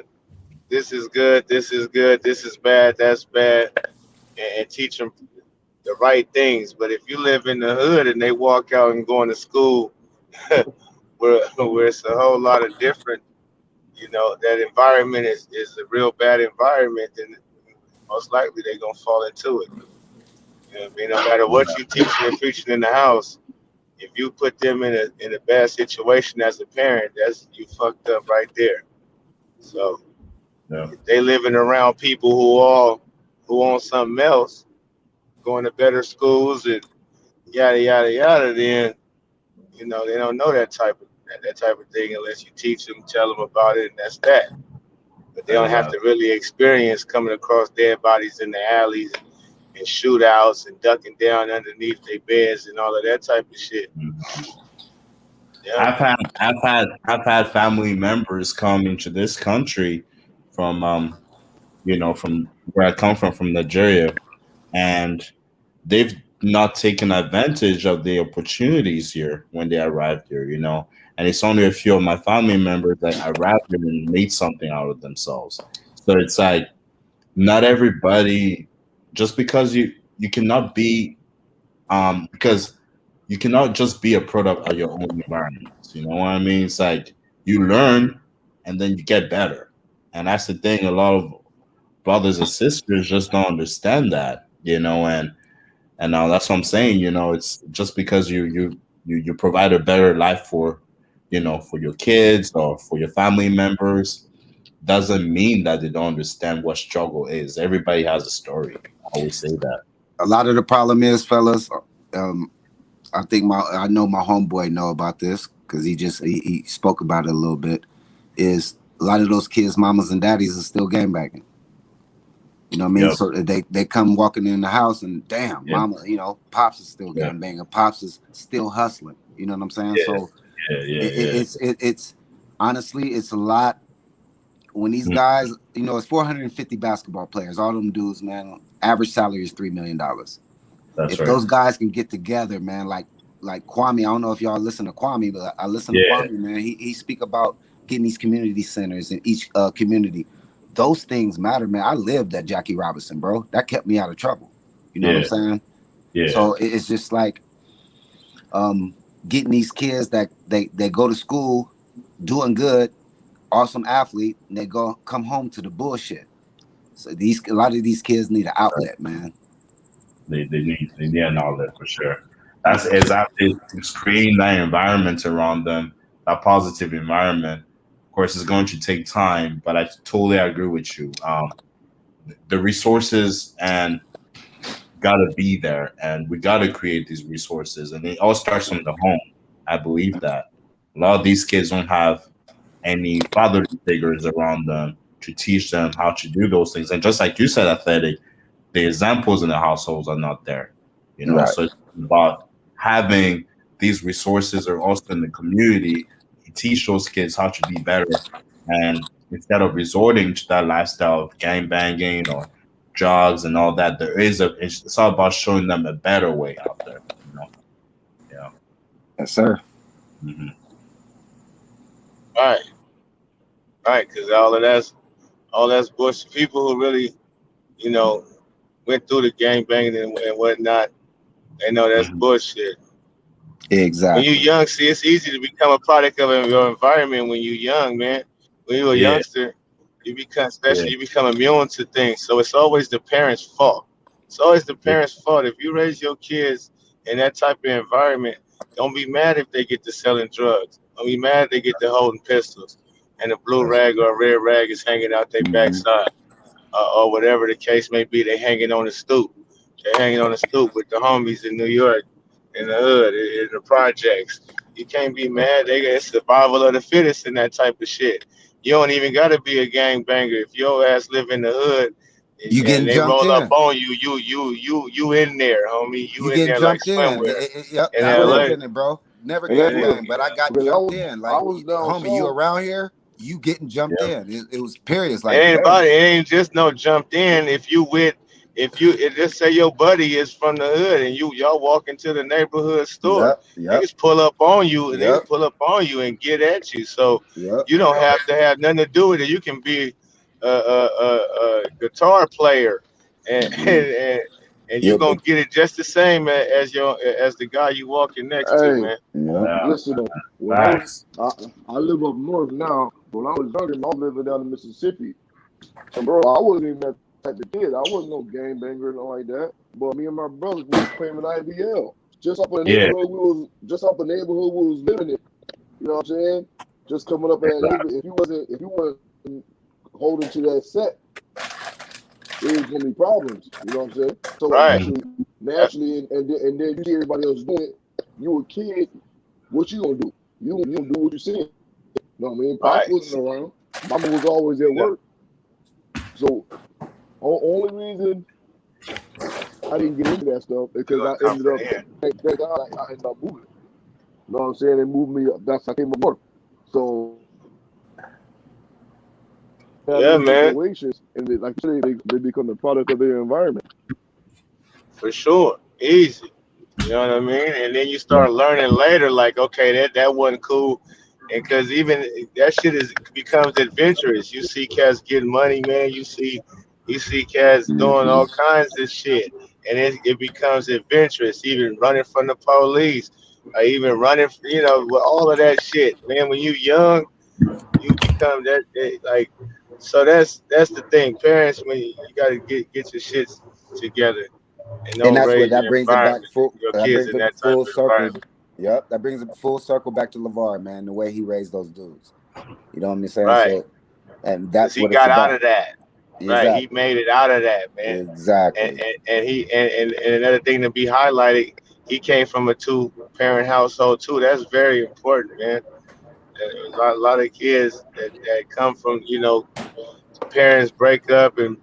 this is good. This is good. This is bad. That's bad. And teach them the right things. But if you live in the hood and they walk out and going to school where it's a whole lot of different, that environment is a real bad environment, then most likely they're gonna fall into it. You know what I mean? No matter what you teaching and preaching in the house, if you put them in a bad situation as a parent, that's you fucked up right there. So Yeah. if they living around people who on something else, going to better schools and yada yada yada, then they don't know that type of thing unless you teach them, tell them about it, and that's that. But they don't have Exactly. to really experience coming across dead bodies in the alleys and shootouts and ducking down underneath their beds and all of that type of shit. Mhm. Yeah. I've had family members come into this country from from where I come from Nigeria, and they've not taken advantage of the opportunities here when they arrived here. And it's only a few of my family members that arrived here and made something out of themselves. So it's like not everybody, just because you cannot be because you cannot just be a product of your own environment. You know what I mean? It's like you learn and then you get better. And that's the thing, a lot of brothers and sisters just don't understand that. And that's what I'm saying. It's just because you provide a better life for your kids or for your family members doesn't mean that they don't understand what struggle is. Everybody has a story. I always say that. A lot of the problem is, fellas, um, I know my homeboy know about this because he spoke about it a little bit. Is a lot of those kids, mamas and daddies, are still gangbanging. You know what I mean? Yep. So they come walking in the house and damn, Yeah. mama, pops is still Yeah. gangbanging. Pops is still hustling. You know what I'm saying? Yeah. So Yeah. it's honestly it's a lot. When these Mm, guys, it's 450 basketball players. All them dudes, man. Average salary is $3 million. that's If right. those guys can get together, man, like Kwame, I don't know if y'all listen to Kwame, but I listen to Yeah. Kwame, man. He speak about getting these community centers in each community. Those things matter, man. I lived at Jackie Robinson, bro. That kept me out of trouble. You know what I'm Yeah. saying? Yeah. So it's just like getting these kids that they go to school doing good, awesome athlete, and they come home to the bullshit. So a lot of these kids need an outlet, man. They need an outlet for sure. That's exactly, it's creating that environment around them, that positive environment. Of course, it's going to take time, but I totally agree with you. The resources and gotta be there, and we gotta create these resources, and it all starts from the home. I believe that a lot of these kids don't have any fatherly figures around them to teach them how to do those things, and just like you said, athletic, the examples in the households are not there. Right. So it's about having these resources are also in the community to teach those kids how to be better, and instead of resorting to that lifestyle of gang banging or drugs and all that, it's all about showing them a better way out there. Yeah. Yes, sir. Hmm. Right. Right. Because all that's bullshit. People who really you know went through the gang banging and whatnot, they know that's Hmm. bullshit. When you Exactly. young, see, it's easy to become a product of your environment when you young, man. When you're a Yeah. youngster, you become Yeah. special. You become immune to things. So it's always the parents' fault. It's always the Yeah. parents' fault. If you raise your kids in that type of environment, don't be mad if they get to selling drugs. Don't be mad if they get to holding pistols and a blue That's rag or a red rag is hanging out their Mm-hmm. backside, or whatever the case may be. They hanging on the stoop. They hanging on the stoop with the homies in New York, in the hood, in the projects. You can't be mad. It's survival of the fittest and that type of shit. You don't even gotta be a gang banger. If your ass live in the hood You and getting they jumped roll up in. on you, you in there, homie. You You in getting there like jumped in. swimwear Yep, in I lived LA. Bro, in it, bro. Never and that gang Yeah. look, bang, but I got because jumped in. I Like, was down homie, you south. around here? You getting jumped yeah. in. It was periods It like, ain't damn. about it. It ain't just no jumped in. If just say your buddy is from the hood and y'all walk into the neighborhood store, Yep, yep, niggas pull up on you and yep, niggas pull up on you and get at you. So yep. you don't have to have nothing to do with it. You can be a guitar player and Mm-hmm. and you Yeah, gonna but get it just the same as the guy you walking next to, Hey, man. yep. Yeah. listen though, Facts. I live up north now. When I was younger, I was living down in Mississippi. And bro, I wasn't even that type of kid. I wasn't no gang banger or nothing like that. But me and my brothers, we was playing with IBL. Yeah, just off the neighborhood we was living in. You know what I'm saying? Just coming up in that exactly. neighborhood. If you wasn't holding to that set, there was gonna be problems. You know what I'm saying? So Right. Mhm. naturally, and then you see everybody else doing it. You a kid, what you gonna do? You gonna do what you see. You know what I mean? Pops Right. wasn't around. Mama was always at No. work. So only reason I didn't get into that stuff is We're because gonna I come ended from up here. thank God I ended up moving. You know what I'm saying? They moved me up. That's how I came to work. So having Yeah, these man. situations, and like you say, they become the product of their environment. For sure. Easy. You know what I mean? And then you Yeah. start learning later, like, okay, that wasn't cool. And because even that shit is becomes adventurous. You see cats getting money, man. You see cats doing all kinds of shit. And it becomes adventurous, even running from the police, or even running, with all of that shit. Man, when you young, you become like, so that's the thing. Parents, when you gotta get your shit together and And don't that's what raise that your brings it back environment, full. your That kids brings in it that type full of circle. environment. Yep, that brings it full circle back to LeVar, man. The way he raised those dudes. You know what I'm saying? Right. So, and Because that's he what it's got out about. of that. Right. He Exactly. made it out of that, man. And Exactly. and another thing to be highlighted, he came from a two parent household too. That's very important, man. A lot of kids that come from, parents break up and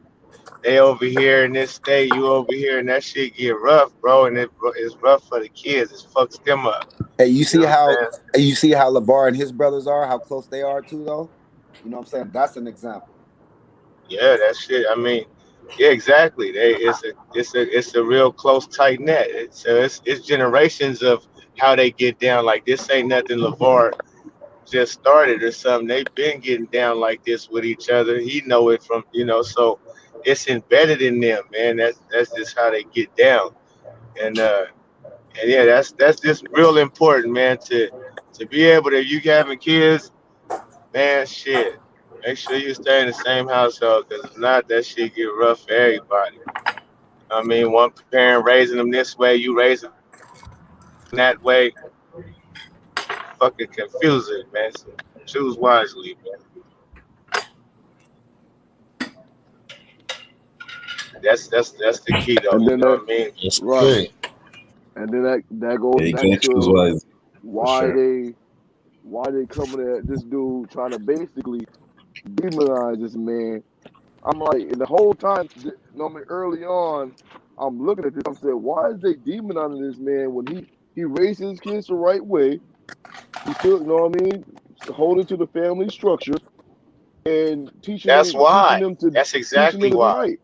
they over here in this state, you over here, and that shit get rough, bro. And it's rough for the kids. It fucks them up. Hey, You know what I'm saying? you see how LeVar and his brothers are, how close they are too, though. You know what I'm saying? That's an example. Yeah, that shit. I mean, yeah, exactly. It's a real close tight net. So it's generations of how they get down. Like this ain't nothing Levar just started or something. They've been getting down like this with each other. He know it from so it's embedded in them, man. That's just how they get down. And yeah, that's just real important, man. To be able to you having kids, man, shit. Make sure you stay in the same household, because if not, that shit get rough for everybody. I mean, one parent raising them this way, you raising that way, fucking confusing, man. So choose wisely, man. That's the key, though. And You then know that what I mean? Yes, right, sir. and then that goes Yeah, you back can't choose to wisely for why sure. they coming at this dude trying to basically demonize this man. I'm like, and the whole time, early on, I'm looking at this. I'm saying, why is they demonizing this man when he raised his kids the right way? He still, you know what I mean, holding to the family structure and That's teaching why. them to That's exactly be why. right.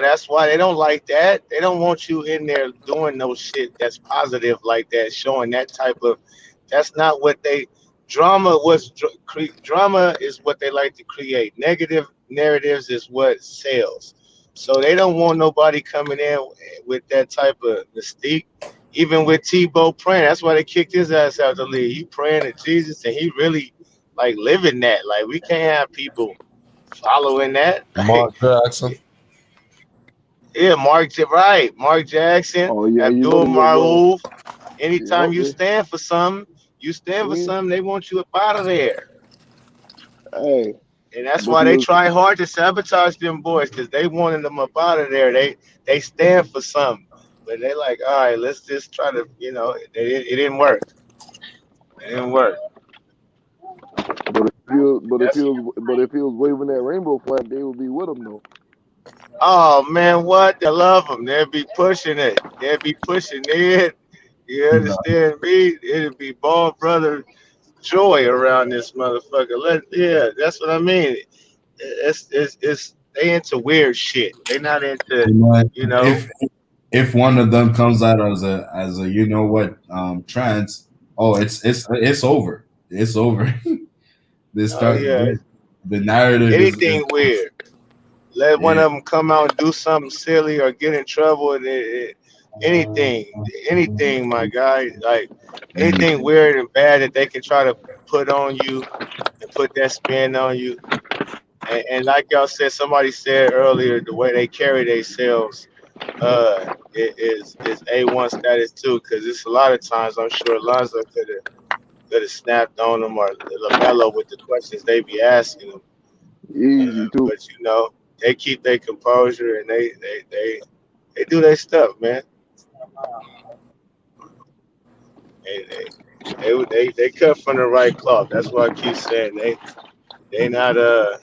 That's why they don't like that. They don't want you in there doing no shit that's positive like that, showing that type of. That's not what they. Drama is what they like to create. Negative narratives is what sells. So they don't want nobody coming in with that type of mystique. Even with Tebow praying, that's why they kicked his ass out the league. He praying to Jesus, and he really like living that. Like we can't have people following that. Like Mark Jackson. yeah, right. Mark Jackson, Oh yeah, you know Abdul the little brother. Maroof. Anytime you Yep. stand for something, See, they want you up out of there. hey, And that's but why he they was try hard to sabotage them boys, because they wanted them up out of there. They stand for something. But they like, all right, let's just try to, it didn't work. It didn't work. That's but if he was waving that rainbow flag, they would be with him though. oh man, what? They love them. They'll be pushing it. They'll be pushing it. You No, understand me? It'll be ball brother joy around this motherfucker. Yeah, that's what I mean. It's they into weird shit. They not into you know what? you know. If one of them comes out as a you know what trans, oh it's over. It's over. They Oh start yeah, the narrative is anything weird. Let one yeah. of them come out and do something silly or get in trouble, and anything, anything, my guy, like anything Anything. weird and bad that they can try to put on you and put that spin on you. And like y'all said, somebody said earlier, the way they carry themselves. is A1 status too, because it's a lot of times I'm sure Lonzo could have snapped on him or LaMelo with the questions they be asking him. Easy too. But they keep their composure and they do their stuff, man. They cut from the right cloth. That's why I keep saying they not the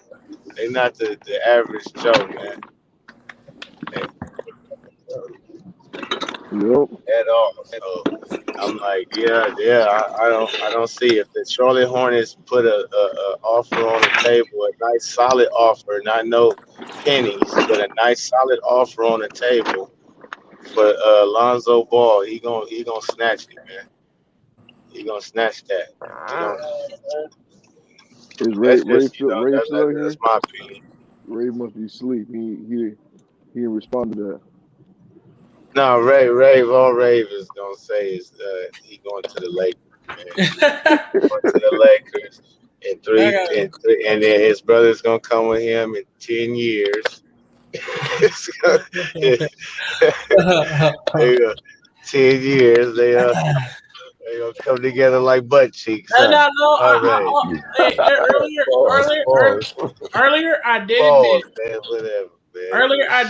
average Joe, man. Yep. At all. So I'm like, I don't see if the Charlotte Hornets put a offer on the table, a nice solid offer, not no pennies, but a nice solid offer on the table for Lonzo Ball. He gonna snatch it, man. He gonna snatch that. Is Ray still That's here? my opinion. Ray must be asleep. He didn't respond to that. No, Rave is gonna say is he going to the Lakers, man. Going to the Lakers in three, and then his brother's gonna come with him in 10 years. They 10 years, they gonna come together like butt cheeks. Huh? Earlier, I did Balls, admit. man, whatever, man. Earlier, I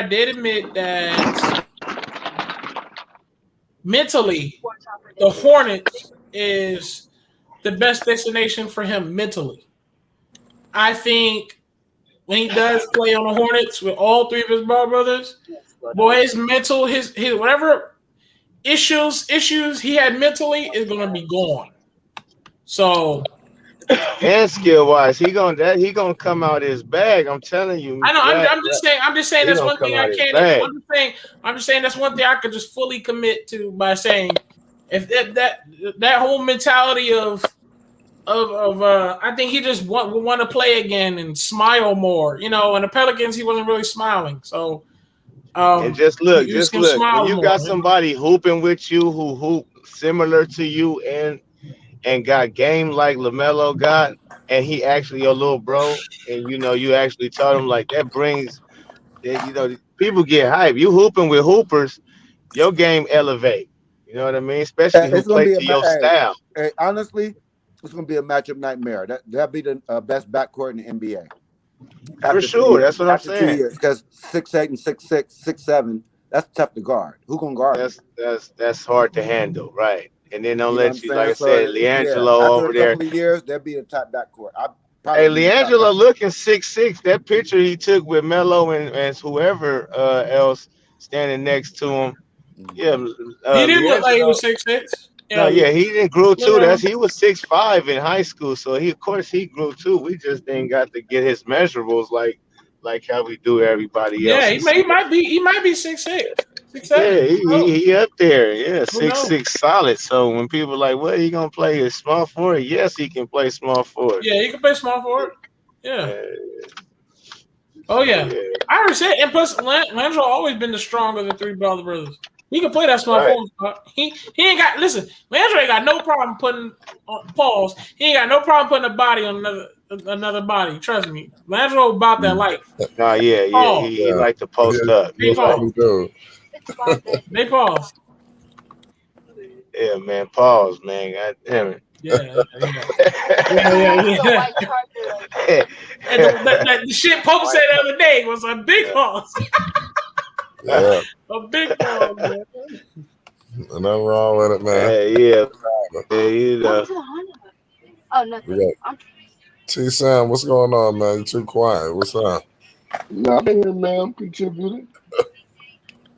did admit that mentally, the Hornets is the best destination for him mentally. I think when he does play on the Hornets with all three of his brothers, boy, his mental, his whatever issues he had mentally is gonna be gone. So, and skill wise, he gonna come out his bag. I'm telling you. I know. I'm just saying that's one thing I can't. I'm just saying that's one thing I could just fully commit to by saying if that whole mentality of I think he just want to play again and smile more. And the Pelicans he wasn't really smiling. So and just look. When you got somebody hooping with you who hoop similar to you and got game like LaMelo got, and he actually your little bro, and you actually taught him, like, that brings, people get hype. You hooping with hoopers, your game elevate. You know what I mean? Especially who play to your style. Hey, honestly, it's gonna be a matchup nightmare. That'll be the best backcourt in the NBA. For sure, that's what I'm saying. 2 years, because 6'8" and 6'6", 6'7", that's tough to guard. Who gonna guard? That's hard to handle, right? And then don't let you, like I so, said, LiAngelo over there. After a couple of years, they'll be a top backcourt. Hey, LiAngelo looking 6'6". That picture he took with Melo and whoever else standing next to him. Yeah, he didn't look like he was 6'6". No, he didn't grow too. He was 6'5" in high school, so of course he grew too. We just didn't got to get his measurables like how we do everybody else. Yeah, he might be 6'6". 6'7". Yeah, he up there. Yeah, 6'6" solid. So when people are like, "What, he gonna play a small forward?" Yes, he can play small forward. Yeah, he can play small forward. Yeah. Oh yeah. I understand. And plus, Lonzo always been the stronger of the three brothers. He can play that small forward spot. He ain't got. Listen, Lonzo ain't got no problem putting pause. He ain't got no problem putting a body on another body. Trust me, Lonzo about that life. Nah, he like to post up. They pause. Yeah, man, pause, man. God damn it. Yeah. And the shit Pope said the other day was a big pause. Yeah. A big pause, man. Nothing wrong with it, man. Yeah, Oh, nothing. T-Sam, what's going on, man? You're too quiet. What's up? Nah, I've been here, man. I'm contributing.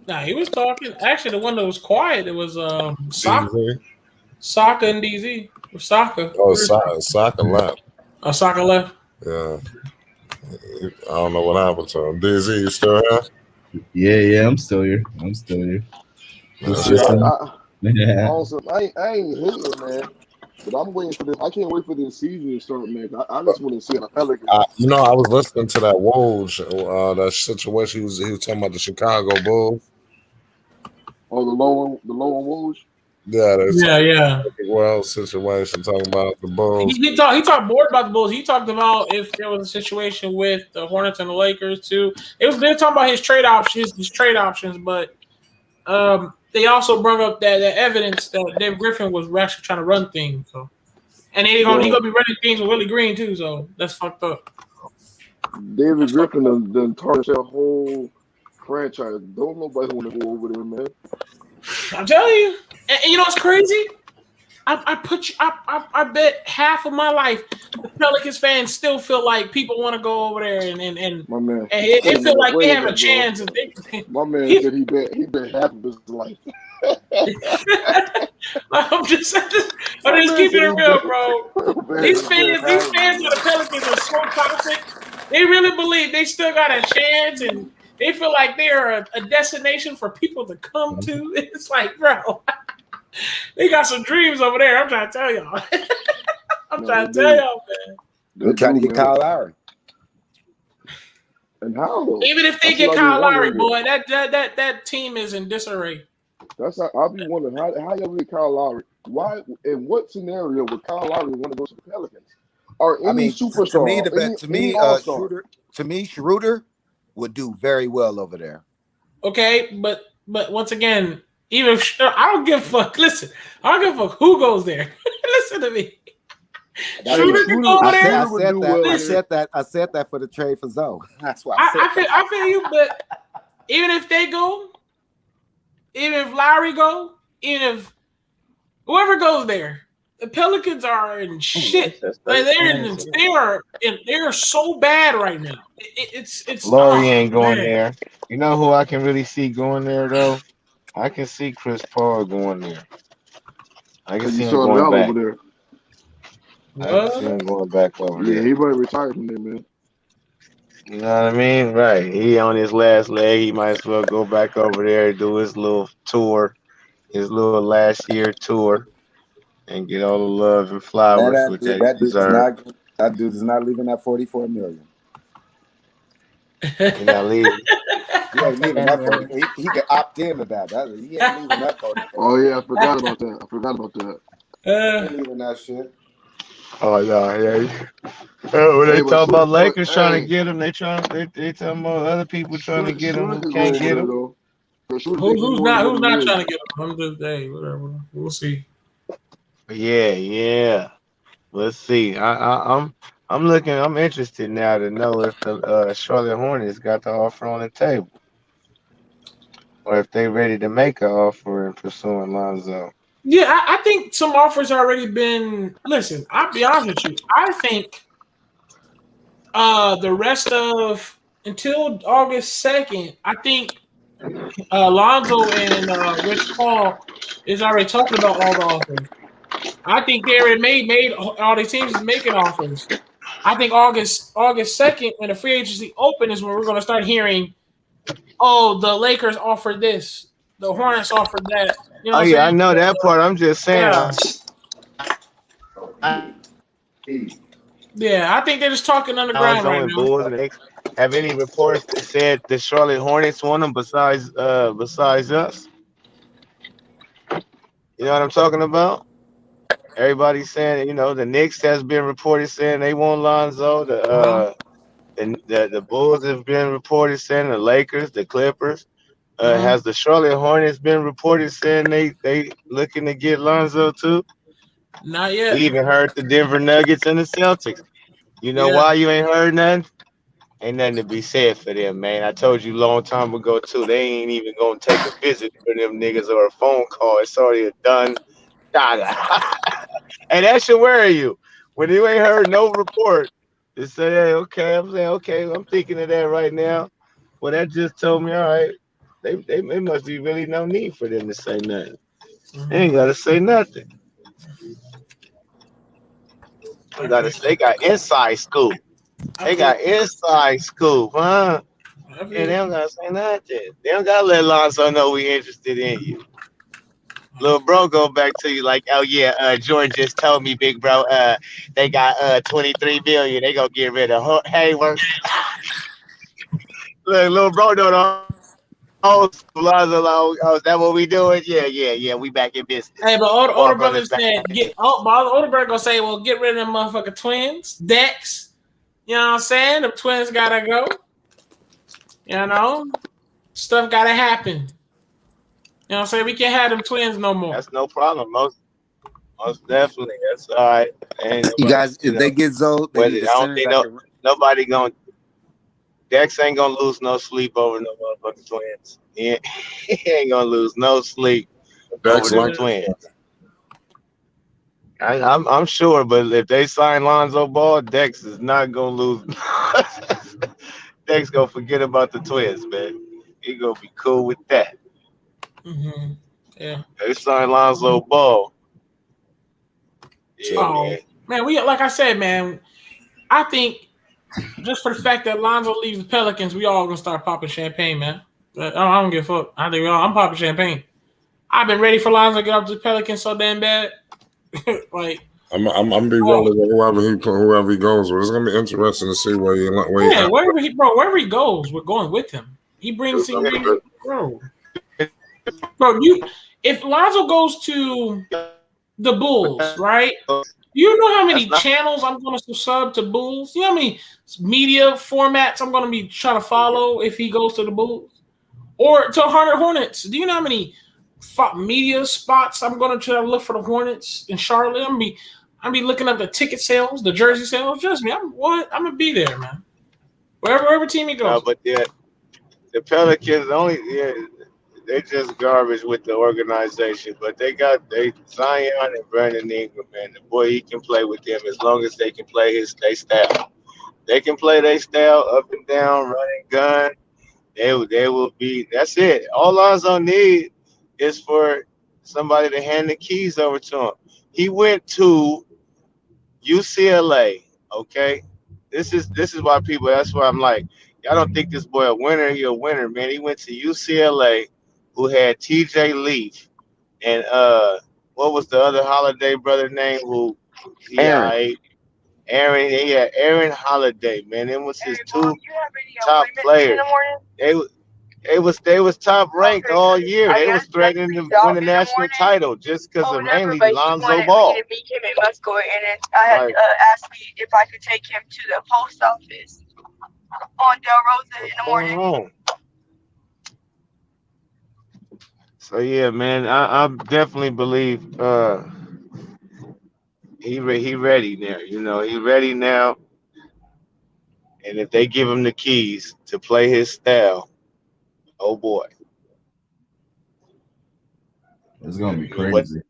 Nah, he was talking. Actually, the one that was quiet, it was Soccer and DZ. Soccer. Oh, Soccer left. Oh, Soccer left? Yeah. I don't know what happened to him. DZ, you still here? Yeah, I'm still here. Yeah. Also, I ain't hating, man. But I'm waiting for this. I can't wait for this season to start, man. I just want to see the Pelicans. I was listening to that Woj, that situation. He was talking about the Chicago Bulls. Oh, the low on Woj? Yeah, that's Yeah. world situation talking about the Bulls. He talked more about the Bulls. He talked about if there was a situation with the Hornets and the Lakers too. They're talking about his trade options, but they also brought up that evidence that Dave Griffin was actually trying to run things. So, and he gonna be running things with Willie Green too. So that's fucked up. David Griffin done tarnished that whole franchise. Don't nobody want to go over there, man. I'm telling you, and you know what's crazy? I bet half of my life the Pelicans fans still feel like people want to go over there and My man, it feel like they have a chance. My man said he bet half of his life. I'm just keeping it real, bro. These fans of the Pelicans are so toxic. They really believe they still got a chance, and they feel like they are a destination for people to come to. It's like, bro, they got some dreams over there. I'm trying to tell y'all. Man. They're trying to get Kyle Lowry. And how? Even if they get Kyle Lowry, boy, that team is in disarray. That's how I'll be wondering how y'all get Kyle Lowry. Why? In what scenario would Kyle Lowry want to go to the Pelicans? Or any superstar? To me, Schroeder would do very well over there. Okay, but once again, even if, I don't give a fuck. Listen, I don't give a fuck who goes there. Listen to me. Schroeder can go over there. I said that for the trade for Zoe. That's why I feel you, but even if they go, even if Lowry go, even if whoever goes there, the Pelicans are in shit. Like they're so bad right now. It's Laurie ain't going there. You know who I can really see going there though? I can see Chris Paul going there. I can see him going back over there. I can see him going back over there. Yeah, he might retire from there, man. You know what I mean? Right. He on his last leg. He might as well go back over there and do his little tour, his little last year tour, and get all the love and flowers that dude is not leaving that $44 million. He's not leaving. He ain't leaving that $40. He can opt into that. He ain't leaving that $44. Oh yeah, I forgot about that. He ain't leaving that shit. Oh yeah. When they talk about Lakers trying to get him, they talking about other people trying to get him who can't get him. Who's not trying to get him? I'm just whatever. We'll see. Yeah. Let's see. I'm looking. I'm interested now to know if the Charlotte Hornets got the offer on the table, or if they ready to make an offer and pursuing Lonzo. Yeah, I think some offers already been. Listen, I'll be honest with you. I think the rest of until August 2nd, I think Lonzo and Rich Paul is already talking about all the offers. I think they already made all these teams is making offers. I think August 2nd, when the free agency open, is when we're going to start hearing, oh, the Lakers offered this, the Hornets offered that. You know I know that part. I'm just saying. Yeah, I think they're just talking underground right now. Have any reports that said the Charlotte Hornets want them besides us? You know what I'm talking about? Everybody's saying, the Knicks has been reported saying they want Lonzo. The Bulls have been reported saying the Lakers, the Clippers. Has the Charlotte Hornets been reported saying they looking to get Lonzo too? Not yet. We even heard the Denver Nuggets and the Celtics. You know why you ain't heard nothing? Ain't nothing to be said for them, man. I told you a long time ago too. They ain't even gonna take a visit for them niggas or a phone call. It's already done. And that should worry you. When you ain't heard no report, to say, hey, okay, I'm saying, okay, I'm thinking of that right now. Well, that just told me, all right, they must be really no need for them to say nothing. They ain't gotta say nothing. They got inside scoop. They got inside scoop, huh? And they don't gotta say nothing. They don't gotta let Lonzo know we interested in you. Little bro go back to you like, oh yeah, Jordan just told me, big bro, they got $23 billion. They gonna get rid of Hayward. Look, little bro don't Oh, is that what we doing? Yeah. We back in business. Hey, but All older brother brothers back. said, but older brother gonna say, well, get rid of them motherfucking twins, Dex. You know what I'm saying? The twins gotta go. You know, stuff gotta happen. You know what I'm saying? We can't have them twins no more. That's no problem. Most definitely. That's all right. And You guys, you if they know, get Zoe, they but need I a don't center think that can. nobody gonna Dex ain't gonna lose no sleep over no motherfucking twins. He ain't gonna lose no sleep over Dex them like twins. I'm sure, but if they sign Lonzo Ball, Dex is not gonna lose. Dex gonna forget about the twins, man. He gonna be cool with that. Mm-hmm. Yeah. They sign Lonzo Ball. Yeah, Oh man. man, we like I said, man. I think just for the fact that Lonzo leaves the Pelicans, we all gonna start popping champagne, man. I don't give a fuck. I think I'm popping champagne. I've been ready for Lonzo to get up to the Pelicans so damn bad. Like, I'm gonna be rolling with whoever he goes with. It's gonna be interesting to see where yeah, wherever he goes, we're going with him. He brings, bro. You if Lonzo goes to the Bulls, right? You know how many channels I'm going to sub to Bulls? You know how many media formats I'm going to be trying to follow if he goes to the Bulls or to Hornets? Do you know how many media spots I'm going to try to look for the Hornets in Charlotte? I'm be looking up the ticket sales, the jersey sales. Trust me, I'm gonna be there, man. Wherever team he no, goes. but the Pelicans they just garbage with the organization. But they Zion and Brandon Ingram, man. The boy he can play with them as long as they can play their style. They can play their style up and down, running gun. They will be. That's it. All Lonzo need is for somebody to hand the keys over to him. He went to UCLA. Okay, this is why people. That's why I'm like, y'all don't think this boy a winner. He a winner, man. He went to UCLA, who had T.J. Leaf and what was the other Holiday brother name? Who he Aaron. Aaron. Yeah, Aaron Holiday, man. It was his two top players. They they was top ranked all year. They was threatening to win the national title just because of mainly Lonzo Ball. Meet him in Musco, and then I had asked me if I could take him to the post office on Del Rosa in the morning. So yeah, man, I definitely believe he ready now. You know, he ready now. And if they give him the keys to play his style, oh boy, It's gonna be what crazy.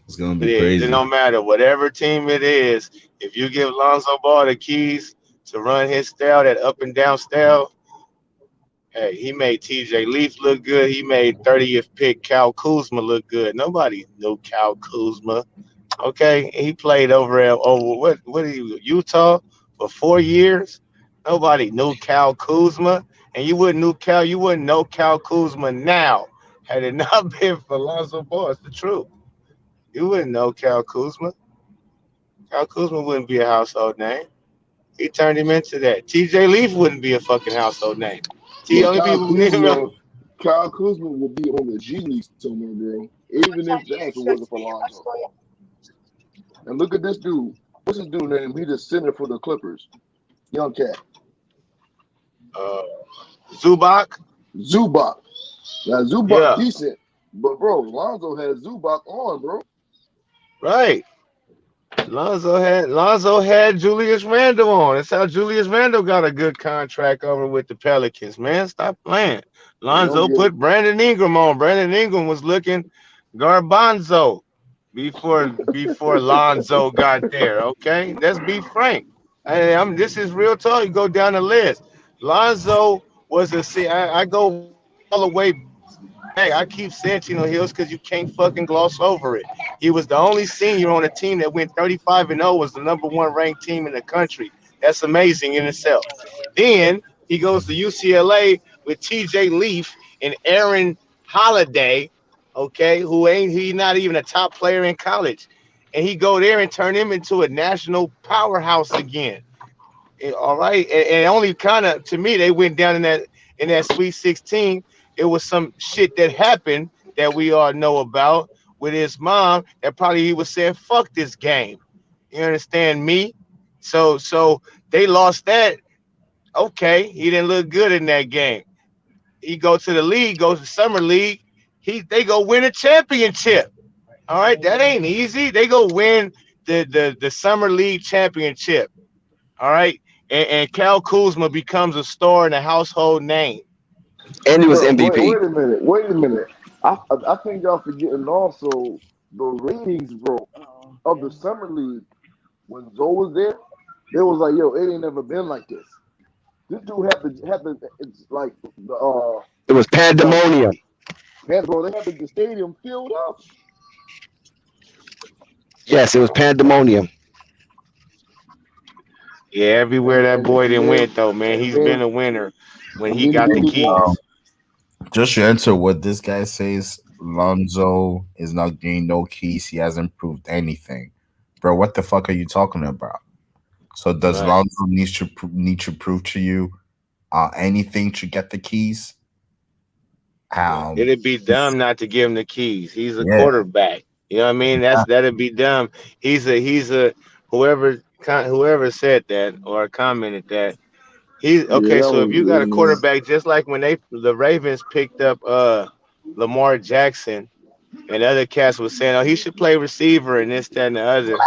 It's gonna it be is, it crazy. don't matter. Whatever team it is, if you give Lonzo Ball the keys to run his style, that up and down style, hey, he made T.J. Leaf look good. He made 30th pick Cal Kuzma look good. Nobody knew Cal Kuzma. Okay, he played over what Utah for 4 years. Nobody knew Cal Kuzma, and you wouldn't know Cal Kuzma now had it not been for Lonzo Ball. It's the truth. You wouldn't know Cal Kuzma. Cal Kuzma wouldn't be a household name. He turned him into that. T.J. Leaf wouldn't be a fucking household name. The But only people who knew him. Kyle Kuzma will be on the G League somewhere, bro. Even if that's what wasn't for Lonzo. And look at this dude. What's this dude name? He the center for the Clippers. Young cat. Uh, Zubac. Zubac. Now Zubac Yeah, decent, but bro, Lonzo had Zubac on, bro. right. Lonzo had Julius Randle on. That's how Julius Randle got a good contract over with the Pelicans. Man, stop playing. They don't Lonzo give put Brandon Ingram on. Brandon Ingram was looking garbanzo before Lonzo got there. Okay, let's be frank. This is real talk. You go down the list. Lonzo was I go all the way back. I keep saying Chino Hills because you can't fucking gloss over it. He was the only senior on a team that went 35-0, was the number one ranked team in the country. That's amazing in itself. Then he goes to UCLA with TJ Leaf and Aaron Holiday, okay, who ain't he not even a top player in college. And he go there and turn him into a national powerhouse again. All right. And only kind of to me they went down in that Sweet 16 it was some shit that happened that we all know about with his mom that probably he was saying, fuck this game. You understand me? So they lost that. Okay, he didn't look good in that game. He go to the league, goes to summer league. They go win a championship. All right, that ain't easy. They go win the summer league championship. All right, and Cal Kuzma becomes a star and a household name. And he was Bro, MVP. wait a minute. Wait a minute. I think y'all forgetting also the ratings, bro, of the summer league when Zoe was there. They was like, yo, it ain't never been like this. This dude had the it's like It was the pandemonium. man, bro. They had the stadium filled up. Yes, it was pandemonium. Yeah, everywhere that boy And didn't then went though, man. He's then been a winner when and he then he got get the his keys. Just to answer what this guy says, Lonzo is not getting no keys. He hasn't proved anything, bro. What the fuck are you talking about? So does Right. Lonzo need to prove to you anything to get the keys? It'd be He's- dumb not to give him the keys. He's a yeah, quarterback. You know what I mean? That'd be dumb. He's a whoever said that or commented that. He's yeah, okay. that So if was you got a quarterback, just like when the Ravens picked up Lamar Jackson and other cats was saying, oh, he should play receiver and this, that, and the other.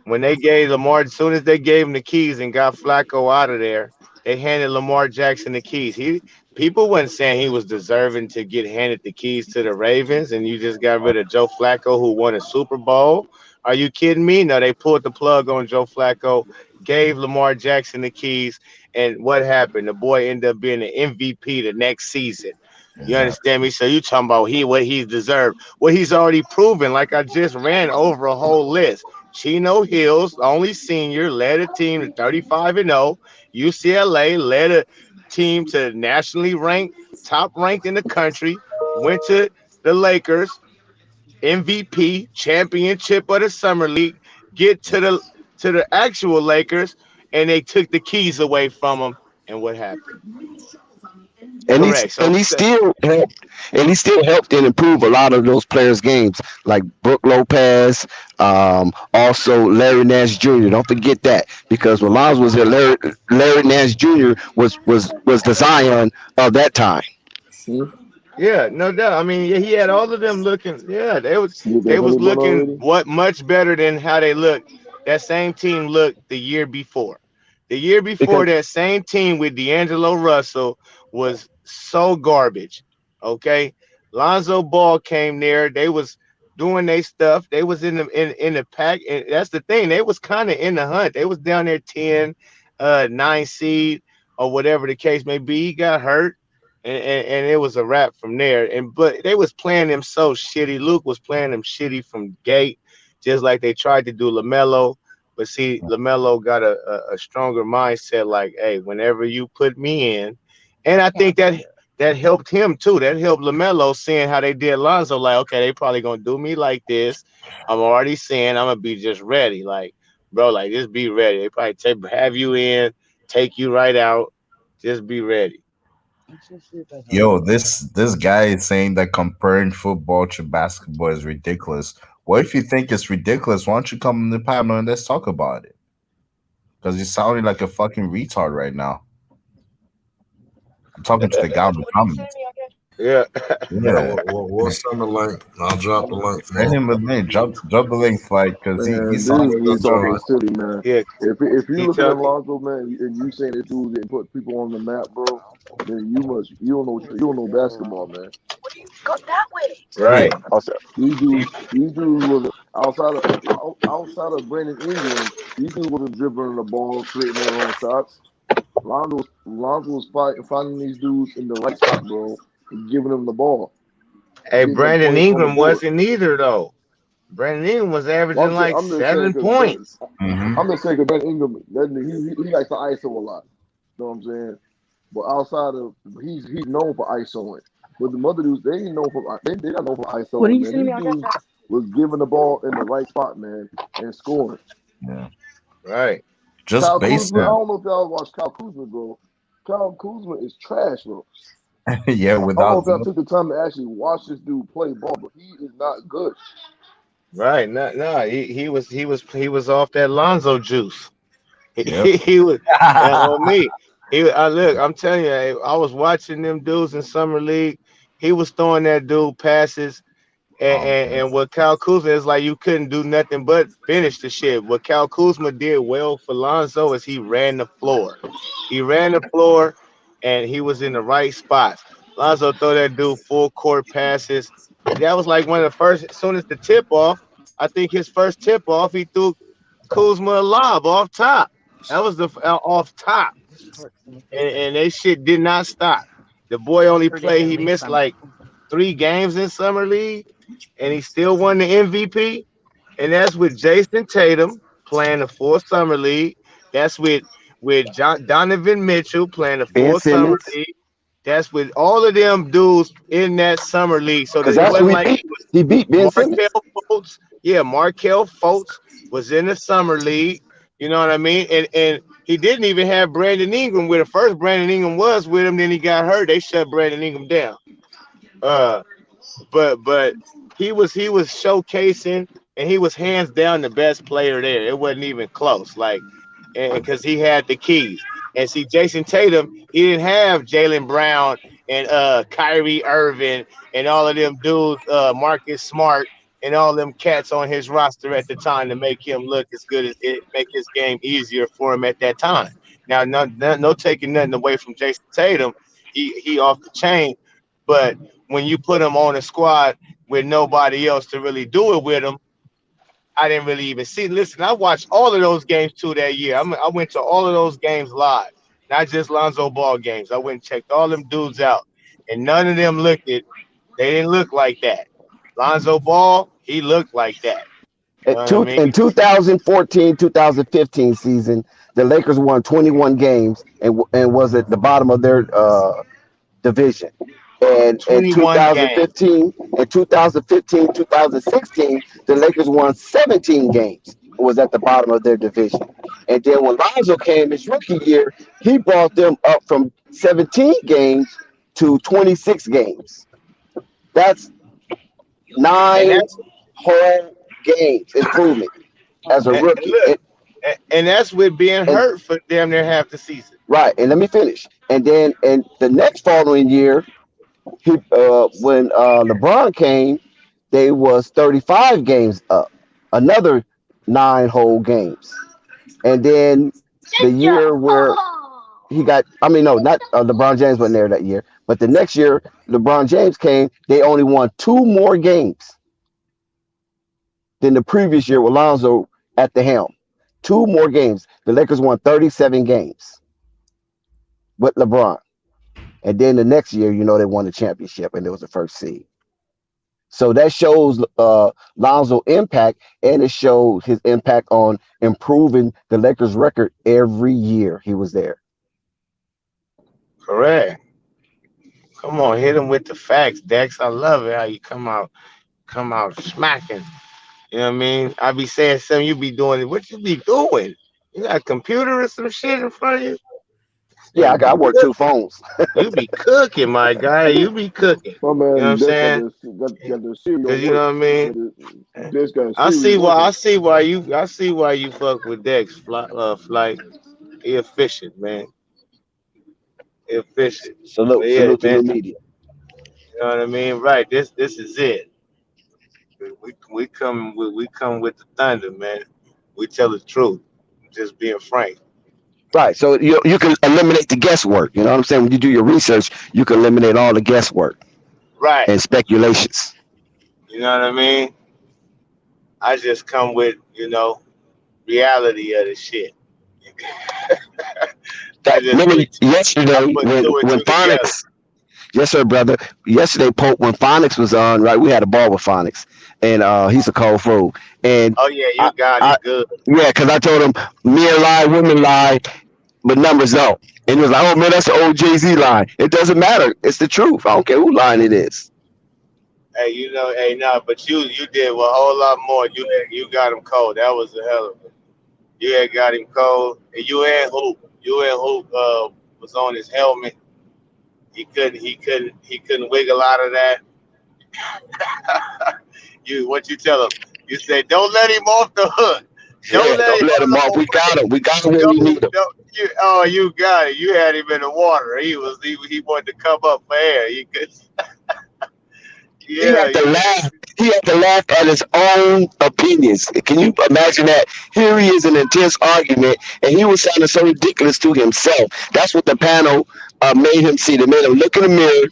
When they gave Lamar, as soon as they gave him the keys and got Flacco out of there, they handed Lamar Jackson the keys. People weren't saying he was deserving to get handed the keys to the Ravens, and you just got rid of Joe Flacco, who won a Super Bowl. Are you kidding me? No, they pulled the plug on Joe Flacco, gave Lamar Jackson the keys, and what happened? The boy ended up being the MVP the next season. You exactly. understand me? So you talking about what he's deserved, what he's already proven. Like I just ran over a whole list. Chino Hills, only senior, led a team to 35-0. UCLA led a team to nationally ranked, top ranked in the country. Went to the Lakers, MVP, championship of the summer league. Get to the actual Lakers, and they took the keys away from them. And what happened? And he's Correct. and So he still helped and he still helped and improve a lot of those players' games, like Brooke Lopez, also Larry Nash Jr. Don't forget that, because when Lonzo was there, Larry Nash Jr. was the Zion of that time. yeah, no doubt. I mean, yeah, he had all of them looking. Yeah, you get they that was honeymoon looking already. what much better than how they looked. That same team looked the year before. The year before, Because that same team with D'Angelo Russell was so garbage. Okay, Lonzo Ball came there. They was doing their stuff. They was in the pack, and that's the thing. They was kind of in the hunt. They was down there 10, 9 seed or whatever the case may be. He got hurt and it was a wrap from there. And but they was playing him so shitty. Luke was playing him shitty from gate, just like they tried to do Lamelo. But see, Lamelo got a stronger mindset. Like, hey, whenever you put me in, and I think that helped him too. That helped Lamelo seeing how they did Lonzo. Like, okay, they probably gonna do me like this. I'm already saying I'm gonna be just ready. Like, bro, like just be ready. They probably have you in, take you right out. Just be ready. Yo, this guy is saying that comparing football to basketball is ridiculous. What if you think it's ridiculous? Why don't you come on the panel and let's talk about it? Because you're sounding like a fucking retard right now. I'm talking to the guy in the comments. Yeah. Yeah, Yeah, we'll send the link. I'll drop the link for send him. him a link. Drop the link, like, because he Man, sounds dude like was such talking a silly, man. Yeah, If you he looking at talking. Lonzo, man, and you saying this dude didn't put people on the map, bro, then you don't know basketball, man. Go that way. yeah. Right. These dudes was outside of Brandon Ingram. These dudes wasn't dribbling the ball, creating their own shots. Lonzo was finding these dudes in the right spot, bro, and giving them the ball, Hey, getting them Brandon points on the Ingram board. wasn't either though. Brandon Ingram was Well, averaging like I'm just saying 7 points. Mm-hmm. I'm just saying 'cause Brandon Ingram, he likes to ISO a lot. You know what I'm saying? But outside of he's known for ISOing. But the mother dudes, they ain't known for they not known for What are ISOing, you man. sending me These on dudes Snapchat? was giving the ball in the right spot, man, and scoring. Yeah. Right. Just Kyle base Kuzma, I him. don't know if y'all watch Kyle Kuzma, bro. Kyle Kuzma is trash, bro. Yeah, I don't know without if y'all took the time to actually watch this dude play ball, but he is not good. Right? No, he was off that Lonzo juice. yep. He was on me. Look, I'm telling you, I was watching them dudes in summer league. He was throwing that dude passes. And, Oh and, man. and what Cal Kuzma is like, you couldn't do nothing but finish the shit. What Cal Kuzma did well for Lonzo is he ran the floor. He ran the floor, and he was in the right spots. Lonzo throw that dude full court passes. That was like one of the first. As soon as the tip off, I think his first tip off, he threw Kuzma a lob off top. That was the off top, and they shit did not stop. The boy only played. He missed like 3 games in summer league, and he still won the MVP. And that's with Jason Tatum playing the full summer league. That's with Donovan Mitchell playing the Ben full summer Simmons, league. That's with all of them dudes in that summer league. So because that it that's who wasn't he like beat. He beat Ben Simmons. Markel Fultz. Yeah, Markel Fultz was in the summer league. You know what I mean? And he didn't even have Brandon Ingram with him. First, Brandon Ingram was with him. Then he got hurt. They shut Brandon Ingram down. Uh, but he was showcasing, and he was hands down the best player there. It wasn't even close. Like, and because he had the keys. And see, Jason Tatum, he didn't have Jalen Brown and Kyrie Irving and all of them dudes, Marcus Smart and all them cats on his roster at the time to make him look as good as it, make his game easier for him at that time. Now, no taking nothing away from Jason Tatum, he off the chain, but when you put him on a squad with nobody else to really do it with him, I didn't really even see. Listen, I watched all of those games too that year. I went to all of those games live, not just Lonzo Ball games. I went and checked all them dudes out, and none of them looked it. They didn't look like that. Lonzo Ball, he looked like that. You know what I mean? In 2014, 2015 season, the Lakers won 21 games and was at the bottom of their division. And in 21 games. 2015, in 2015, 2016, the Lakers won 17 games. Was at the bottom of their division. And then when Lonzo came his rookie year, he brought them up from 17 games to 26 games. That's And 9 that's whole games improvement as a and rookie. look, and that's with being And hurt for damn near half the season. right, and let me finish. And then and the next following year, when LeBron came, they was 35 games up, another 9 whole games. And then the year where he got, I mean, no, not LeBron James wasn't there that year, but the next year LeBron James came, they only won 2 more games than the previous year with Lonzo at the helm. 2 more games. The Lakers won 37 games with LeBron. And then the next year, they won the championship and it was the first seed. So that shows Lonzo impact, and it showed his impact on improving the Lakers record every year he was there. Correct. Come on, hit him with the facts, Dex. I love it how you come out smacking. You know what I mean? I be saying something, you be doing it. What you be doing? You got a computer or some shit in front of you? Yeah, You I be work cook. 2 phones. You be cooking, my guy. You be cooking. My You know what I'm man Dex got saying? this got the cereal Cause you know work. what I mean. Got it, Dex got I Siri see why. I working. see why you. I see why you fuck with Dex. Flight. He efficient, man. He efficient. But Salute, yeah, salute to man. new media. You know what I mean? Right. This is it. We come with the thunder, man. We tell the truth. Just being frank. Right. So you can eliminate the guesswork. You know what I'm saying? When you do your research, you can eliminate all the guesswork Right. and speculations. You know what I mean? I just come with, reality of the shit. I just Remember put I yesterday put when two and when two together. Phonics, yes sir, brother. Yesterday, Pope, when Phonics was on, right? We had a ball with Phonics, and he's a cold fool. And Oh yeah, I, you got I him good. yeah, because I told him men lie, women lie, but numbers don't. And he was like, "Oh man, that's the old Jay Z line. It doesn't matter. It's the truth. I don't care who line it is." Hey, hey, nah, but you did a whole lot more. You got him cold. That was a hell of it. You had got him cold, and you and Hoop was on his helmet. he couldn't wiggle out of that. You what you tell him? You say, don't let him off the hook. Yeah, Don't let don't him. let him Oh off. We got wait, him. We got him where we don't need him. don't you? Oh, you got it. You had him in the water. He wanted to come up for air. You could. He Yeah, had to you. laugh. He had to laugh at his own opinions. Can you imagine that? Here he is in an intense argument, and he was sounding so ridiculous to himself. That's what the panel made him see. They made him look in the mirror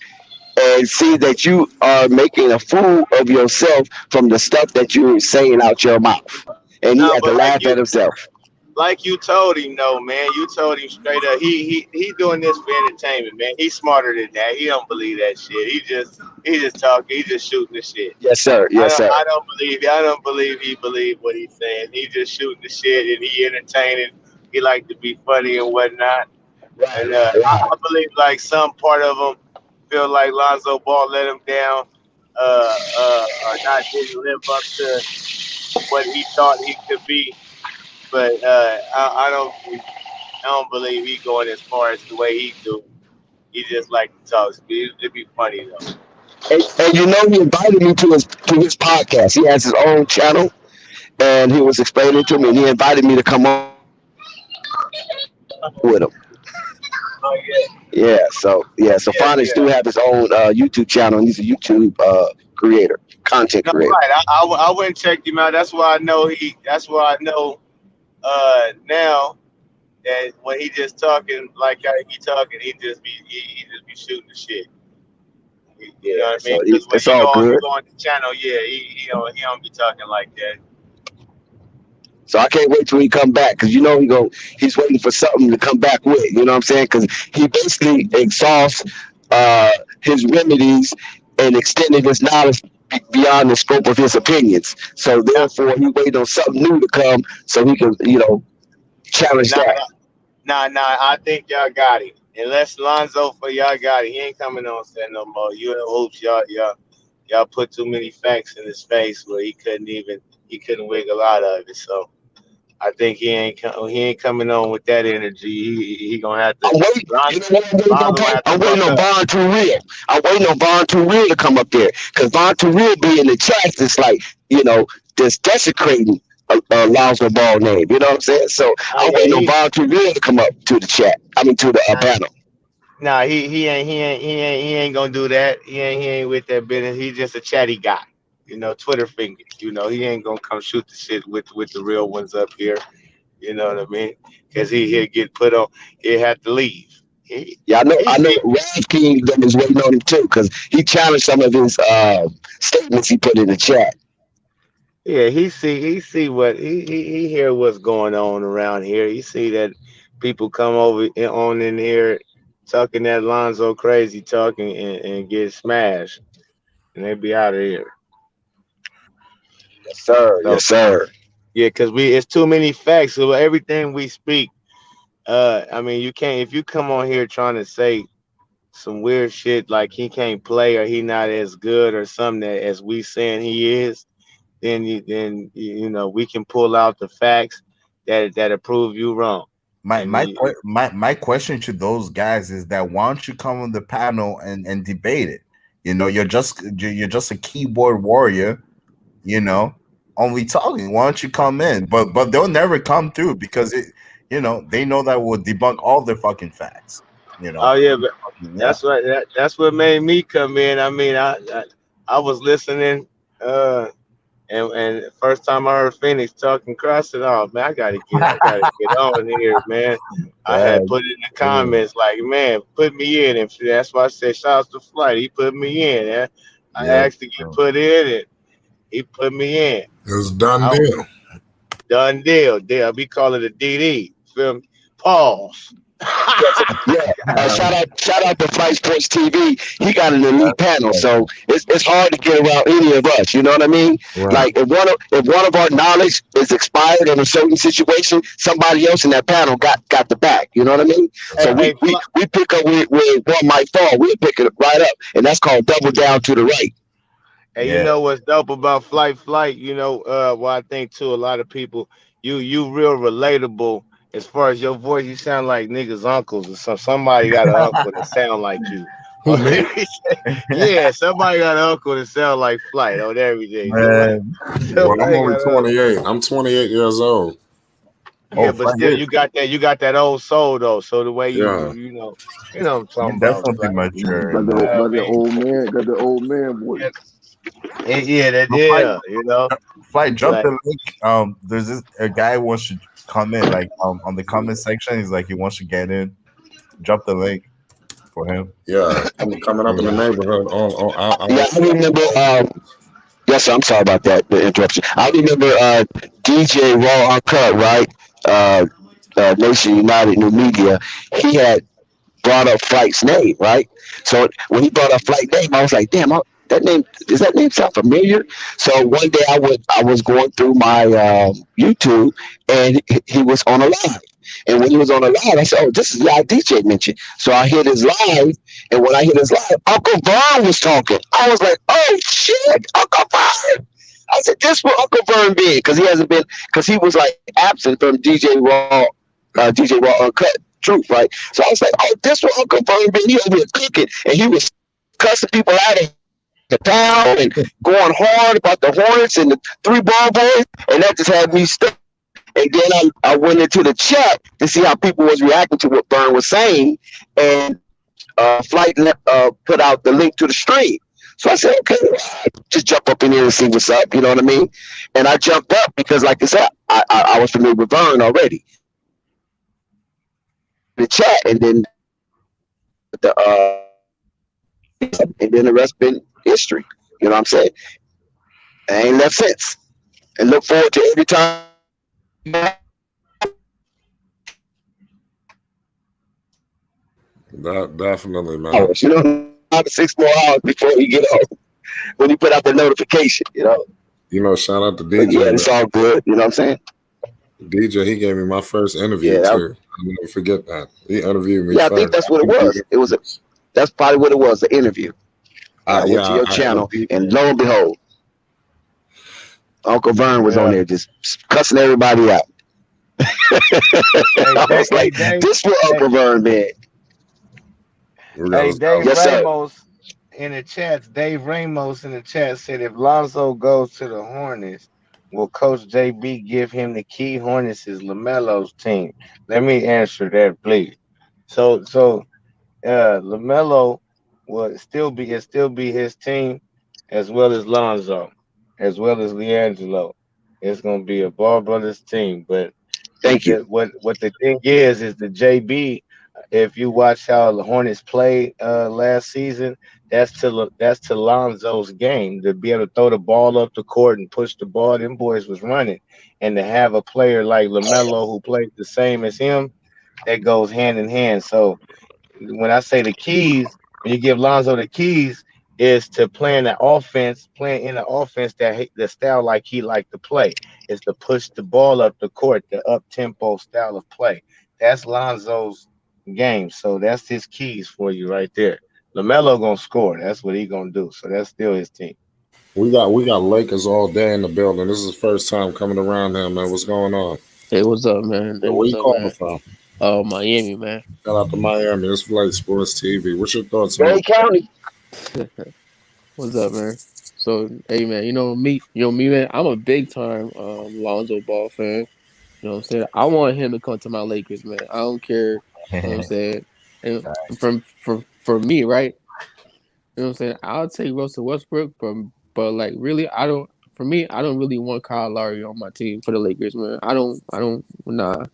and see that you are making a fool of yourself from the stuff that you're saying out your mouth. And he No, had to but laugh at himself. like you told him, no man. You told him straight up. He doing this for entertainment, man. He's smarter than that. He don't believe that shit. He just talking. He just shooting the shit. Yes, sir. I Yes, don't sir. I don't believe I don't believe he believe what he's saying. He just shooting the shit and he entertaining. He like to be funny and whatnot. Right, And right, I right. believe like some part of him feel like Lonzo Ball let him down, or not didn't live up to what he thought he could be. But I don't believe he going as far as the way he do. He just like to talk. It'd be funny though. And you know, he invited me to his podcast. He has his own channel, and he was explaining to me, and he invited me to come on with him. Oh yeah, Yeah, so yeah, Phonics do yeah. have his own YouTube channel, and he's a YouTube creator, content No, creator. right. I went and checked him out. That's why I know he. That's why I know now that when he just talking like how he talking, he just be shooting the shit. You Yeah, know what I mean? so Because when it's all you good. go on the channel, yeah, he don't be talking like that. So I can't wait till he come back because you know he's waiting for something to come back with. You know what I'm saying? Because he basically exhausts his remedies and extended his knowledge beyond the scope of his opinions. So Nah, therefore, he waiting on something new to come so he can challenge nah, that. nah. I think y'all got him. Unless Lonzo for y'all got it, he ain't coming on set no more. You and hoops, y'all put too many facts in his face where he couldn't wiggle out of it. So I think he ain't coming on with that energy. He gonna have to I'm waiting. Lon, You know what I'm waiting on, Lonzo gonna Paul? have to I'm waiting buck on up. Von Too Real. I'm waiting on Von Too Real to come up there because Von Too Real be in the chats. It's like just desecrating Lonzo Ball name. You know what I'm saying? So Oh I'm yeah, waiting on Von Too Real to come up to the chat. I mean to the nah, panel. nah, he ain't gonna do that. He ain't with that business. He's just a chatty guy. Twitter fingers. He ain't gonna come shoot the shit with the real ones up here. You know what I mean? Because he'll get put on. He'll have to leave. He Yeah, I know. he I know. see. Rap King them is waiting on him too because he challenged some of his statements he put in the chat. Yeah, he see what he hear what's going on around here. He see that people come over on in here talking that Lonzo crazy talking and get smashed, and they be out of here. Yes, sir. So Yes, sir. yeah, cause it's too many facts. So everything we speak, I mean, you can't if you come on here trying to say some weird shit like he can't play or he not as good or something that as we saying he is, then we can pull out the facts that prove you wrong. My And my you, que- my my question to those guys is that why don't you come on the panel and debate it? You're just a keyboard warrior, you know, only talking. Why don't you come in? But they'll never come through because they know that we'll debunk all their fucking facts. You know. oh yeah, but Yeah. that's what made me come in. I mean, I was listening, uh, and first time I heard Phoenix talking, cross it off, man. I gotta get on here, man. I Yeah. had put it in the comments like, man, put me in, and that's why I said, shout out to Flight. He put me in. I Yeah. asked to get put in, and he put me in. It's done I was deal. done deal. Deal. We call it a DD. Feel me? Pause. Yeah, shout out to Flight Sports TV. He got an elite panel, so it's hard to get around any of us. You know what I mean? Right. Like if one of our knowledge is expired in a certain situation, somebody else in that panel got the back. You know what I mean? Hey, So Right. we hey, we, we pick up where one might fall. We pick it right up, and that's called double down to the right. And you Yeah. know what's dope about flight? Well, I think too, a lot of people, you real relatable as far as your voice. You sound like niggas' uncles or somebody got an uncle that sound like you. Who me? Yeah, somebody got an uncle that sound like Flight on everything. Man, Well, I'm Somebody only got an 28. I'm 28 years old. yeah, oh, but Flight still, is. you got that old soul though. So the way Yeah. you know what I'm He talking about, definitely Flight. mature, Got man. the I got the mean, old man, got the old man yeah, voice. No, Flight, you know, Flight, drop like the link. There's this a guy who wants to come in, like on the comment section. He's like he wants to get in. Drop the link for him. Yeah. Coming up in the Yeah. neighborhood Yeah, I remember. Yes, sir, I'm sorry about that, the interruption. I remember DJ Raw Uncut, right? Uh, Nation United New Media. He had brought up Flight's name, right? So when he brought up Flight name, I was like, damn, that name does that name sound familiar? So one day I was going through my YouTube and he was on a live. And when he was on a live, I said, "Oh, this is live DJ mentioned." So I hit his live, and when I hit his live, Uncle Vern was talking. I was like, "Oh shit, Uncle Vern!" I said, "This will Uncle Vern be?" Because he hasn't been, because he was like absent from DJ Raw Uncut Truth, right? So I was like, "Oh, this will Uncle Vern be?" He over here cooking, and he was cussing people out of the town and going hard about the Hornets and the three ball boys, and that just had me stuck. And then I went into the chat to see how people was reacting to what Vern was saying, and Flight put out the link to the stream. So I said, okay, just jump up in here and see what's up. You know what I mean? And I jumped up because, like I said, I was familiar with Vern already. The chat, and then the and then the rest been history. You know what I'm saying? I ain't left since. And look forward to every time. That definitely, man. Hours, you know, 5 to 6 more hours before you get home. When you put out the notification, you know. Shout out to But DJ, yeah, man. it's all good. You know what I'm saying? DJ, he gave me my first interview Yeah, too. I'll never forget that. He interviewed me yeah. I think first. that's what it was. That's probably what it was. The interview. And I went to your I had channel, DJ. and lo and behold, Uncle Vern was on yeah. there just cussing everybody out. I was Hey, like, Dave, "This for hey, Uncle Vern, man." We got hey, to Dave Yes, sir. Ramos in the chats. Dave Ramos in the chat said if Lonzo goes to the Hornets, will Coach JB give him the key? Hornets is Lamelo's team. Let me answer that, please. So Lamelo will still be his team, as well as Lonzo, as well as Leangelo. It's gonna be a Ball Brothers team. But Thank you. what the thing is the JB. If you watch how the Hornets played last season, that's to Lonzo's game to be able to throw the ball up the court and push the ball. Them boys was running, and to have a player like Lamelo who plays the same as him, that goes hand in hand. So when I say the keys, when you give Lonzo the keys, is to playing in the offense the style like he liked to play, is to push the ball up the court, the up tempo style of play. That's Lonzo's game. So that's his keys for you right there. LaMelo gonna score. That's what he gonna do. So that's still his team. we got Lakers all day in the building. This is the first time coming around here, man. What's going on? Hey, what's up, man? Hey, Where what's you up, calling man? from? Oh, Miami, man. Shout out to Miami. It's Flight Sports TV. What's your thoughts on Dade County. What's up, man? So, hey, man, me, man. I'm a big time Lonzo Ball fan. You know what I'm saying? I want him to come to my Lakers, man. I don't care. You know what I'm saying? And for me, right? You know what I'm saying? I'll take Russell Westbrook, but like really, I don't. For me, I don't really want Kyle Lowry on my team for the Lakers, man. Nah.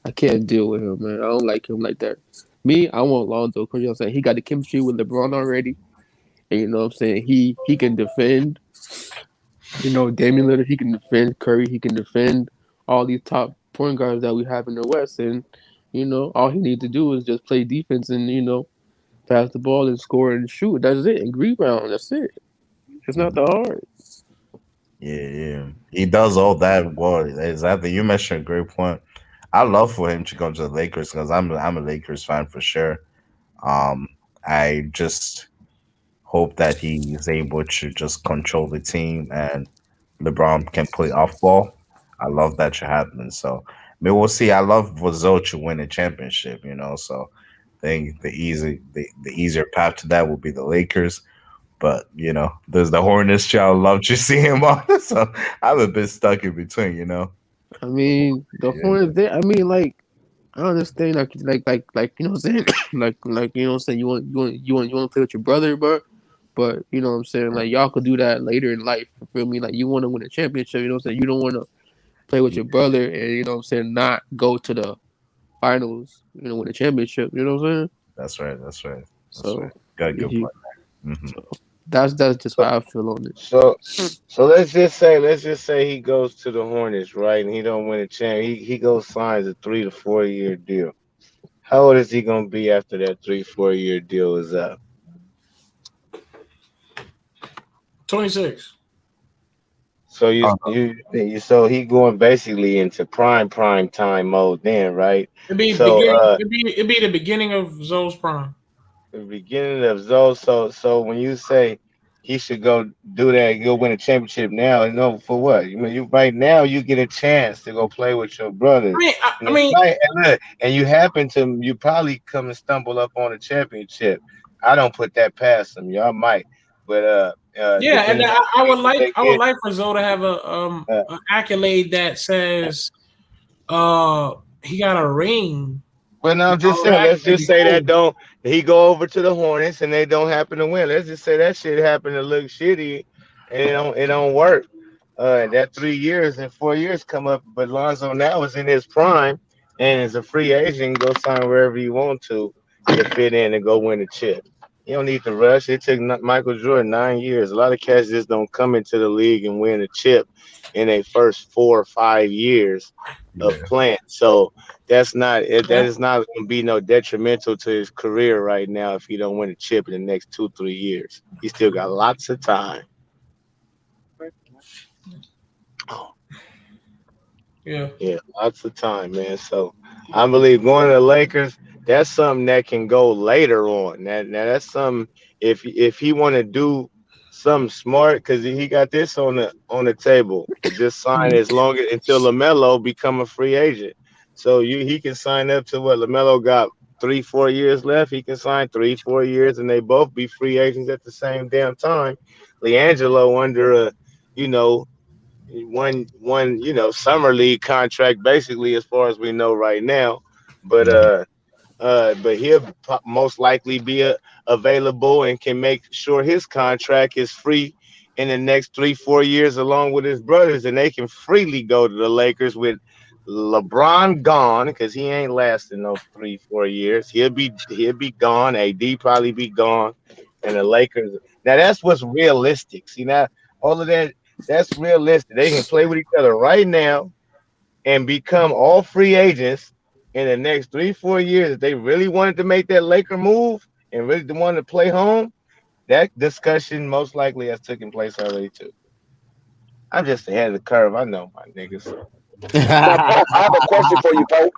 I can't deal with him, man. I don't like him like that. Me, I want Lonzo because you know what I'm saying. He got the chemistry with LeBron already, and you know what I'm saying. He can defend. You know, Damian Lillard, he can defend. Curry, he can defend all these top point guards that we have in the West, and you know, all he needs to do is just play defense and pass the ball and score and shoot. That's it. And rebound. That's it. It's not that hard. Yeah, yeah. He does all that well. Exactly. You mentioned a great point. I love for him to go to the Lakers because I'm a Lakers fan for sure. Um, I just hope that he is able to just control the team and LeBron can play off ball. I love that should happen. So I mean we'll see. I love for Zoe to win a championship, so think the easier path to that will be the Lakers. But there's the Hornets. I would love to see him on. So I'm a bit stuck in between. I mean, the Hornets. I mean, like I understand, you know what I'm saying, like you know what I'm saying. You want to play with your brother, but you know what I'm saying. Like y'all could do that later in life. You feel me? Like you want to win a championship. You know what I'm saying. You don't want to play with your brother and you know what I'm saying not go to the finals. Win a championship. You know what I'm saying. That's right. That's right. That's So right. Got a good he, point there. Hmm. so that's just how I feel on it. So let's just say he goes to the Hornets, right? And he don't win a champ. He goes signs a 3 to 4 year deal. How old is he gonna be after that 3 4 year deal is up? 26. So Uh, so he going basically into prime time mode then, right? So It'd be the beginning of Zoe's prime. the beginning of Zoe. So when you say he should go do that, go win a championship now, for what? You mean you right now you get a chance to go play with your brothers, and I it mean, might and you probably come and stumble up on a championship. I don't put that past them. Y'all might, but yeah, and depending on I the would people like they get. for Zoe to have Uh, an accolade that says he got a ring. But no, I'm just All saying. that Let's could just be say that cool. don't he go over to the Hornets and they don't happen to win. Let's just say that shit happened to look shitty, and it don't work. That 3 years and 4 years come up, but Lonzo now is in his prime and is a free agent. Go sign wherever you want to fit in and go win a chip. You don't need to rush. It took Michael Jordan 9 years. A lot of cats just don't come into the league and win a chip in their first 4 or 5 years of yeah. playing. So that Yeah. is not going to be no detrimental to his career right now if he don't win a chip in the next 2 3 years. He still got lots of time. Yeah. Yeah, lots of time, man. So I believe going to the Lakers, that's something that can go later on. Now that's something if he want to do something smart, because he got this on the table to just sign as long as until Lamelo become a free agent. So he can sign up to what Lamelo got 3 4 years left. He can sign 3 4 years, and they both be free agents at the same damn time. Leangelo under a you know one summer league contract basically as far as we know right now, but Mhm. he'll most likely be available and can make sure his contract is free in the next 3 4 years along with his brothers, and they can freely go to the Lakers with LeBron gone because he ain't lasting no 3 4 years. He'll be gone. AD probably be gone, and the Lakers. Now that's what's realistic. See now all of that's realistic. They can play with each other right now and become all free agents in the next 3 4 years. If they really wanted to make that Laker move and really wanted to play home, that discussion most likely has taken place already too. I'm just ahead of the curve. I know my niggas. Now, Pope, I have a question for you, Pope.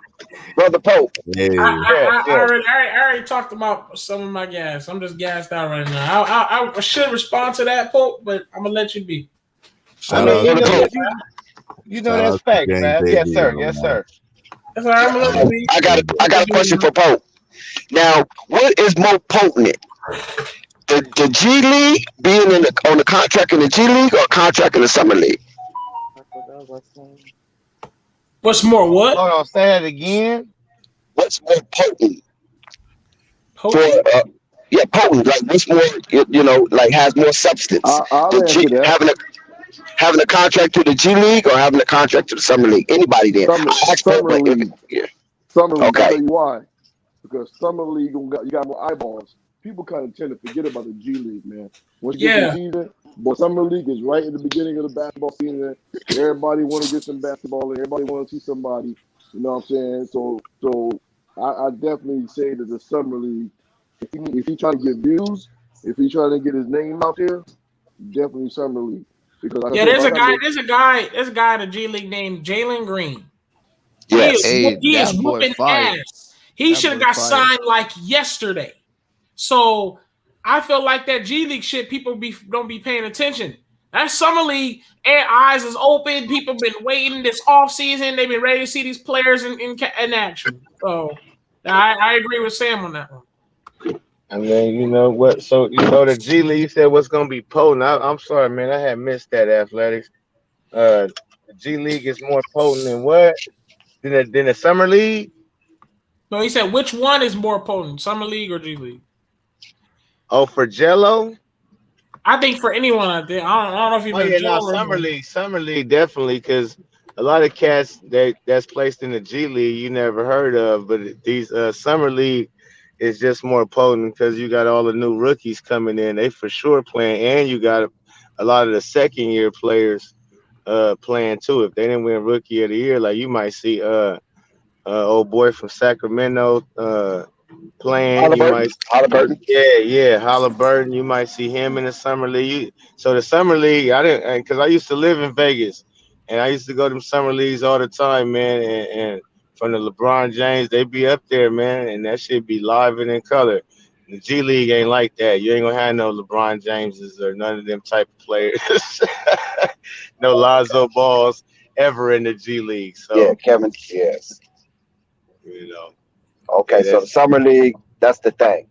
Brother Pope. Hey, Yeah, yeah. I already talked about some of my gas. I'm just gassed out right now. I should respond to that, Pope, but I'm gonna let you be. I shout mean, out you Brother know to Pope. that you know shout that's out to facts, Gang man. Yes, Baby, sir. Yes, man. sir. That's all right. I'm gonna let you be. I got a question for Pope. Now, what is more potent? The G League being on the contract in the G League or contract in the Summer League? What's more? What Hold on, say that again. What's more potent for potent? potent? Like what's more like has more substance? The I'll G answer that. having a contract to the G League or having a contract to the Summer League? Anybody there? I asked Pope, Summer but if league. yeah, Summer league. I'll okay. tell you why. Because summer league you got more eyeballs. People kind of tend to forget about the G League, man. Once you get to the Yeah. season, but summer league is right at the beginning of the basketball season. Everybody want to get some basketball, and everybody want to see somebody. You know what I'm saying? So I definitely say that the summer league, if he trying to get views, if he trying to get his name out there, definitely summer league. Because like I Yeah, said, by there's the a time guy. they There's a guy in the G League named Jalen Green. Yes. Hey, He is that boy whooping fire. ass. He That should have boy got fire. signed like yesterday. So I feel like that G League shit, people don't be paying attention. That summer league, eyes is open. People been waiting this off season. They've been ready to see these players in action. So I agree with Sam on that one. I mean, you know what? So the G League. You said what's gonna be potent. I'm sorry, man. I had missed that athletics. The G League is more potent than what? Than the summer league? No, he said which one is more potent, Summer League or G League? Oh, for Jello? I think for anyone out there, I don't know if Oh even yeah, Joe no, or summer league definitely because a lot of cats that's placed in the G League you never heard of, but these summer league is just more potent because you got all the new rookies coming in. They for sure playing, and you got a lot of the second year players playing too. If they didn't win Rookie of the Year, like you might see old boy from Sacramento playing. You Halliburton. might Halliburton. yeah, Halliburton. You might see him in the summer league. So the summer league, I didn't because I used to live in Vegas, and I used to go to them summer leagues all the time, man. And from the LeBron James, they be up there, man, and that shit be live and in color. The G League ain't like that. You ain't gonna have no LeBron Jameses or none of them type of players. No Lonzo balls ever in the G League. Yeah, So Kevin. Yes. you know, Okay, yeah, so the summer league, that's the thing.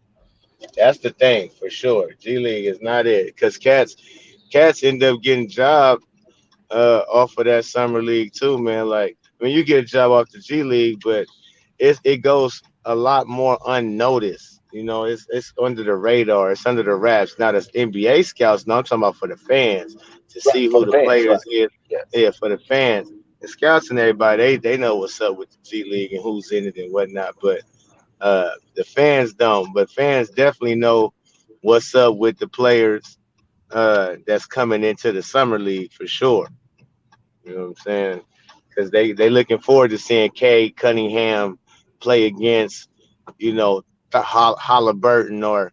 that's the thing for sure. G League is not it because cats end up getting jobs off of that summer league too, man. Like when you get a job off the G League, but it goes a lot more unnoticed. You know, it's under the radar, it's under the wraps. Now the NBA scouts, no, I'm talking about for the fans to Right, see for who the the fans, right? players is. Yes. Yeah, for the fans. The scouts and everybody, they know what's up with the G League and who's in it and whatnot. But the fans don't. But fans definitely know what's up with the players that's coming into the summer league for sure. You know what I'm saying? Because they looking forward to seeing Cade Cunningham play against, you know, Halliburton or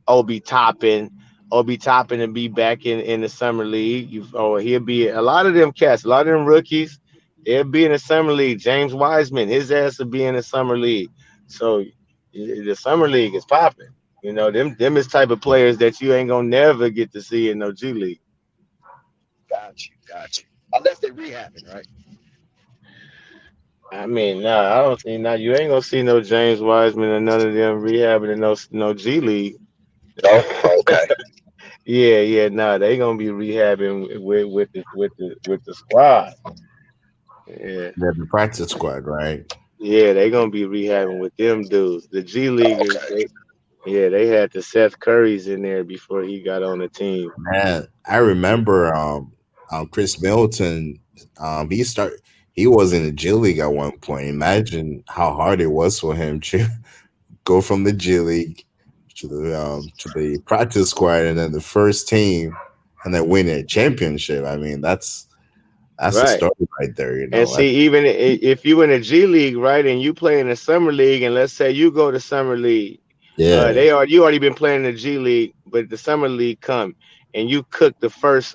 Obi Toppin. Obi Toppin and be back in the summer league. Or he'll be a lot of them cats, a lot of them rookies. They'll be in the summer league. James Wiseman, his ass will be in the summer league. So the summer league is popping. You know, them is type of players that you ain't gonna never get to see in no G League. Got you, got you. Unless they're rehabbing, right? I mean, nah, I don't think now you ain't gonna see no James Wiseman or none of them rehabbing in no G League. No. Okay. Yeah, nah, they gonna be rehabbing with the squad. Yeah, The practice squad, right? yeah, they gonna be rehabbing with them dudes. The G Leaguers, Okay. they had the Seth Currys in there before he got on the team. Man, I remember Chris Middleton. He start he was in the G League at one point. Imagine how hard it was for him to go from the G League to the practice squad and then the first team and then win a championship. I mean, that's a Right. story right there. And see, even if you in a G League, right, and you play in a summer league, and let's say you go to summer league, Yeah. you already been playing in the G League, but the summer league come and you cook the first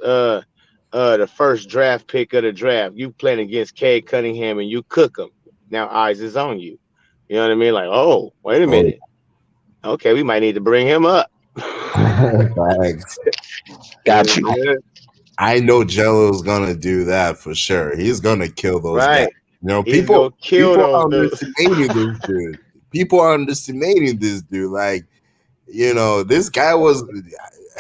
draft pick of the draft. You playing against Cade Cunningham and you cook him. Now eyes is on you. You know what I mean? Like, oh, wait a Oh, minute. Okay, we might need to bring him up. thanks. Got you. I know Jello's gonna do that for sure. He's gonna kill those guys. Right. You know, He's gonna kill people those are dudes. underestimating this dude. People are underestimating this dude. Like, this guy was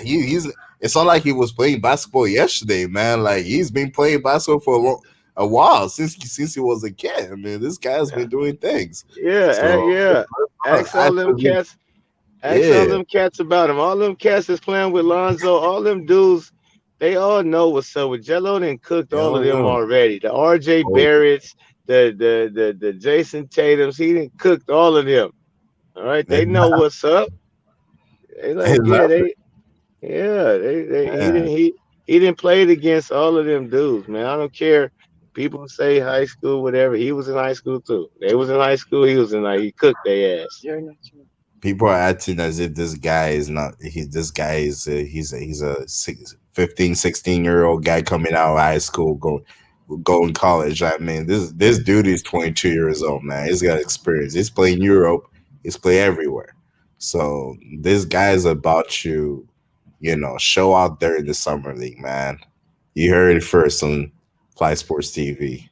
he's it's not like he was playing basketball yesterday, man. Like he's been playing basketball for a while since he was a kid. I mean, this guy's been doing things. Yeah, So yeah. Ask all them actively, cats. Ask all yeah. them cats about him. All them cats that's playing with Lonzo. All them dudes. They all know what's up with Jello. Done cooked all of Hell them no. already. The R.J. Oh, Barretts, the Jason Tatum's. He didn't cooked all of them. All right, they know what's up. They like, yeah, exactly. he Yeah. didn't play it against all of them dudes, man. I don't care. People say high school, whatever. He was in high school too. They was in high school. He cooked their ass. People are acting as if this guy is not this guy is he's a 15, 16-year-old guy coming out of high school going college. I mean, this dude is 22 years old, man. He's got experience. He's playing Europe. He's played everywhere. So this guy is about to, show out there in the summer league, man. You heard it first on Fly Sports TV.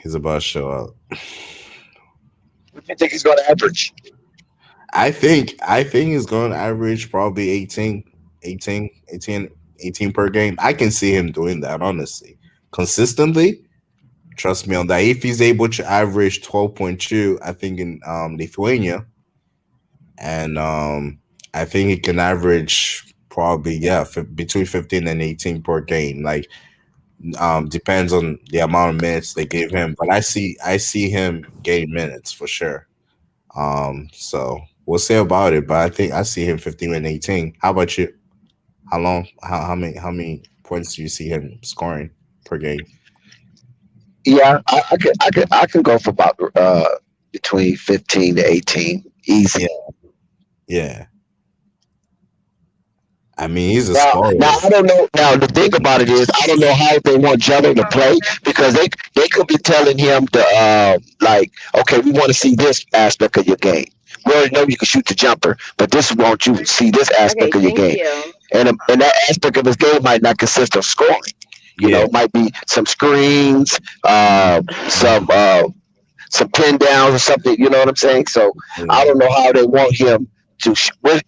He's about to show up. What do you think he's going to average? I think he's going to average probably 18 per game. I can see him doing that honestly. Consistently, trust me on that. If he's able to average 12.2, I think in Lithuania, and I think he can average probably between 15 and 18 per game. Like depends on the amount of minutes they give him, but I see him getting minutes for sure. So we'll see about it, but I think I see him 15 and 18. How about you? How long? How many points do you see him scoring per game? Yeah, I can go for about between 15 to 18, Yeah, easy. yeah. I mean, he's a Now scorer. I don't know. Now the thing about it is, I don't know how they want Jello to play because they could be telling him to like, okay, we want to see this aspect of your game. We already know you can shoot the jumper, but this want you to see this aspect of your game, and that aspect of his game might not consist of scoring. Yeah, Might be some screens, some pin downs or something. You know what I'm saying? So I yeah. don't know how they want him to. What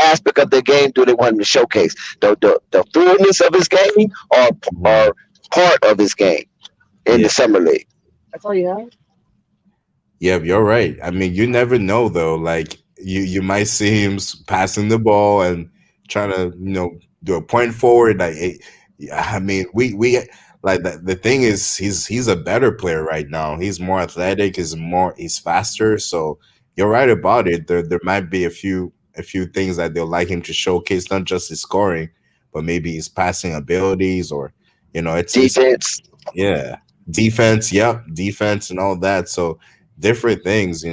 aspect of the game do they want him to showcase? The fullness of his game, Mhm. or part of his game in Yeah. the summer league? Yeah, you're right. I mean, you never know though. Like you might see him passing the ball and trying to do a point forward. Like, yeah, I mean, we like the thing is he's a better player right now. He's more athletic. He's faster. So you're right about it. There might be a few things that they'll like him to showcase, not just his scoring, but maybe his passing abilities or it's Defense. yeah, defense. Yep, defense and all that. So different things.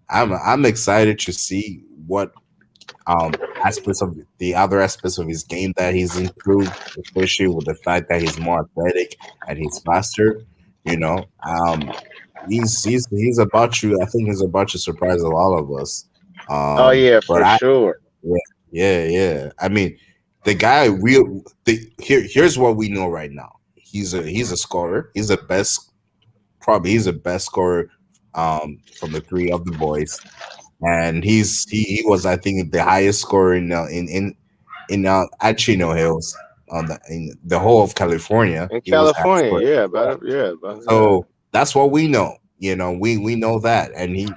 I'm excited to see what aspects of the other aspects of his game that he's improved, especially with the fact that he's more athletic and he's faster. You know, he's about to. I think he's about to surprise a lot of us. Oh yeah, But for sure. yeah, yeah. I mean, the guy here's what we know right now. He's a scorer. He's the best scorer from the three of the boys, and he was I think the highest scorer in at Chino Hills in the whole of California. In He was the highest California, scorer. yeah, about So that's what we know. We know that, and he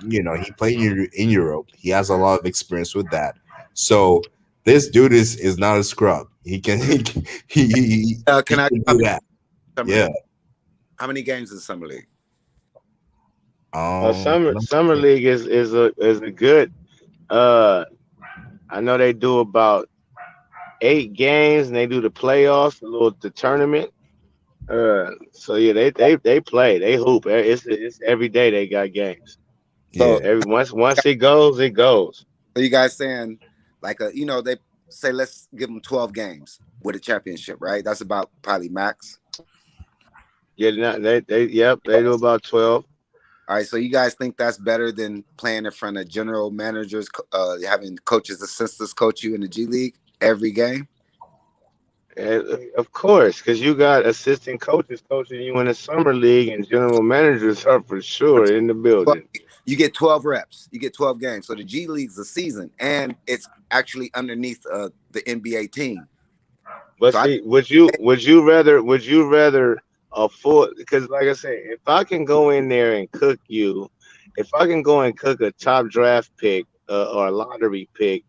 played in Europe. He has a lot of experience with that. So this dude is not a scrub. He can he Can I can comment do that. summer Yeah. league? How many games is summer league? Let me Summer see. league is a good. Uh, I know they do about 8 games, and they do the playoffs, the tournament. So yeah, they play, they hoop. It's every day they got games. Yeah. So, Every once it goes, it goes. so you guys saying like they say let's give them 12 games with a championship, right? That's about probably max. Yeah, yep, they do about 12. All right, so you guys think that's better than playing in front of general managers, having coaches, assistants coach you in the G League every game? Of course, because you got assistant coaches coaching you in the summer league, and general managers are for sure in the Well, building. you get 12 reps, you get 12 games. So the G League's a season, and it's actually underneath the NBA team. But So I see, would you rather a full? Because like I say, if I can go in there and cook you, if I can go and cook a top draft pick or a lottery pick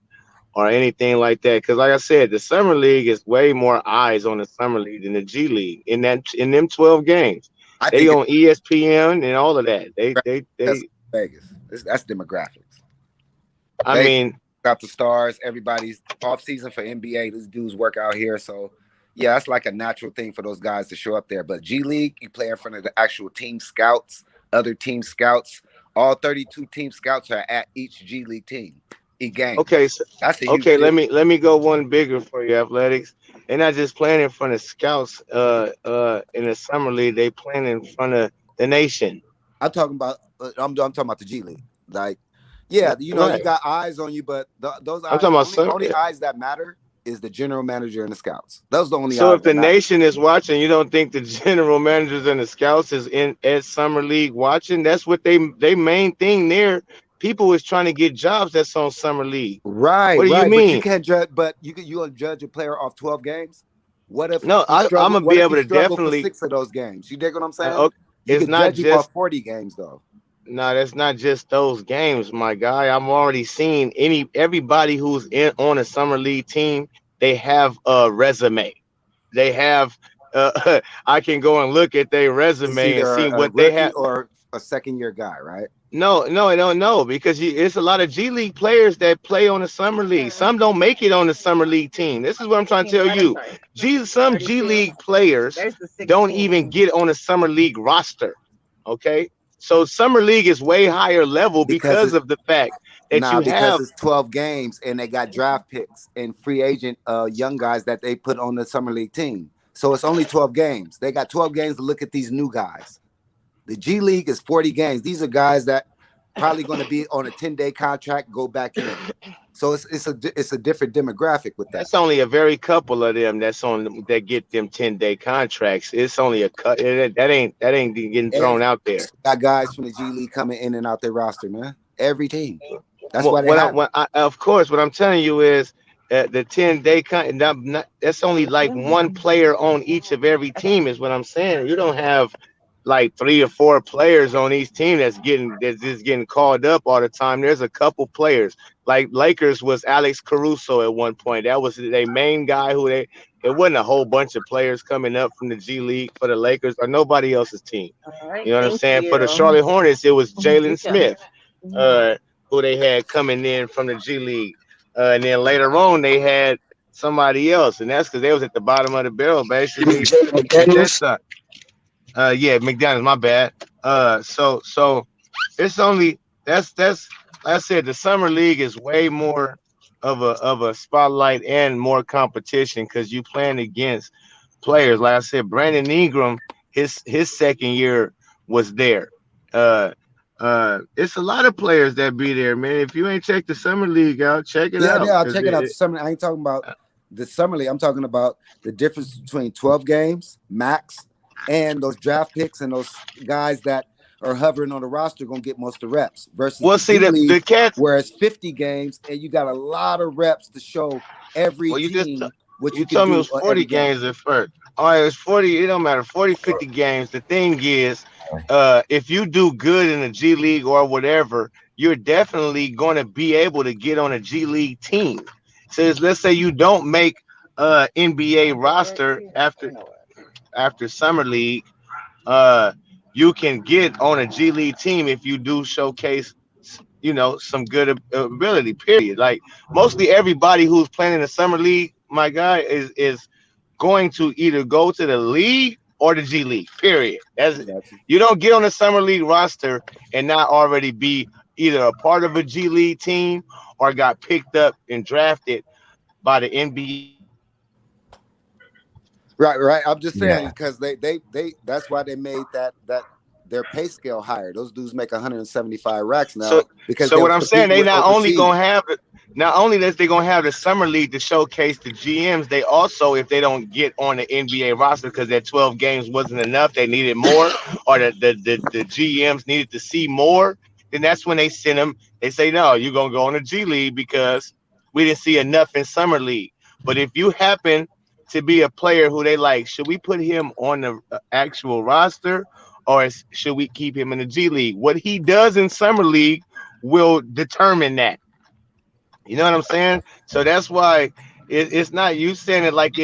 or anything like that, because like I said, the summer league is way more eyes on the summer league than the G League in them 12 games. I They think it's on ESPN and all of that. that's Vegas. That's demographics. I Vegas mean, got the stars. Everybody's off season for NBA. These dudes work out here, so yeah, that's like a natural thing for those guys to show up there. But G League, you play in front of the actual team scouts, other team scouts. All 32 team scouts are at each G League team, each game. okay, so, That's a huge okay. deal. Let me go one bigger for you, athletics. They're not just playing in front of scouts. In the summer league, they playing in front of the nation. I'm talking about. I'm talking about the G League. Like, yeah, you Right. got eyes on you, but those I'm eyes, talking about only summer. eyes that matter is the general manager and the scouts. Those are the only So odds if that the matter. nation is watching, you don't think the general managers and the scouts is in at summer league watching? That's what they main thing there. People is trying to get jobs that's on summer league. Right, What do you right. But you mean? can't judge. But you gonna judge a player off 12 games? What if No, he I'm struggled? gonna What be if able he to struggled for definitely. 6 of those games? You dig what I'm saying? Uh, You it's could not judge him off just 40 games though. no. That's not just those games, my guy. I'm already seeing everybody who's in on a summer league team. They have a resume. They have. I can go and look at their It's resume and either see a what they rookie have. or a second year guy, right? No, no, I don't know because it's a lot of G League players that play on the summer league. Some don't make it on the summer league team. This is what I'm trying to tell you. Some G League players don't even get on the summer league roster. Okay, so summer league is way higher level Because because it of the fact that Nah, you because have. it's 12 games and they got draft picks and free agent young guys that they put on the summer league team. So it's only 12 games. They got 12 games to look at these new guys. The G League is 40 games. These are guys that probably going to be on a 10-day contract, go back in. So it's a different demographic with that. That's only a very couple of them that's on that get them 10-day contracts. It's only a cut. That ain't getting thrown Every out there. got guys from the G League coming in and out their roster, man. Every team. That's What, why they what, I, have it. what I, of course, what I'm telling you is the 10-day that's only like one player on each of every team is what I'm saying. You don't have like three or four players on each team that's just getting called up all the time. There's a couple players like Lakers was Alex Caruso at one point. That was their main guy who they. It wasn't a whole bunch of players coming up from the G League for the Lakers or nobody else's team. You know what I'm saying? For the Charlotte Hornets, it was Jalen Smith. Uh, who they had coming in from the G League. And then later on, they had somebody else, and that's because they was at the bottom of the barrel, basically, at that time. Yeah, McDonald's, my bad. So it's only that's like I said, the summer league is way more of a spotlight and more competition because you playing against players. Like I said, Brandon Ingram, his second year was there. Uh, it's a lot of players that be there, man. If you ain't checked the summer league out, check it Yeah, out. yeah, I'll Cause check it out. The summer. I ain't talking about the summer league. I'm talking about the difference between 12 games max and those draft picks and those guys that are hovering on the roster gonna get most of the reps versus well, the see G the League, cats. where it's 50 games and you got a lot of reps to show every Well, team what you you can told me it do was on 40 every game. games at first. All right, it's 40. It don't matter. 40, 50 games. The thing is, if you do good in the G League or whatever, you're definitely going to be able to get on a G League team. So let's say you don't make NBA roster after summer league, uh, you can get on a G League team if you do showcase, some good ability. Period. Like mostly everybody who's playing in the summer league, my guy is going to either go to the league or the G League. Period. I As got you. you don't get on the summer league roster and not already be either a part of a G League team or got picked up and drafted by the NBA Right, right. I'm just saying Yeah. because they that's why they made that their pay scale higher. Those dudes make 175 racks So, now because so they what was I'm saying, competing they with not only gonna overseas. have not only that they gonna have the summer league to showcase the GMs, they also, if they don't get on the NBA roster because that 12 games wasn't enough, they needed more, or the GMs needed to see more, then that's when they send them. They say, no, you're gonna go on the G League because we didn't see enough in summer league. But if you happen to be a player who they like, should we put him on the actual roster? Or should we keep him in the G League? What he does in summer league will determine that. You know what I'm saying? So that's why it's not you saying it like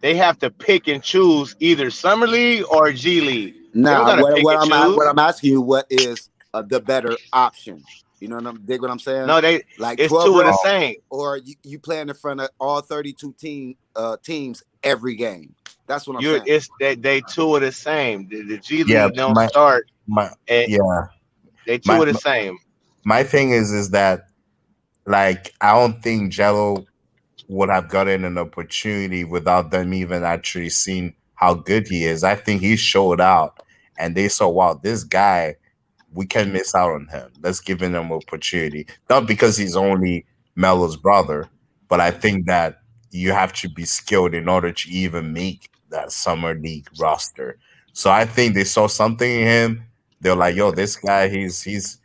they have to pick and choose either summer league or G League. They don't Now, gotta what pick what and I'm choose. what I'm asking you, what is the better option? You know what I'm dig what I'm saying? No, they Like it's 12 two of the reps, same. or you playing in front of all 32 teams every game. That's what I'm You're saying. it's they two of the same. The G Yeah. League don't start My and yeah. they two My of the same. my thing is that like I don't think Jello would have gotten an opportunity without them even actually seeing how good he is. I think he showed out and they saw, wow, this guy, we can miss out on him. Let's give him an opportunity. Not because he's only Melo's brother, but I think that you have to be skilled in order to even make that summer league roster. So I think they saw something in him. They're like, "Yo, this guy, he's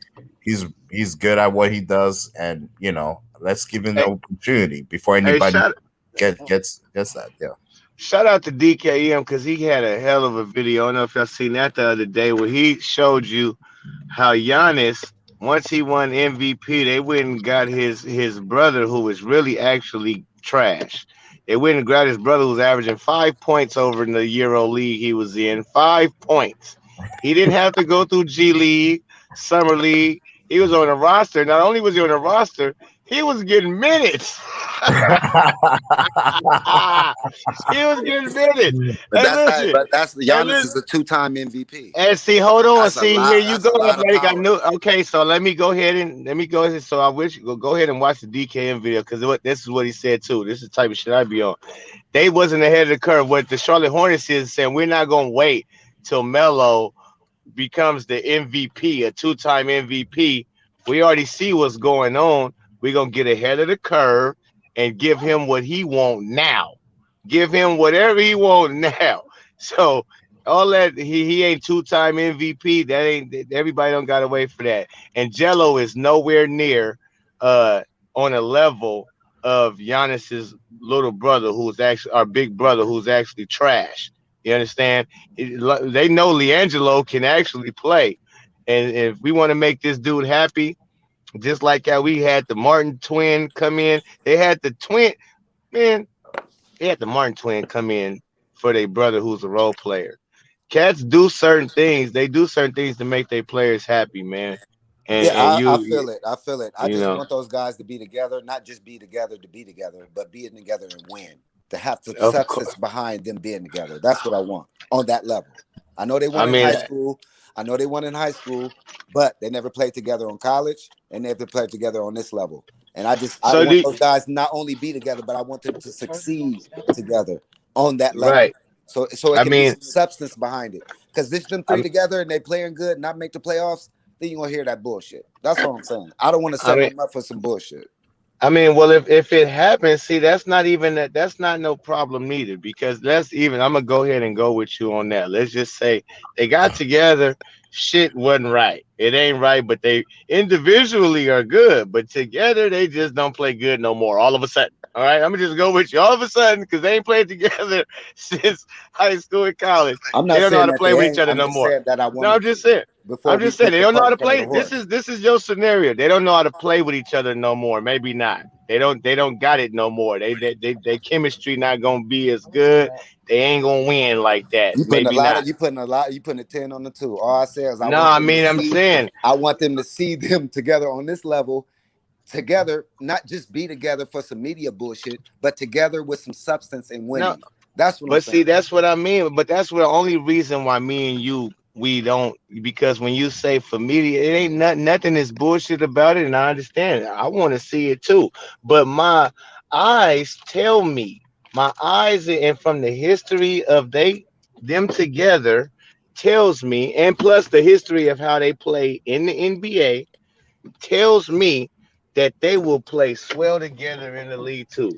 good at what he does, and let's give him the Hey, opportunity before hey, anybody shout gets that." Yeah. shout out to DKM because he had a hell of a video. I don't know if y'all seen that the other day where he showed you how Giannis, once he won MVP, they went and got his brother who was really actually trash. They went and grabbed his brother who was averaging 5 points over in the Euro League he was in. 5 points. He didn't have to go through G League, Summer League. He was on a roster. Not only was he on a roster, he was getting minutes. He was getting minutes. But And that's how. listen, But that's and Giannis listen, is a 2-time MVP. and see, hold on. That's a See, here lot. you That's go, a lot of Atlantic. I power. knew. Okay, so let me go ahead and let me go ahead. So I wish you go ahead and watch the DKM video because this is what he said too. This is the type of shit I be on. They wasn't ahead of the curve. What the Charlotte Hornets is saying, we're not gonna wait till Melo becomes the MVP, a two-time MVP. We already see what's going on. We're gonna get ahead of the curve and give him what he want now. Give him whatever he want now. So all that he ain't two-time MVP. That ain't everybody don't got to wait for that. And Jello is nowhere near uh on a level of Giannis's little brother, who's actually our big brother, who's actually trash. You understand? They know Leangelo can actually play, and if we want to make this dude happy, just like how we had the Martin twin come in, they had the twin man. They had the Martin twin come in for their brother, who's a role player. Cats do certain things. They do certain things to make their players happy, man. And Yeah, and I you feel it. I feel it. I you just know, want those guys to be together, not just be together to be together, but being together and win. To have the of course. substance behind them being together. That's what I want on that level. I know they I won in mean, high school. I know they won in high school, but they never played together on college, and they have to play together on this level. And I so want the those guys not only be together, but I want them to succeed together on that level. right. So it I can be mean, some substance behind it. Because this them three I'm, together and they playing good, not make the playoffs, then you're gonna hear that bullshit. That's what I'm saying. I don't want to I set mean, them up for some bullshit. well, if it happens, see, that's not even that. That's not no problem neither. Because that's even. I'm gonna go ahead and go with you on that. Let's just say they got together. Shit wasn't right. It ain't right, but they individually are good. But together, they just don't play good no more. All of a sudden, all right. I'm gonna just go with you. All of a sudden, because they ain't played together since high school and college. I'm They not don't know how saying to that play they with each ain't. other I'm no just more. saying that I No, want them I'm just to saying. before I'm we just saying put they the don't know how cart to in front of play. the horse. This is your scenario. They don't know how to play with each other no more. Maybe not. They don't got it no more. They chemistry not gonna be as good. They ain't gonna win like that. Maybe not. You putting a 10 on the two. All I say is No, I mean I'm saying I want them to see them together on this level, together, not just be together for some media bullshit, but together with some substance and no. winning. That's what I'm But saying. see, that's what I mean. But that's the only reason why me and you we don't, because when you say for media, it ain't nothing is bullshit about it, and I understand it. I want to see it too. But my eyes tell me, my eyes and from the history of them together tells me, and plus the history of how they play in the NBA tells me that they will play swell together in the league too.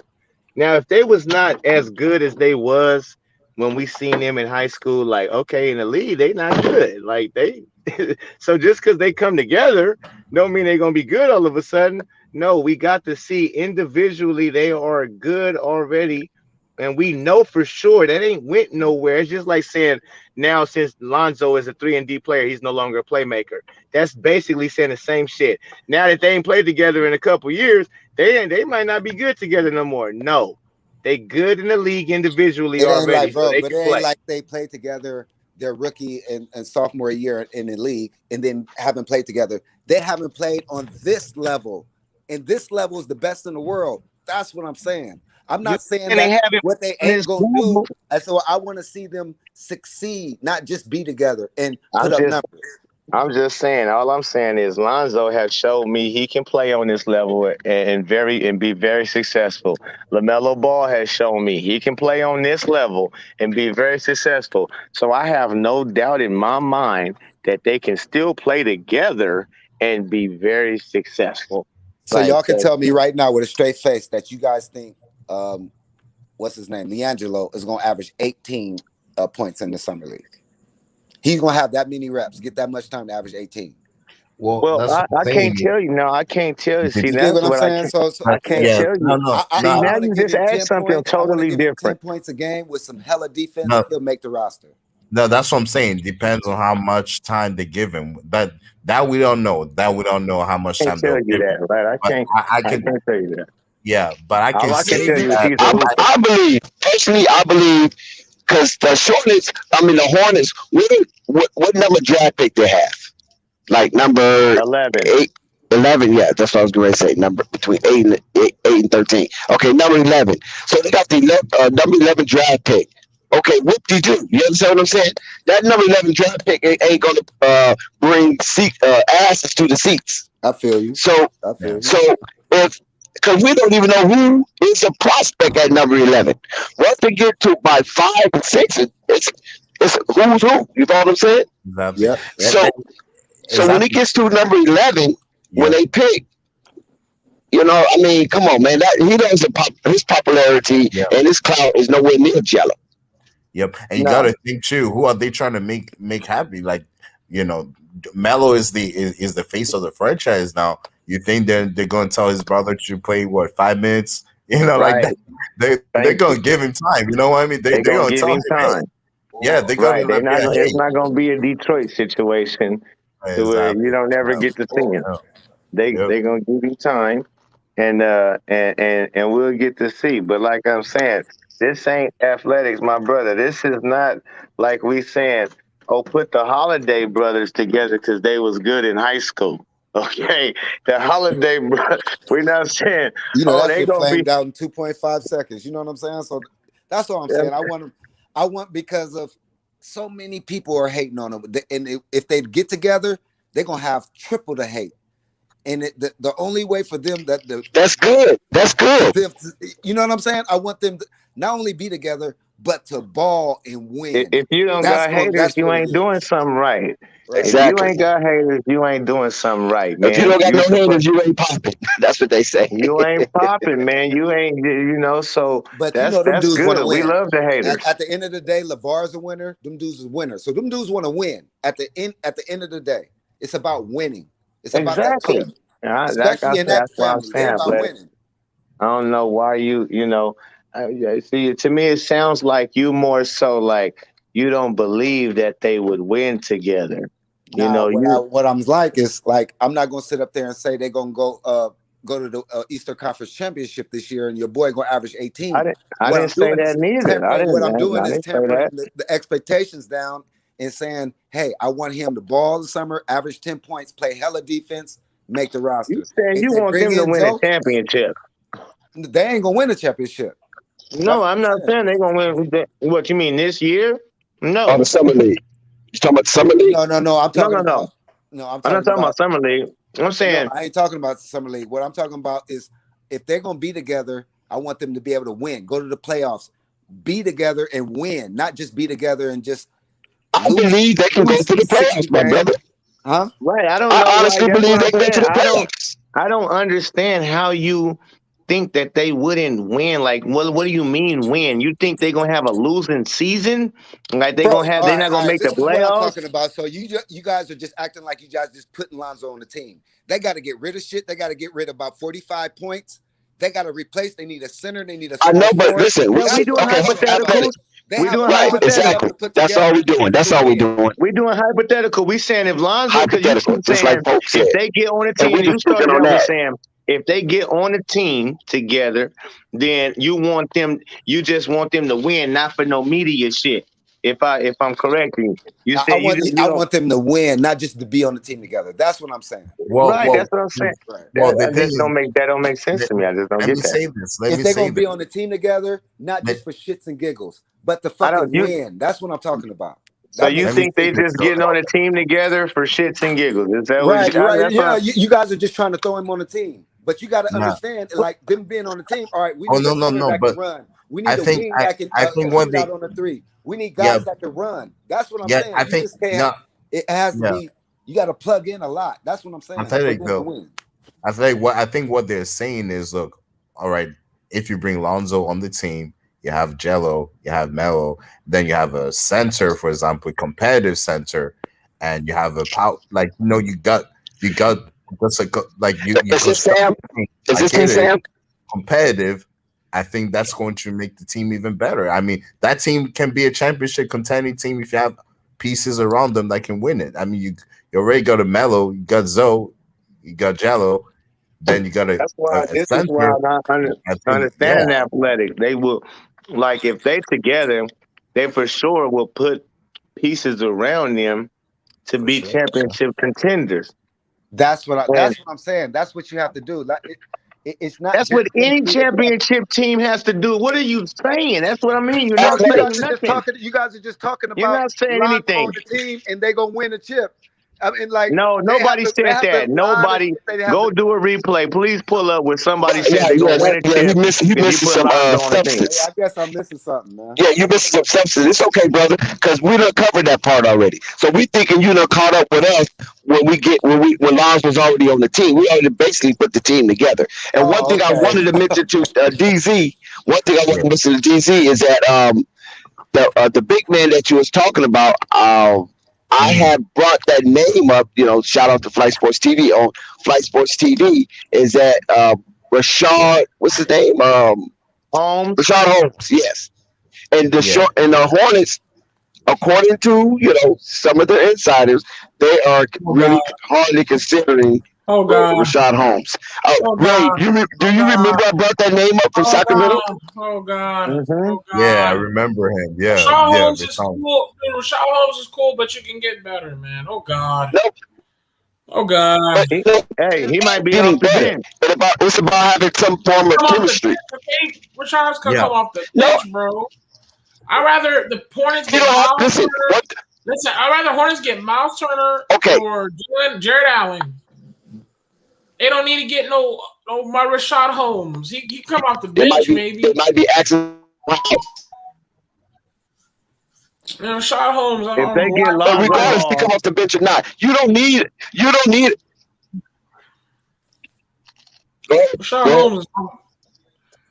Now, if they was not as good as they was when we seen them in high school, like okay, in the league, they not good. Like they so just because they come together don't mean they're gonna be good all of a sudden. No, we got to see individually they are good already. And we know for sure that ain't went nowhere. It's just like saying now since Lonzo is a 3-and-D player, he's no longer a playmaker. That's basically saying the same shit. Now that they ain't played together in a couple years, they might not be good together no more. No, they good in the league individually It ain't already, like, so bro, they but it can ain't play. like they played together their rookie and sophomore year in the league and then haven't played together. They haven't played on this level. And this level is the best in the world. That's what I'm saying. I'm You not saying and they that haven't what they on ain't this gonna do. level. And so I want to see them succeed, not just be together and I'm put up just numbers. I'm just saying. All I'm saying is Lonzo has showed me he can play on this level and be very successful. LaMelo Ball has shown me he can play on this level and be very successful. So I have no doubt in my mind that they can still play together and be very successful. So Like y'all can tell me right now with a straight face that you guys think what's his name, Leangelo, is going to average 18 points in the summer league. He's going to have that many reps, get that much time to average 18. Well, I can't tell you. No, I can't tell you. See, You get that's what I'm what saying? I can't tell you. See, I now want to you give just him 10 asked something points. I want to totally give him 10 different. points a game with some hella defense. No. He'll make the roster. No, that's what I'm saying. Depends on how much time they give him. That we don't know. That we don't know how much I time can't tell they'll you give him. that, right? I I can. can't tell you that. Yeah, but I can All I can say tell you is that. he's a hooper. I believe, personally, because the Hornets, what number draft pick they have? Like number 11. 11, yeah, that's what I was going to say. Number between 8 and 13. Okay, number 11. So they got the number 11 draft pick. Okay, what do you do? You understand what I'm saying? That number 11 draft pick ain't going to bring asses to the seats. I feel you. So if because we don't even know who is a prospect at number 11. Once they get to by 5 and 6, it's who's who. You know what I'm saying? Exactly. Yep. So when it gets to number 11, when they pick, I mean, come on, man. He doesn't his popularity and his clout is nowhere near Jello. Yep, and you gotta think too. Who are they trying to make happy? Like, Melo is the face of the franchise now. You think they're going to tell his brother to play 5 minutes? Like that. They're going to give him time. You know what I mean? They're going to give tell him time. Yeah, they're going to. It's not going to be a Detroit situation where you don't ever get to see him. They're going to give him time, and we'll get to see. But like I'm saying, this ain't athletics, my brother. This is not like we saying, put the Holiday brothers together because they was good in high school. Okay, the Holiday brothers. We're not saying, that they shit gonna flamed be out in 2.5 seconds. You know what I'm saying? So that's all I'm saying. I want because of so many people are hating on them, and if they get together, they're gonna have triple the hate. And the only way for them that's good. That's good. You know what I'm saying? I want them to not only be together, but to ball and win. If you don't got haters, you ain't doing something right. Exactly. If you ain't got haters, you ain't doing something right, man. If you don't got no haters, you ain't popping. That's what they say. You ain't popping, man. You ain't, so but that's them dudes want to good. win. We love the haters. At the end of the day, LeVar's a winner. Them dudes is winners. So them dudes want to win. At the end of the day, it's about winning. It's about that chip. Especially in that family, they're about winning. I don't know why see, to me, it sounds like you more so like you don't believe that they would win together. What I'm like is like I'm not gonna sit up there and say they're gonna go to the Eastern Conference Championship this year and your boy gonna average 18. I didn't say that neither. What I'm doing is tempering the expectations down and saying, hey, I want him to ball the summer, average 10 points, play hella defense, make the roster. You said you want them to win a championship. They ain't gonna win a championship. No, I'm not saying they're gonna win. What you mean this year? No. Oh, the summer league. You talking about the summer league? No. I'm talking about. No, I'm not talking about summer league. I'm saying I ain't talking about summer league. What I'm talking about is if they're gonna be together, I want them to be able to win, go to the playoffs, be together and win, not just be together and just. I believe they can go to the playoffs, my brother. Huh? Right. I don't know. I honestly believe they can go to the playoffs. I don't understand how you think that they wouldn't win. Like, what do you mean win? You think they're gonna have a losing season? Like they're not gonna make the playoffs? What I'm talking about. So you guys are just acting like you guys just putting Lonzo on the team. They got to get rid of shit. They got to get rid of about 45 points. They got to replace. They need a center. They need a. I know, but listen, we doing hypothetical. We doing hypothetical. That's all we doing. That's all we doing. We doing hypothetical. We saying if Lonzo, hypothetical, just like folks said, if they get on the team, you started out with saying if they get on a team together, then you just want them to win, not for no media shit. If I'm correct, you said I want them to win, not just to be on the team together. That's what I'm saying. That's what I'm saying. That don't make sense to me. I just don't get that. Say this. If they're gonna be on the team together, not just for shits and giggles, but to fucking win. That's what I'm talking about. So you think they just getting on a team together for shits and giggles? Is that right? Yeah, you guys are just trying to throw him on the team, but you got to understand, like them being on the team. All right, we need a center that can run. We need a wing that can shoot out on the three. We need guys that can run. That's what I'm saying. I think it has to be. You got to plug in a lot. That's what I'm saying. I think what they're saying is, look, all right, if you bring Lonzo on the team, you have Jello, you have Melo, then you have a center, for example, competitive center, and you have a power. Like you got just like you Is this construct. Sam? Is I this get it. Sam? Competitive. I think that's going to make the team even better. I mean, that team can be a championship contending team if you have pieces around them that can win it. I mean, you already got a Melo, you got Zoe, you got Jello, then you got That's why a this is why center. I'm not I think, understanding athletic. They will, like, if they together, they for sure will put pieces around them to for be sure. championship contenders. That's what And I'm saying. That's what you have to do. Like, it's not that's just what them any two together. championship team has to do. What are you saying? That's what I mean. You're Oh, not you saying guys are just nothing. talking. You guys are just talking You're about not saying Lonzo anything. on the team, and they gonna win a chip. I mean, like No, nobody they said have to that. lie to Nobody say they have go to. do a replay. Please pull up where somebody said Yeah, they're gonna win a yeah. He chip missed. He if you missed put some Lonzo on the team. Hey, substance. I guess I'm missing something, man. Yeah, you missed some substance. It's okay, brother, because we done covered that part already. So we thinking you done caught up with us when Lars was already on the team. We already basically put the team together. And one Oh, thing I okay. wanted to mention to DZ, one thing I wanted Yeah. to mention to DZ is that the big man that you was talking about, I have brought that name up. You know, shout out to Flight Sports TV on Flight Sports TV. Is that Rashad? What's his name? Holmes. Rashad Holmes. Yes, and Yeah. the Hornets, according to some of the insiders, they are Oh really God. hardly considering Oh God. Rashad Holmes. Oh Ray, God. do Oh you God. remember I brought that name up from Oh Sacramento? God. Oh God. Mm-hmm. Oh Yeah, I God. remember him. Rashad Yeah, Holmes is Rashawn. cool. Dude, Rashad Holmes is cool, but you can get better, man. Oh God. No, Oh God. but Hey, he might be getting off the better. bench. It's about having some form of Come off the chemistry. bench, okay? Rashad's gonna Yeah. come off the No, bench, bro. I'd rather the Hornets you get don't have. Miles Listen, Turner. what? Listen, I'd rather Hornets get Miles Turner Okay, or Jared Allen. They don't need to get no my Rashad Holmes. He come off the bench, they maybe. might be asking. Rashad Holmes, I If don't they know get why. But Lonzo regardless, to come Ball, off the bench or not, you don't need.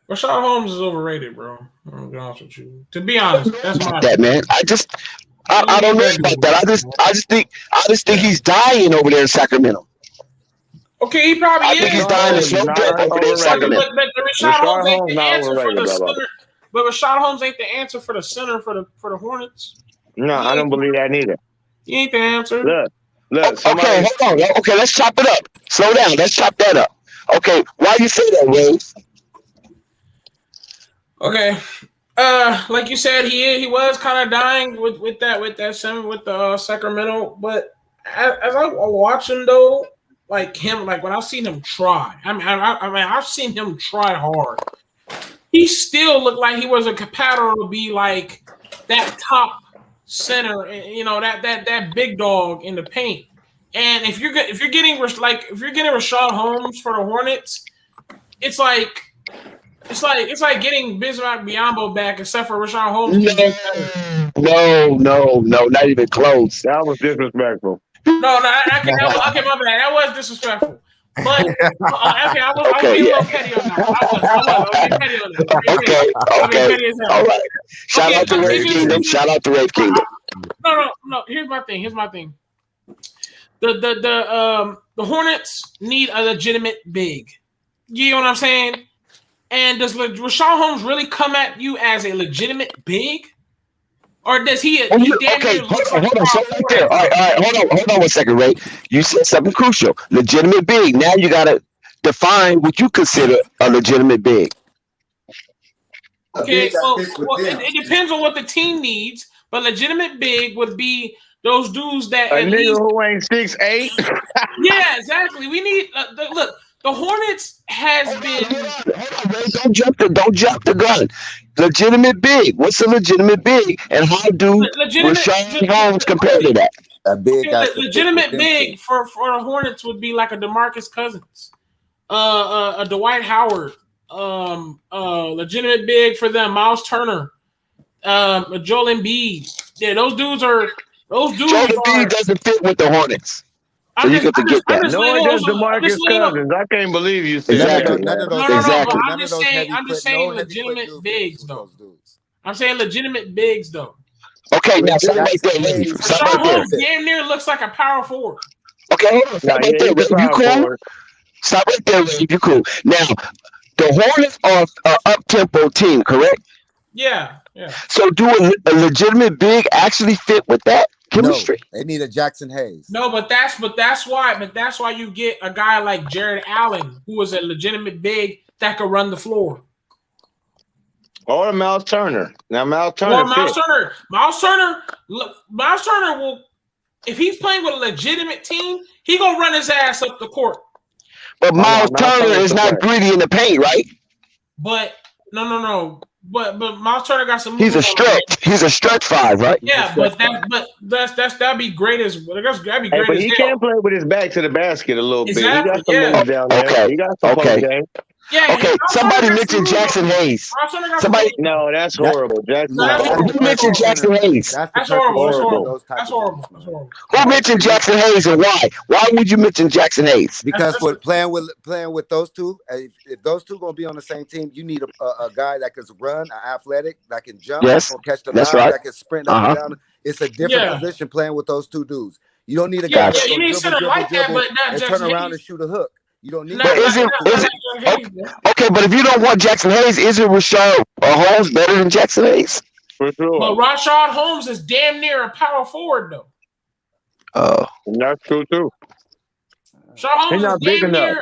Rashad Holmes is overrated, bro. I'm be honest with you. To be honest, that's my That man, I don't know about that. I just think he's dying over there in Sacramento. Okay, he probably I think he's is. Rashard dying a Holmes is slow not death over there in overrated. Sacramento. But the Rashad Rashard Holmes ain't Holmes the not answer for overrated, the brother. center. But Rashad Holmes ain't the answer for the center for the Hornets. No, I don't believe that neither. He ain't the answer. Look, somebody. Okay, hold on. Okay, let's chop it up. Slow down. Let's chop that up. Okay, why you say that, Ray? Okay. Like you said, he was kind of dying with the Sacramento, but as I watch him though, like when I've seen him try, I've seen him try hard. He still looked like he was a competitor to be like that top center, that big dog in the paint. And if you're getting Rashad Holmes for the Hornets, it's like getting Bismack Biyombo back, except for Rashad Holmes can get better. No, not even close. That was disrespectful. No, okay, my bad. That was disrespectful. But okay, I was being a little petty on that. I was being petty on that. Okay. All right. Shout out to Rave Kingdom. Shout out to Rave Kingdom. No. Here's my thing. The Hornets need a legitimate big. You know what I'm saying? And does Rashad Holmes really come at you as a legitimate big? Or does he? Okay, hold on. So right there. All right. Hold on 1 second, Ray. You said something crucial. Legitimate big. Now you gotta define what you consider a legitimate big. Okay, well, it depends on what the team needs, but legitimate big would be those dudes that a nigga who ain't 6'8". Yeah, exactly. We need look. The Hornets has been. Hold on, Ray. Don't jump the gun. Legitimate big. What's a legitimate big, and how do Rashad Holmes compare to that? A big legitimate big for the Hornets would be like a DeMarcus Cousins, a Dwight Howard, legitimate big for them. Miles Turner, Joel Embiid. Yeah, those dudes. Joel Embiid doesn't fit with the Hornets. So you get to get that. No one does DeMarcus Cousins. I can't believe you said Exactly. None of those. Exactly. But I'm just saying legitimate bigs though. I'm saying legitimate bigs though. Okay, now stop right there, Lee. Stop right there. Holmes damn near looks like a power forward. Okay, hold on. Stop right there, Lee. You cool? Stop right there, Lee. You cool? Now, the Hornets are an up-tempo team, correct? Yeah. So do a legitimate big actually fit with that chemistry? No, they need a Jackson Hayes. No, but that's why you get a guy like Jared Allen, who is a legitimate big that could run the floor. Or Miles Turner. Now Miles Turner will, if he's playing with a legitimate team, he gonna run his ass up the court. But Miles Turner is not greedy in the paint, right? But no. But Miles Turner got some. He's a stretch five, right? Yeah, that'd be great as well. That'd be great. But he can play with his back to the basket a little bit. He got some moves down there. Okay. He got some game. Yeah. Okay. Somebody mentioned Jackson Hayes. No, that's horrible. Who mentioned Jackson Hayes? That's horrible. That's horrible. Who mentioned Jackson Hayes and why? Why would you mention Jackson Hayes? Because for playing with those two, if those two gonna be on the same team, you need a guy that can run, athletic, that can jump, that can catch the line, that can sprint up and down. It's a different position playing with those two dudes. You don't need a guy you need something like that, but not and turn around and shoot a hook. You don't need. But is it okay? But if you don't want Jackson Hayes, isn't Rashard Holmes better than Jackson Hayes? For sure. But Rashard Holmes is damn near a power forward, though. Oh, that's true too. Rashard Holmes is damn near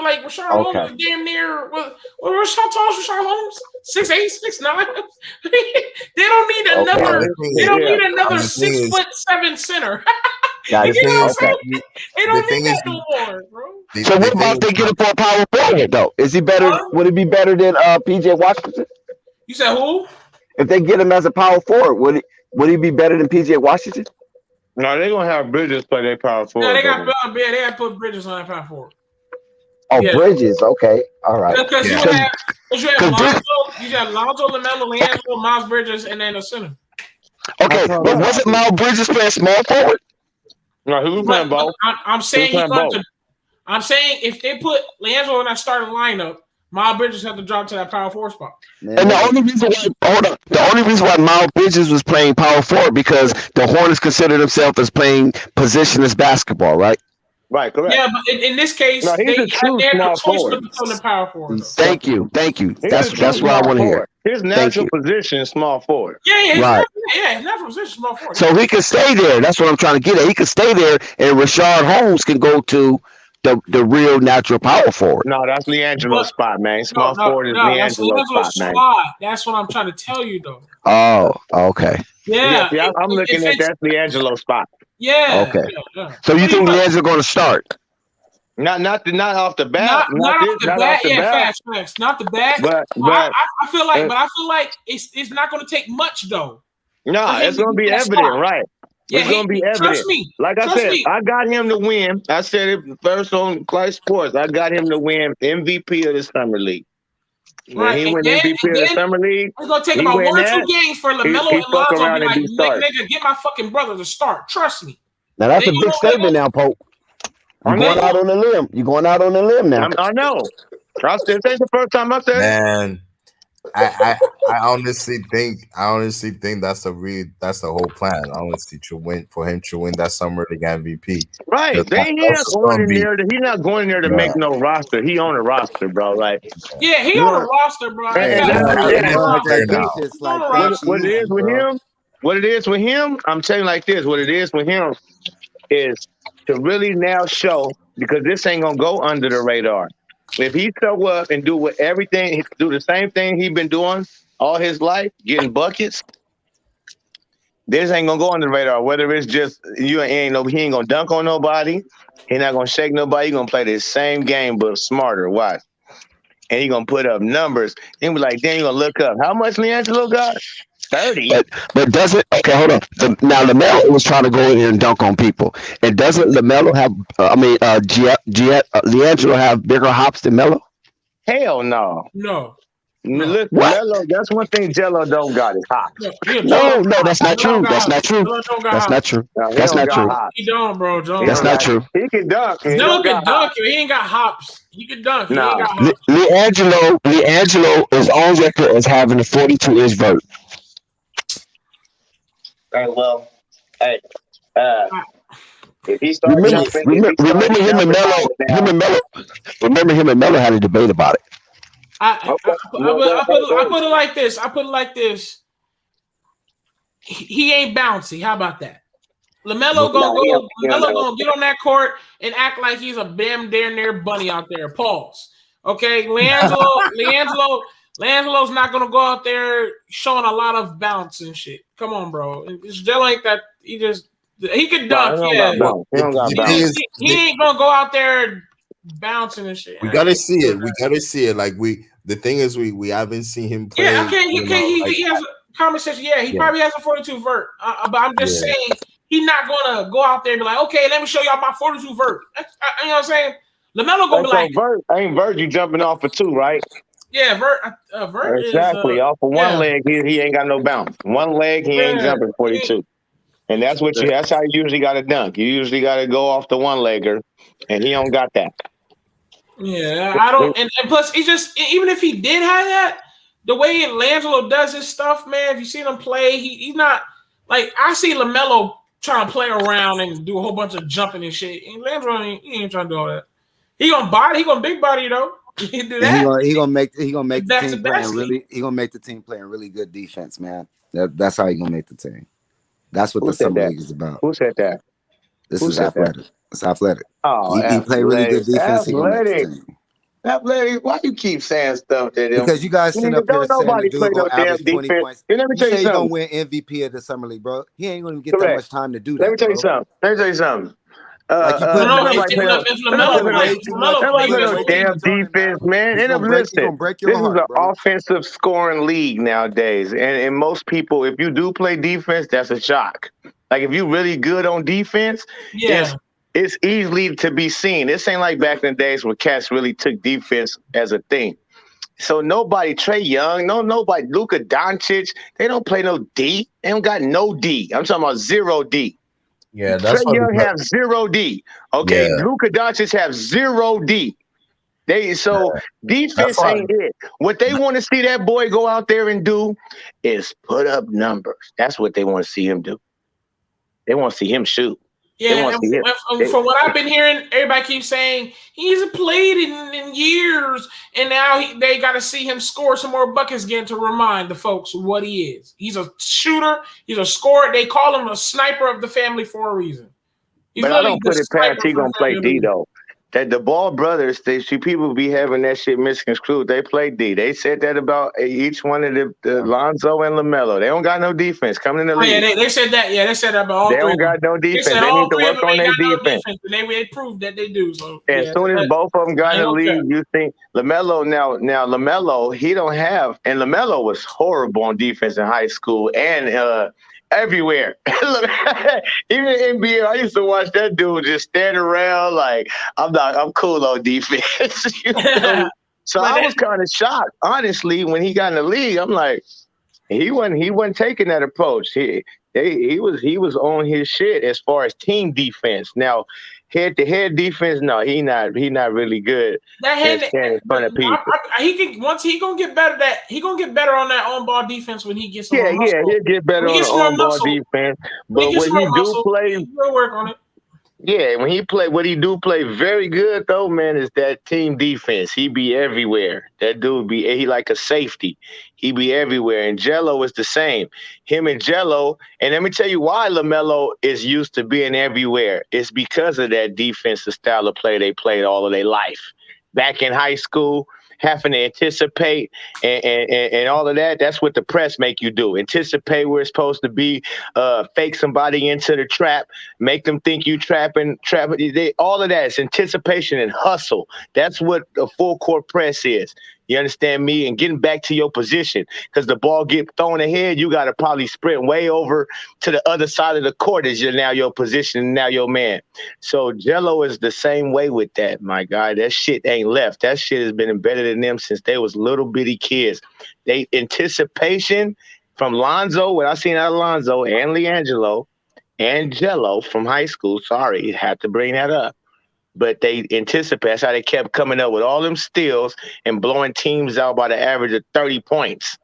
like Rashard Holmes is damn near. What tall is Rashard Holmes? 6'8", 6'9". They don't need another. They don't need another 6'7" center. You know what I'm saying? They don't need that no more, bro. So what about they get up for a power forward though? Is he better? Would it be better than PJ Washington? You said who? If they get him as a power forward, would he be better than PJ Washington? No, they're gonna have Bridges play their power forward. No, they got to put Bridges on that power forward. Oh, Bridges. Okay, all right. Because you have Lonzo, LaMelo, LeAngelo, Miles Bridges, and then a center. Okay, but wasn't Miles Bridges playing small forward? No, who's playing both? I'm saying I'm saying if they put LeAngelo in that starting lineup, Miles Bridges have to drop to that power forward spot. And the only reason why Miles Bridges was playing power forward because the Hornets consider themselves as playing positionless basketball, right? Right, correct. Yeah, but in this case, no, he's a true small forward. The power forward. Thank you. That's what I want to hear. His natural position is small forward. Yeah, his natural position is small forward. So he can stay there. That's what I'm trying to get at. He can stay there, and Rashard Holmes can go to the real natural power forward. No, that's LiAngelo's spot, man. Small forward is LiAngelo's spot, man. That's what I'm trying to tell you, though. Oh, okay. Yeah, I'm looking at that's LiAngelo's spot. Yeah. Okay. Yeah. So you think LiAngelo going to start? Not off the bat. Not off the bat. Facts. Not the bat. But I feel like it's not going to take much though. No, it's going to be evident, right? Yeah, it's going to be evident. Trust me. Like I said, I got him to win. I said it first on Flight Sports. I got him to win MVP of the Summer League. When he win MVP of the Summer League, it's going to take about 1 or 2 games for LaMelo and Lonzo to be like, nigga, get my fucking brother to start. Trust me. Now that's a big statement now, Pope. You're going out on a limb. You're going out on a limb now. I know. This ain't the first time I said it. Man, I honestly think that's the whole plan. Honestly, for him to win that summer to get MVP. Right. He's not going in there to make no roster. He on a roster, bro. Like he on a roster, bro. What it is with him, I'm telling you like this. What it is with him is to really now show, because this ain't gonna go under the radar. If he show up and do the same thing he been doing all his life, getting buckets, this ain't gonna go under the radar. Whether it's just he ain't gonna dunk on nobody, he not gonna shake nobody. He gonna play the same game but smarter. Watch, and he gonna put up numbers. Then be like, then you gonna look up how much LiAngelo got. 30. But doesn't hold on. Now LaMelo was trying to go in here and dunk on people. And doesn't LaMelo have? LiAngelo have bigger hops than Melo? Hell no. No. No. What? Melo, that's one thing Jello don't got is hops. Yeah, Jello No, got that's hops. not Jello true. got That's not hops. true. Jello don't got That's hops. not true. No, he That's don't not got true. hops. He don't, bro. Jello He That's don't not got. true. He can dunk. He Jello don't got can dunk. hops. He ain't got hops. He can dunk. He ain't No. got hops. Leangelo is on record as having a 42-inch vert. Hey, well, hey, uh, I, if he start Remember, jumping, if remember, he started remember him and jumping Melo. higher now, Remember him and Melo had a debate about it. okay, well, well, hey, I hey, put it like this. I put it like this. He ain't bouncy. How about that? LaMelo nah, gonna go. he don't LaMelo know. gonna get on that court and act like he's a damn near bunny out there. Pause. Okay, Leangelo's not gonna go out there showing a lot of bounce and shit. Come on, bro. It's just like that. He could No, he dunk, don't got yeah. Well, bounce. He don't got the thing bounce. is, He ain't gonna go out there bouncing and shit. we I gotta can't see do it. that. We gotta see it. Like the thing is, we haven't seen him Yeah, play. okay. You know, like He has a conversation. Yeah, he yeah, probably has a 42 vert. But I'm just yeah. saying he's not gonna go out there and be like, okay, let me show y'all my 42 vert. You know what I'm saying? LaMelo gonna Hey, be so like, Ain't Vert you jumping off for two, right? yeah, vert. Vert is Exactly. Off of one yeah, leg, he ain't got no bounce. One leg, he ain't yeah. jumping 42. And that's how you usually got to dunk. You usually got to go off the one legger, and he don't got that. Yeah, I don't, and plus, he just even if he did have that, the way Langelo does his stuff, man. If you see him play, he's not like I see LaMelo trying to play around and do a whole bunch of jumping and shit. And Langelo he ain't trying to do all that. He gonna big body though. He can do And that. he gonna make the That's the team playing best. really. He gonna make the team playing really good defense, man. That's how he gonna make the team. That's what Who the said summer that? league is about. Who said that? This Who is said that? athletic. It's athletic. Oh, He play really good athletic. defense. He gonna make the Athletic. team. Athletic. Why you keep saying stuff that him? Because you guys sitting Nigga, up here don't saying the nobody play dude no gonna damn average 20 defense. points. Here, let me You tell you say he gonna something. win MVP of the summer league, bro. He ain't gonna get that Correct. much time to do Let me that, tell you bro. something. Let me tell you something. Like you No, putting no. Don't way If nobody too play much. no. if Don't nobody You LaMelo play putting no. play, way if too much. LaMelo Don't play, nobody You he play putting gonna no way win. too damn much on him, defense, Adam. man. He And gonna break. He listen, gonna break your this is heart, an bro. offensive scoring league nowadays, and most people, if you do play defense, that's a shock. Like if you really good on defense, it's Yeah, it's easily to be seen. This ain't like back in the days where cats really took defense as a thing. So nobody, Trey Young, nobody, Luka Doncic, they don't play no D. They don't got no D. I'm talking about zero D. Yeah, Trey that's what. Young have zero D. Okay, Yeah, Luka Doncic have zero D. So that's defense why. ain't it. What they want to see that boy go out there and do is put up numbers. That's what they want to see him do. They want to see him shoot. They yeah. want to see him. And They, from what I've been hearing, everybody keeps saying he hasn't played in years, and now they got to see him score some more buckets again to remind the folks what he is. He's a shooter. He's a scorer. They call him a sniper of the family for a reason. He's but I literally don't the put it past sniper he for gonna the play family. D though. That the Ball brothers, they see people be having that shit misconstrued. They play D. They said that about each one of the Lonzo and Lamelo. They don't got no defense coming in the Oh yeah, league. they said that. Yeah, they said that about They all three don't of them. got no They defense. said They all need to three of work them on ain't their got no defense. defense, and they proved that they do. So As yeah, soon as both of them got I in ain't the gonna league, care. you think Lamelo now Lamelo he don't have, and Lamelo was horrible on defense in high school and everywhere. Even in NBA, I used to watch that dude just stand around like I'm cool on defense. You feel me? So but I was kind of shocked, honestly, when he got in the league. I'm like, he wasn't taking that approach. He was on his shit as far as team defense. Now, head to head defense, no, he not really good that in hand, standing in but front of people. he can once he gonna get better. That he gonna get better on that on ball defense when he gets some more Yeah, muscle. he'll get better When he on the gets some more on ball muscle, defense. when he But gets when some he more do muscle, play, he'll work on it. yeah, what he do play very good though, man, is that team defense. He be everywhere. That dude he like a safety. He be everywhere. And Jello is the same. Him and Jello, and let me tell you why LaMelo is used to being everywhere. It's because of that defensive style of play they played all of their life. Back in high school, having to anticipate and all of that, that's what the press make you do. Anticipate where it's supposed to be, fake somebody into the trap, make them think you trapping. All of that is anticipation and hustle. That's what a full court press is. You understand me? And getting back to your position, because the ball get thrown ahead, you got to probably sprint way over to the other side of the court as you're now your position and now your man. So Jello is the same way with that, my guy. That shit ain't left. That shit has been embedded in them since they was little bitty kids. They anticipation from Lonzo, what I seen out of Lonzo and LiAngelo and Jello from high school. Sorry, had to bring that up. But they anticipate. That's how they kept coming up with all them steals and blowing teams out by the average of 30 points.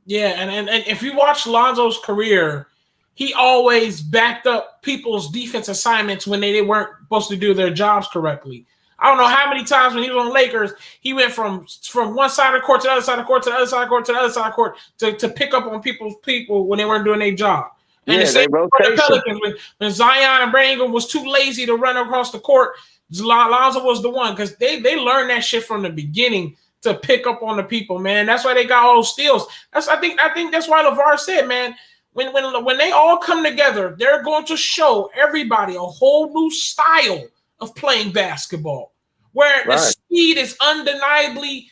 Yeah, and if you watch Lonzo's career, he always backed up people's defense assignments when they weren't supposed to do their jobs correctly. I don't know how many times when he was on the Lakers, he went from one side of the court to the other side of the court to the other side of the court to the other side of the court to pick up on people when they weren't doing their job. And the same for the Pelicans when Zion and Brandon Ingram was too lazy to run across the court, Lonzo was the one because they learned that shit from the beginning to pick up on the people, man. That's why they got all those steals. I think that's why LeVar said, man, when they all come together, they're going to show everybody a whole new style of playing basketball, where the speed is undeniably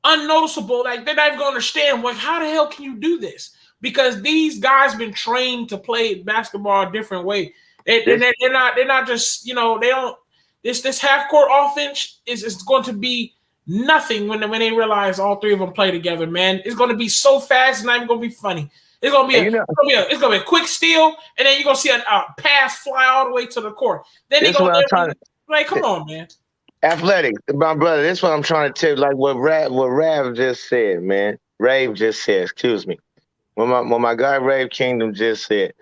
unnoticeable. Like they're not even going to understand, like, how the hell can you do this? Because these guys been trained to play basketball a different way. They're not just, they don't. This half court offense is going to be nothing when they realize all three of them play together, man. It's going to be so fast, it's not even going to be funny. It's going to be a quick steal, and then you're going to see a pass fly all the way to the court. Then they're going to come on, man. Athletic, my brother. This is what I'm trying to tell you. Like what Rav just said, man. Rave just said. Excuse me. When my guy Rave Kingdom just said,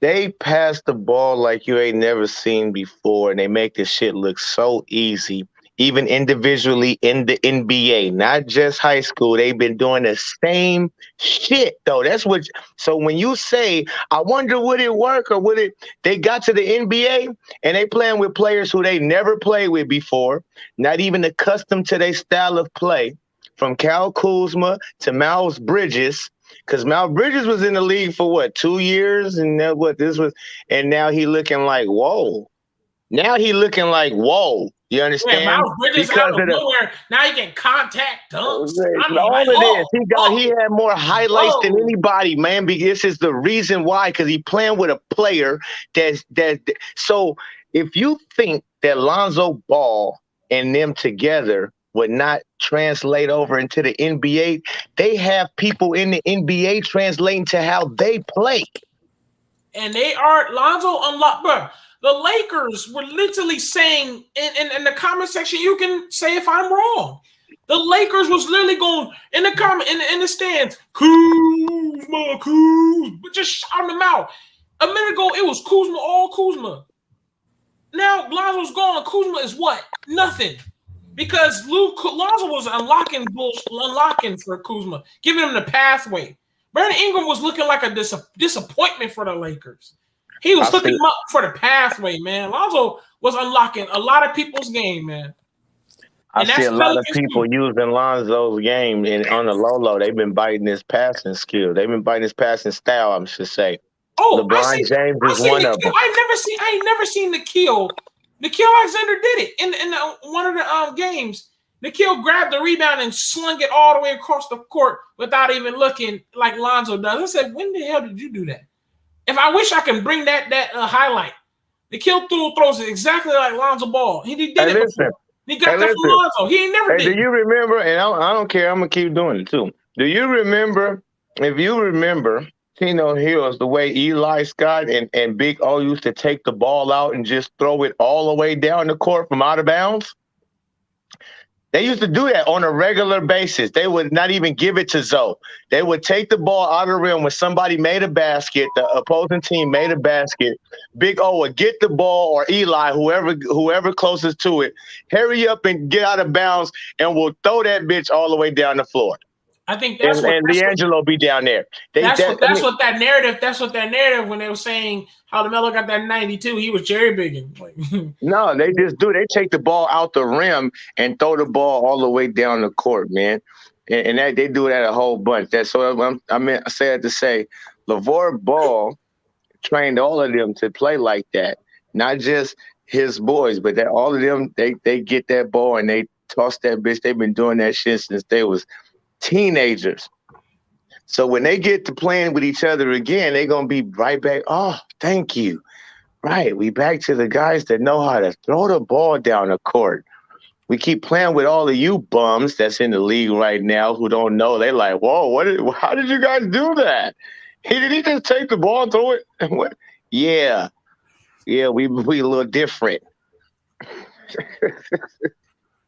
they pass the ball like you ain't never seen before, and they make this shit look so easy. Even individually in the NBA, not just high school, they've been doing the same shit though. That's what. So when you say, I wonder would it work or would it? They got to the NBA and they playing with players who they never played with before, not even accustomed to their style of play. From Kyle Kuzma to Miles Bridges, because Miles Bridges was in the league for what, 2 years, and and now he looking like whoa. Now he looking like whoa. You understand? Yeah, Miles Bridges out of nowhere. Now he can contact dunks. He had more highlights than anybody, man. This is the reason why, because he playing with a player that. So if you think that Lonzo Ball and them together would not translate over into the NBA, they have people in the NBA translating to how they play. And they are Lonzo unlocked, bro. The Lakers were literally saying in the comment section, you can say if I'm wrong. The Lakers was literally going in the comment in the stands, Kuzma, just shouting them out. A minute ago, it was Kuzma, all Kuzma. Now Lonzo's gone. Kuzma is what? Nothing. Because Lonzo was unlocking for Kuzma, giving him the pathway. Brandon Ingram was looking like a disappointment for the Lakers. He was hooking him up for the pathway, man. Lonzo was unlocking a lot of people's game, man. I see a lot of people using Lonzo's game on the low. They've been biting his passing skill. They've been biting his passing style, I should say. Oh, LeBron James is one of them. I ain't never seen Nikhil. Nikhil Alexander did it in one of the games. Nikhil grabbed the rebound and slung it all the way across the court without even looking like Lonzo does. I said, when the hell did you do that? If I wish I can bring that highlight. Nikhil throws it exactly like Lonzo Ball. He did it before. He got that from Lonzo. He ain't never did it. Do you remember, and I don't care, I'm going to keep doing it too. Do you remember, if you remember, Tino Hills, the way Eli Scott and Big O used to take the ball out and just throw it all the way down the court from out of bounds? They used to do that on a regular basis. They would not even give it to Zoe. They would take the ball out of the rim when somebody made a basket, the opposing team made a basket. Big O would get the ball, or Eli, whoever closest to it, hurry up and get out of bounds, and we'll throw that bitch all the way down the floor. I think that's what LiAngelo be down there. That's what that narrative when they were saying how LaMelo got that 92, he was jerry bigging. No, they just do. They take the ball out the rim and throw the ball all the way down the court, man. And that they do that a whole bunch. That's so I said to say, LeVar Ball trained all of them to play like that. Not just his boys, but that all of them they get that ball and they toss that bitch. They've been doing that shit since they was teenagers. So when they get to playing with each other again, they're gonna be right back. Oh, thank you. Right, we back to the guys that know how to throw the ball down the court. We keep playing with all of you bums that's in the league right now who don't know. They like, whoa, how did you guys do that? Did he just take the ball and throw it? What? Yeah, we a little different.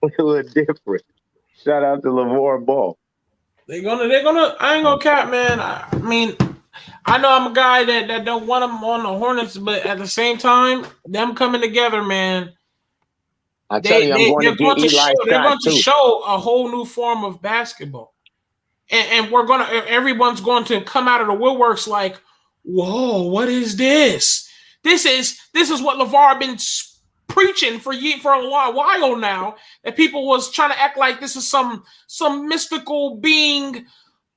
We a little different. Shout out to LeVar Ball. They're gonna. I ain't gonna cap, man. I mean, I know I'm a guy that don't want them on the Hornets, but at the same time, them coming together, man. I tell you, I'm going to get Eli they're going Scott to too. show a whole new form of basketball, and everyone's going to come out of the woodworks like, whoa, what is this? This is what LeVar been preaching for a while now. That people was trying to act like this is some mystical being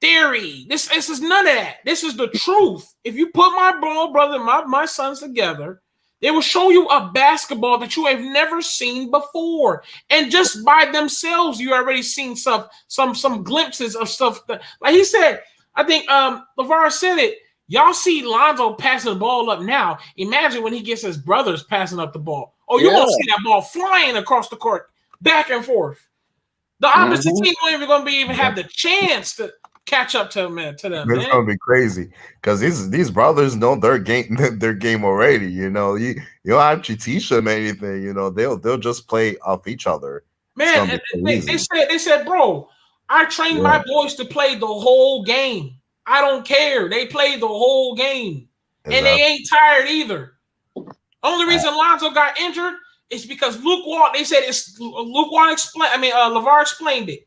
theory. This is none of that. This is the truth. If you put my brother and my sons together, they will show you a basketball that you have never seen before. And just by themselves, you already seen some glimpses of stuff that, like he said, I think LeVar said it. Y'all see Lonzo passing the ball up now. Imagine when he gets his brothers passing up the ball. Oh, you're gonna see that ball flying across the court, back and forth. The opposite team ain't even gonna have the chance to catch up to them. It's gonna be crazy because these brothers know their game already. You know, you don't have to teach them anything. You know, they'll just play off each other. Man, they said, bro, I trained my boys to play the whole game. I don't care. They played the whole game, and they ain't tired either. Only reason Lonzo got injured is because Luke Walton. They said it's Luke Walton explained. I mean, LeVar explained it.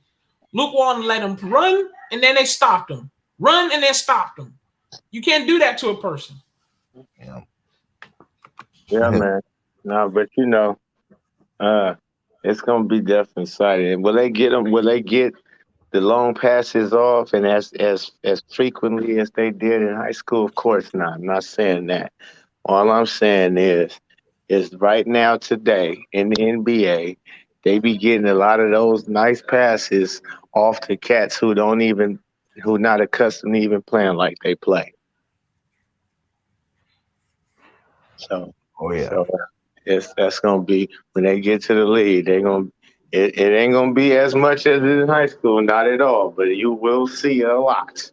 Luke Walton let him run, and then they stopped him. Run, and then stopped him. You can't do that to a person. Yeah, man. No, but you know, it's gonna be definitely exciting. Will they get them? Will they get the long passes off and as frequently as they did in high school? Of course not. I'm not saying that. All I'm saying is right now today in the NBA, they be getting a lot of those nice passes off to cats who not accustomed to even playing like they play. So, that's gonna be when they get to the league. It ain't gonna be as much as in high school, not at all. But you will see a lot.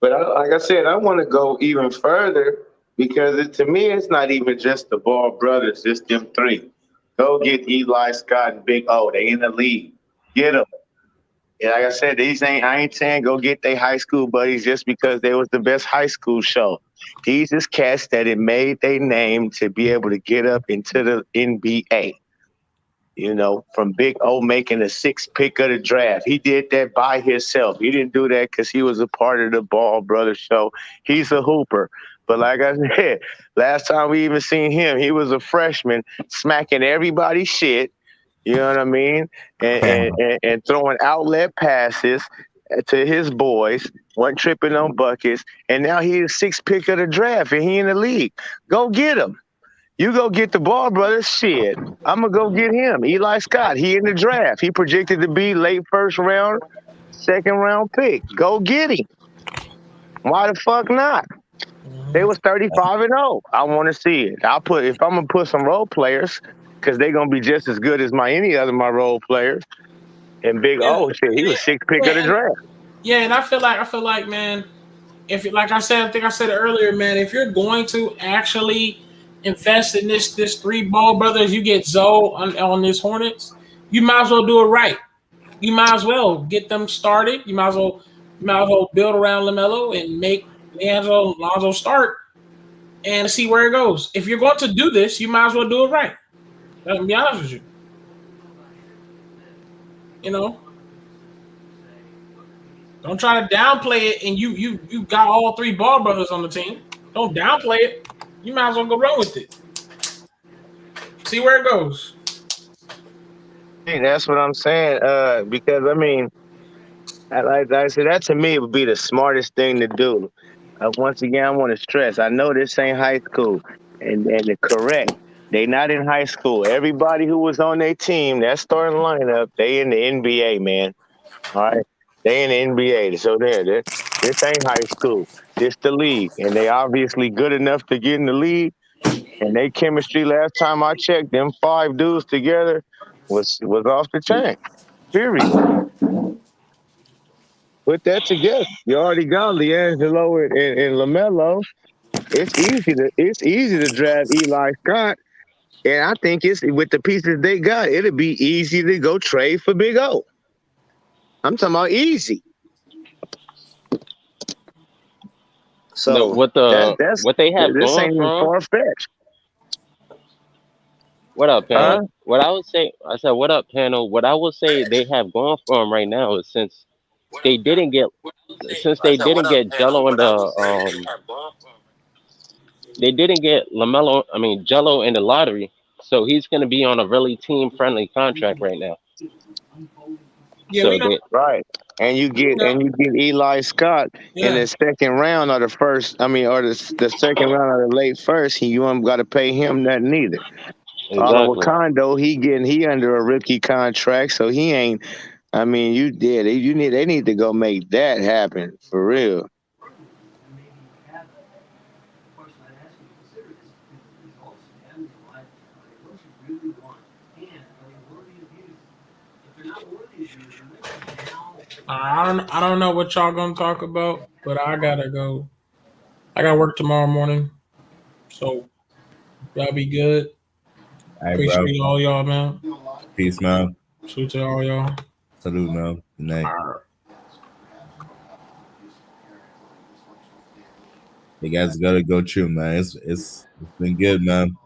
But like I said, I want to go even further because to me, it's not even just the Ball brothers, just them three. Go get Eli Scott and Big O. They in the league. Get them. And like I said, I ain't saying go get their high school buddies just because they was the best high school show. These is cats that it made their name to be able to get up into the NBA. You know, from Big O making the 6th pick of the draft. He did that by himself. He didn't do that because he was a part of the Ball Brothers show. He's a hooper. But like I said, last time we even seen him, he was a freshman smacking everybody's shit. You know what I mean? And throwing outlet passes to his boys, wasn't tripping on buckets. And now he's 6th pick of the draft and he in the league. Go get him. You go get the Ball brothers. Shit, I'm going to go get him. Eli Scott, he in the draft. He projected to be late 1st round, 2nd round pick. Go get him. Why the fuck not? They was 35-0. I want to see it. If I'm going to put some role players, because they're going to be just as good as any other my role players. And Big O, shit, he was 6th pick of the draft. Yeah, and I feel like, man, like I said, I think I said it earlier, man, if you're going to actually invest in this 3 Ball brothers, you get Zoe on this Hornets, you might as well do it right. You might as well get them started. You might as well build around LaMelo and make Lonzo start and see where it goes. If you're going to do this, you might as well do it right. I'll be honest with you. You know, don't try to downplay it. And you got all 3 Ball brothers on the team. Don't downplay it. You might as well go run with it. See where it goes. Hey, that's what I'm saying. Because I mean, like I said, that to me would be the smartest thing to do. Once again, I want to stress. I know this ain't high school, and correct. They not in high school. Everybody who was on their team, that starting lineup, they in the NBA, man. All right, they in the NBA. So this ain't high school. This the league, and they obviously good enough to get in the league. And they chemistry last time I checked, them 5 dudes together was off the chain. Period. Put that together. You already got Leangelo and Lamelo. It's easy to draft Eli Scott, and I think it's with the pieces they got, it'll be easy to go trade for Big O. I'm talking about easy. So that's what they have this going ain't even for 'em. far fetched, What up, huh? panel? What I would say, I said, what up, panel? What I would say they have going for them right now is they didn't get since they didn't get Jello in the they didn't get Lamelo, I mean Jello in the lottery, so he's going to be on a really team friendly contract right now. Yeah, So we don't. they Right. And you We get don't Eli Scott in yeah. the second round or the first. I mean, or the second round or the late first. You don't got to pay him nothing either. Oliver exactly. Condo, he under a rookie contract, so he ain't. I mean, they need to go make that happen for real. I don't know what y'all gonna talk about, but I gotta go. I got work tomorrow morning, so y'all be good. All right, bro. Appreciate all y'all, man. Peace, man. Salute to all y'all. Salute, man. Good night. All right. You guys gotta go through, man. It's been good, man.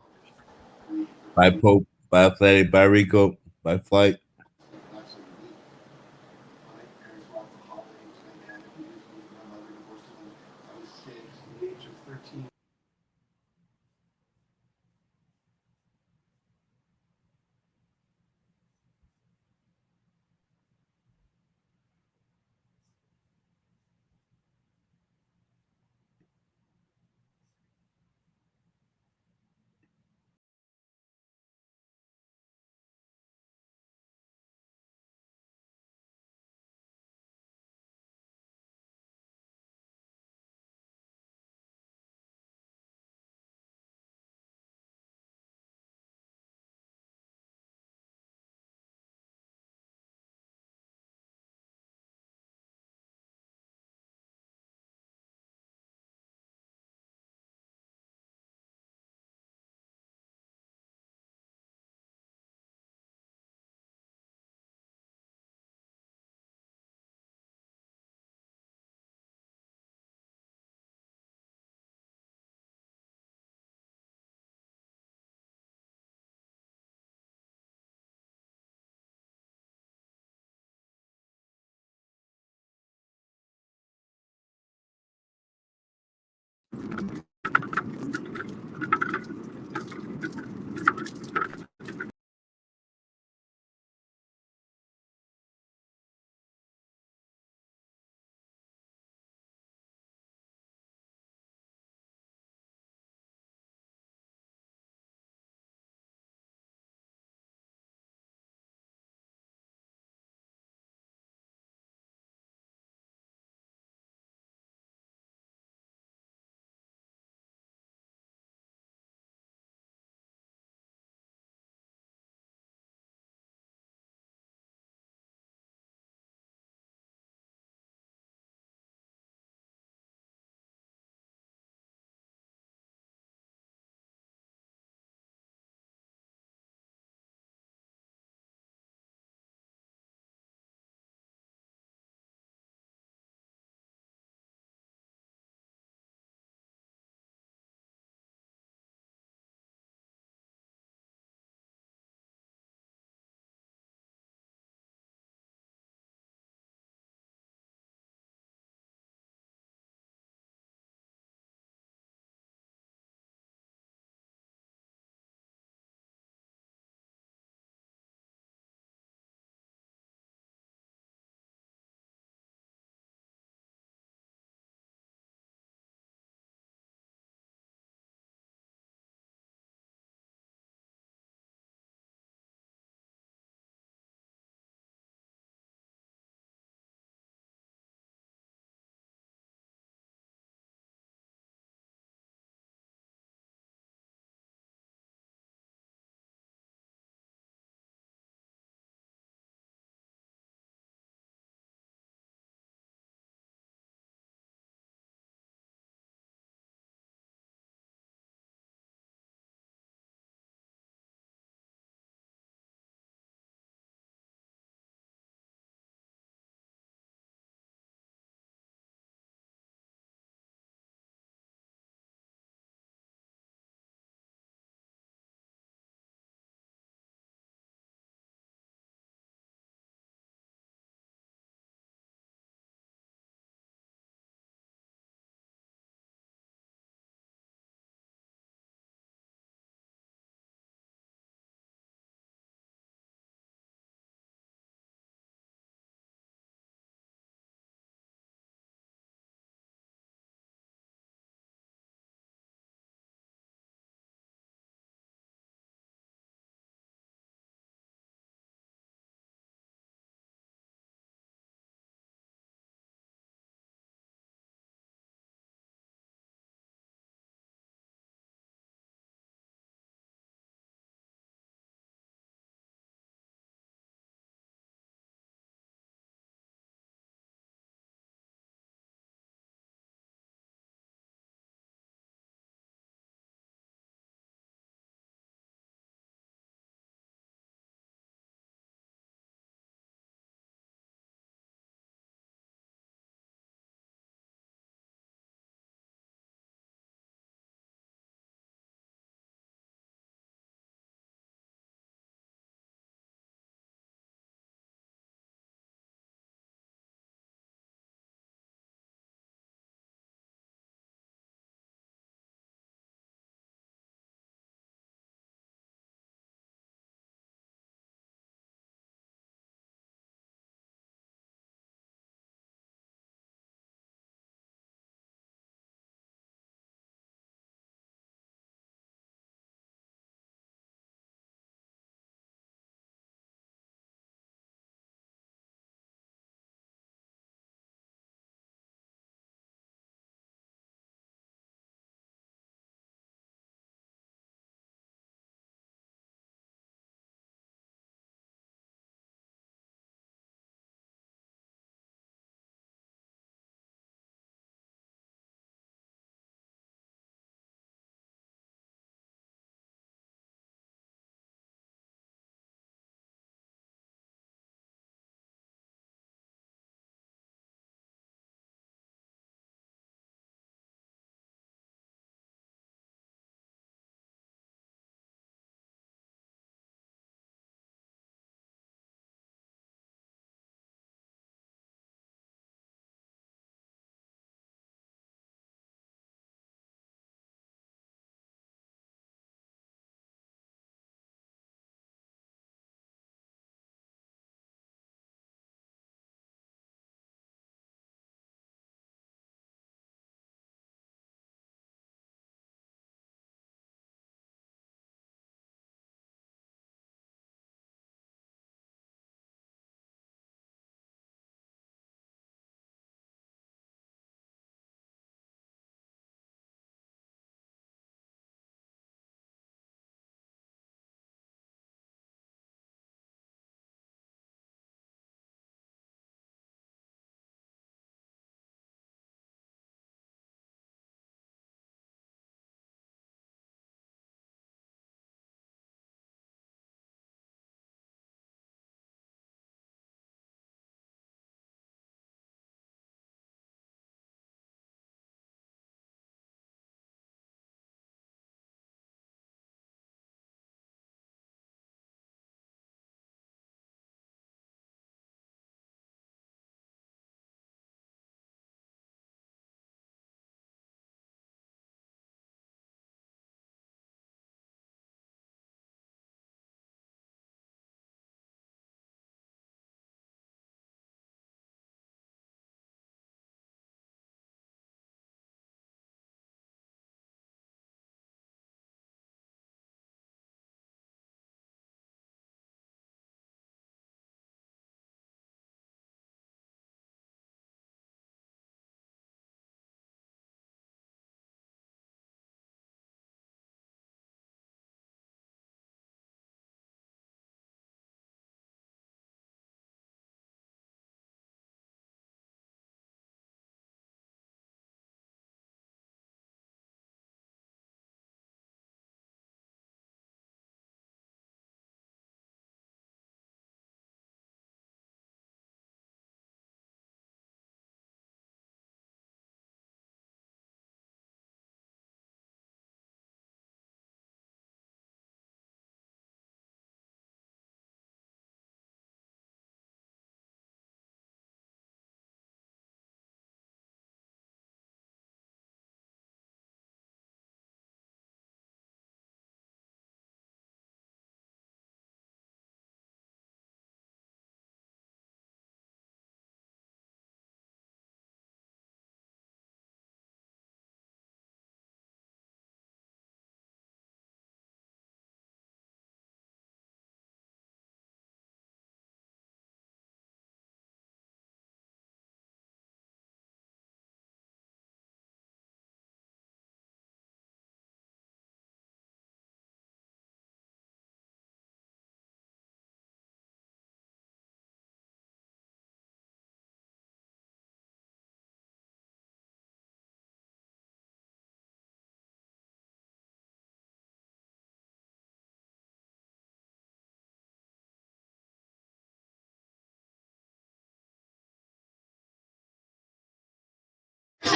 Bye, Pope. Bye, Athletic. Bye, Rico. Bye, Flight.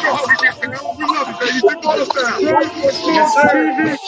go. We love you, baby. You go to town. Yes, sir.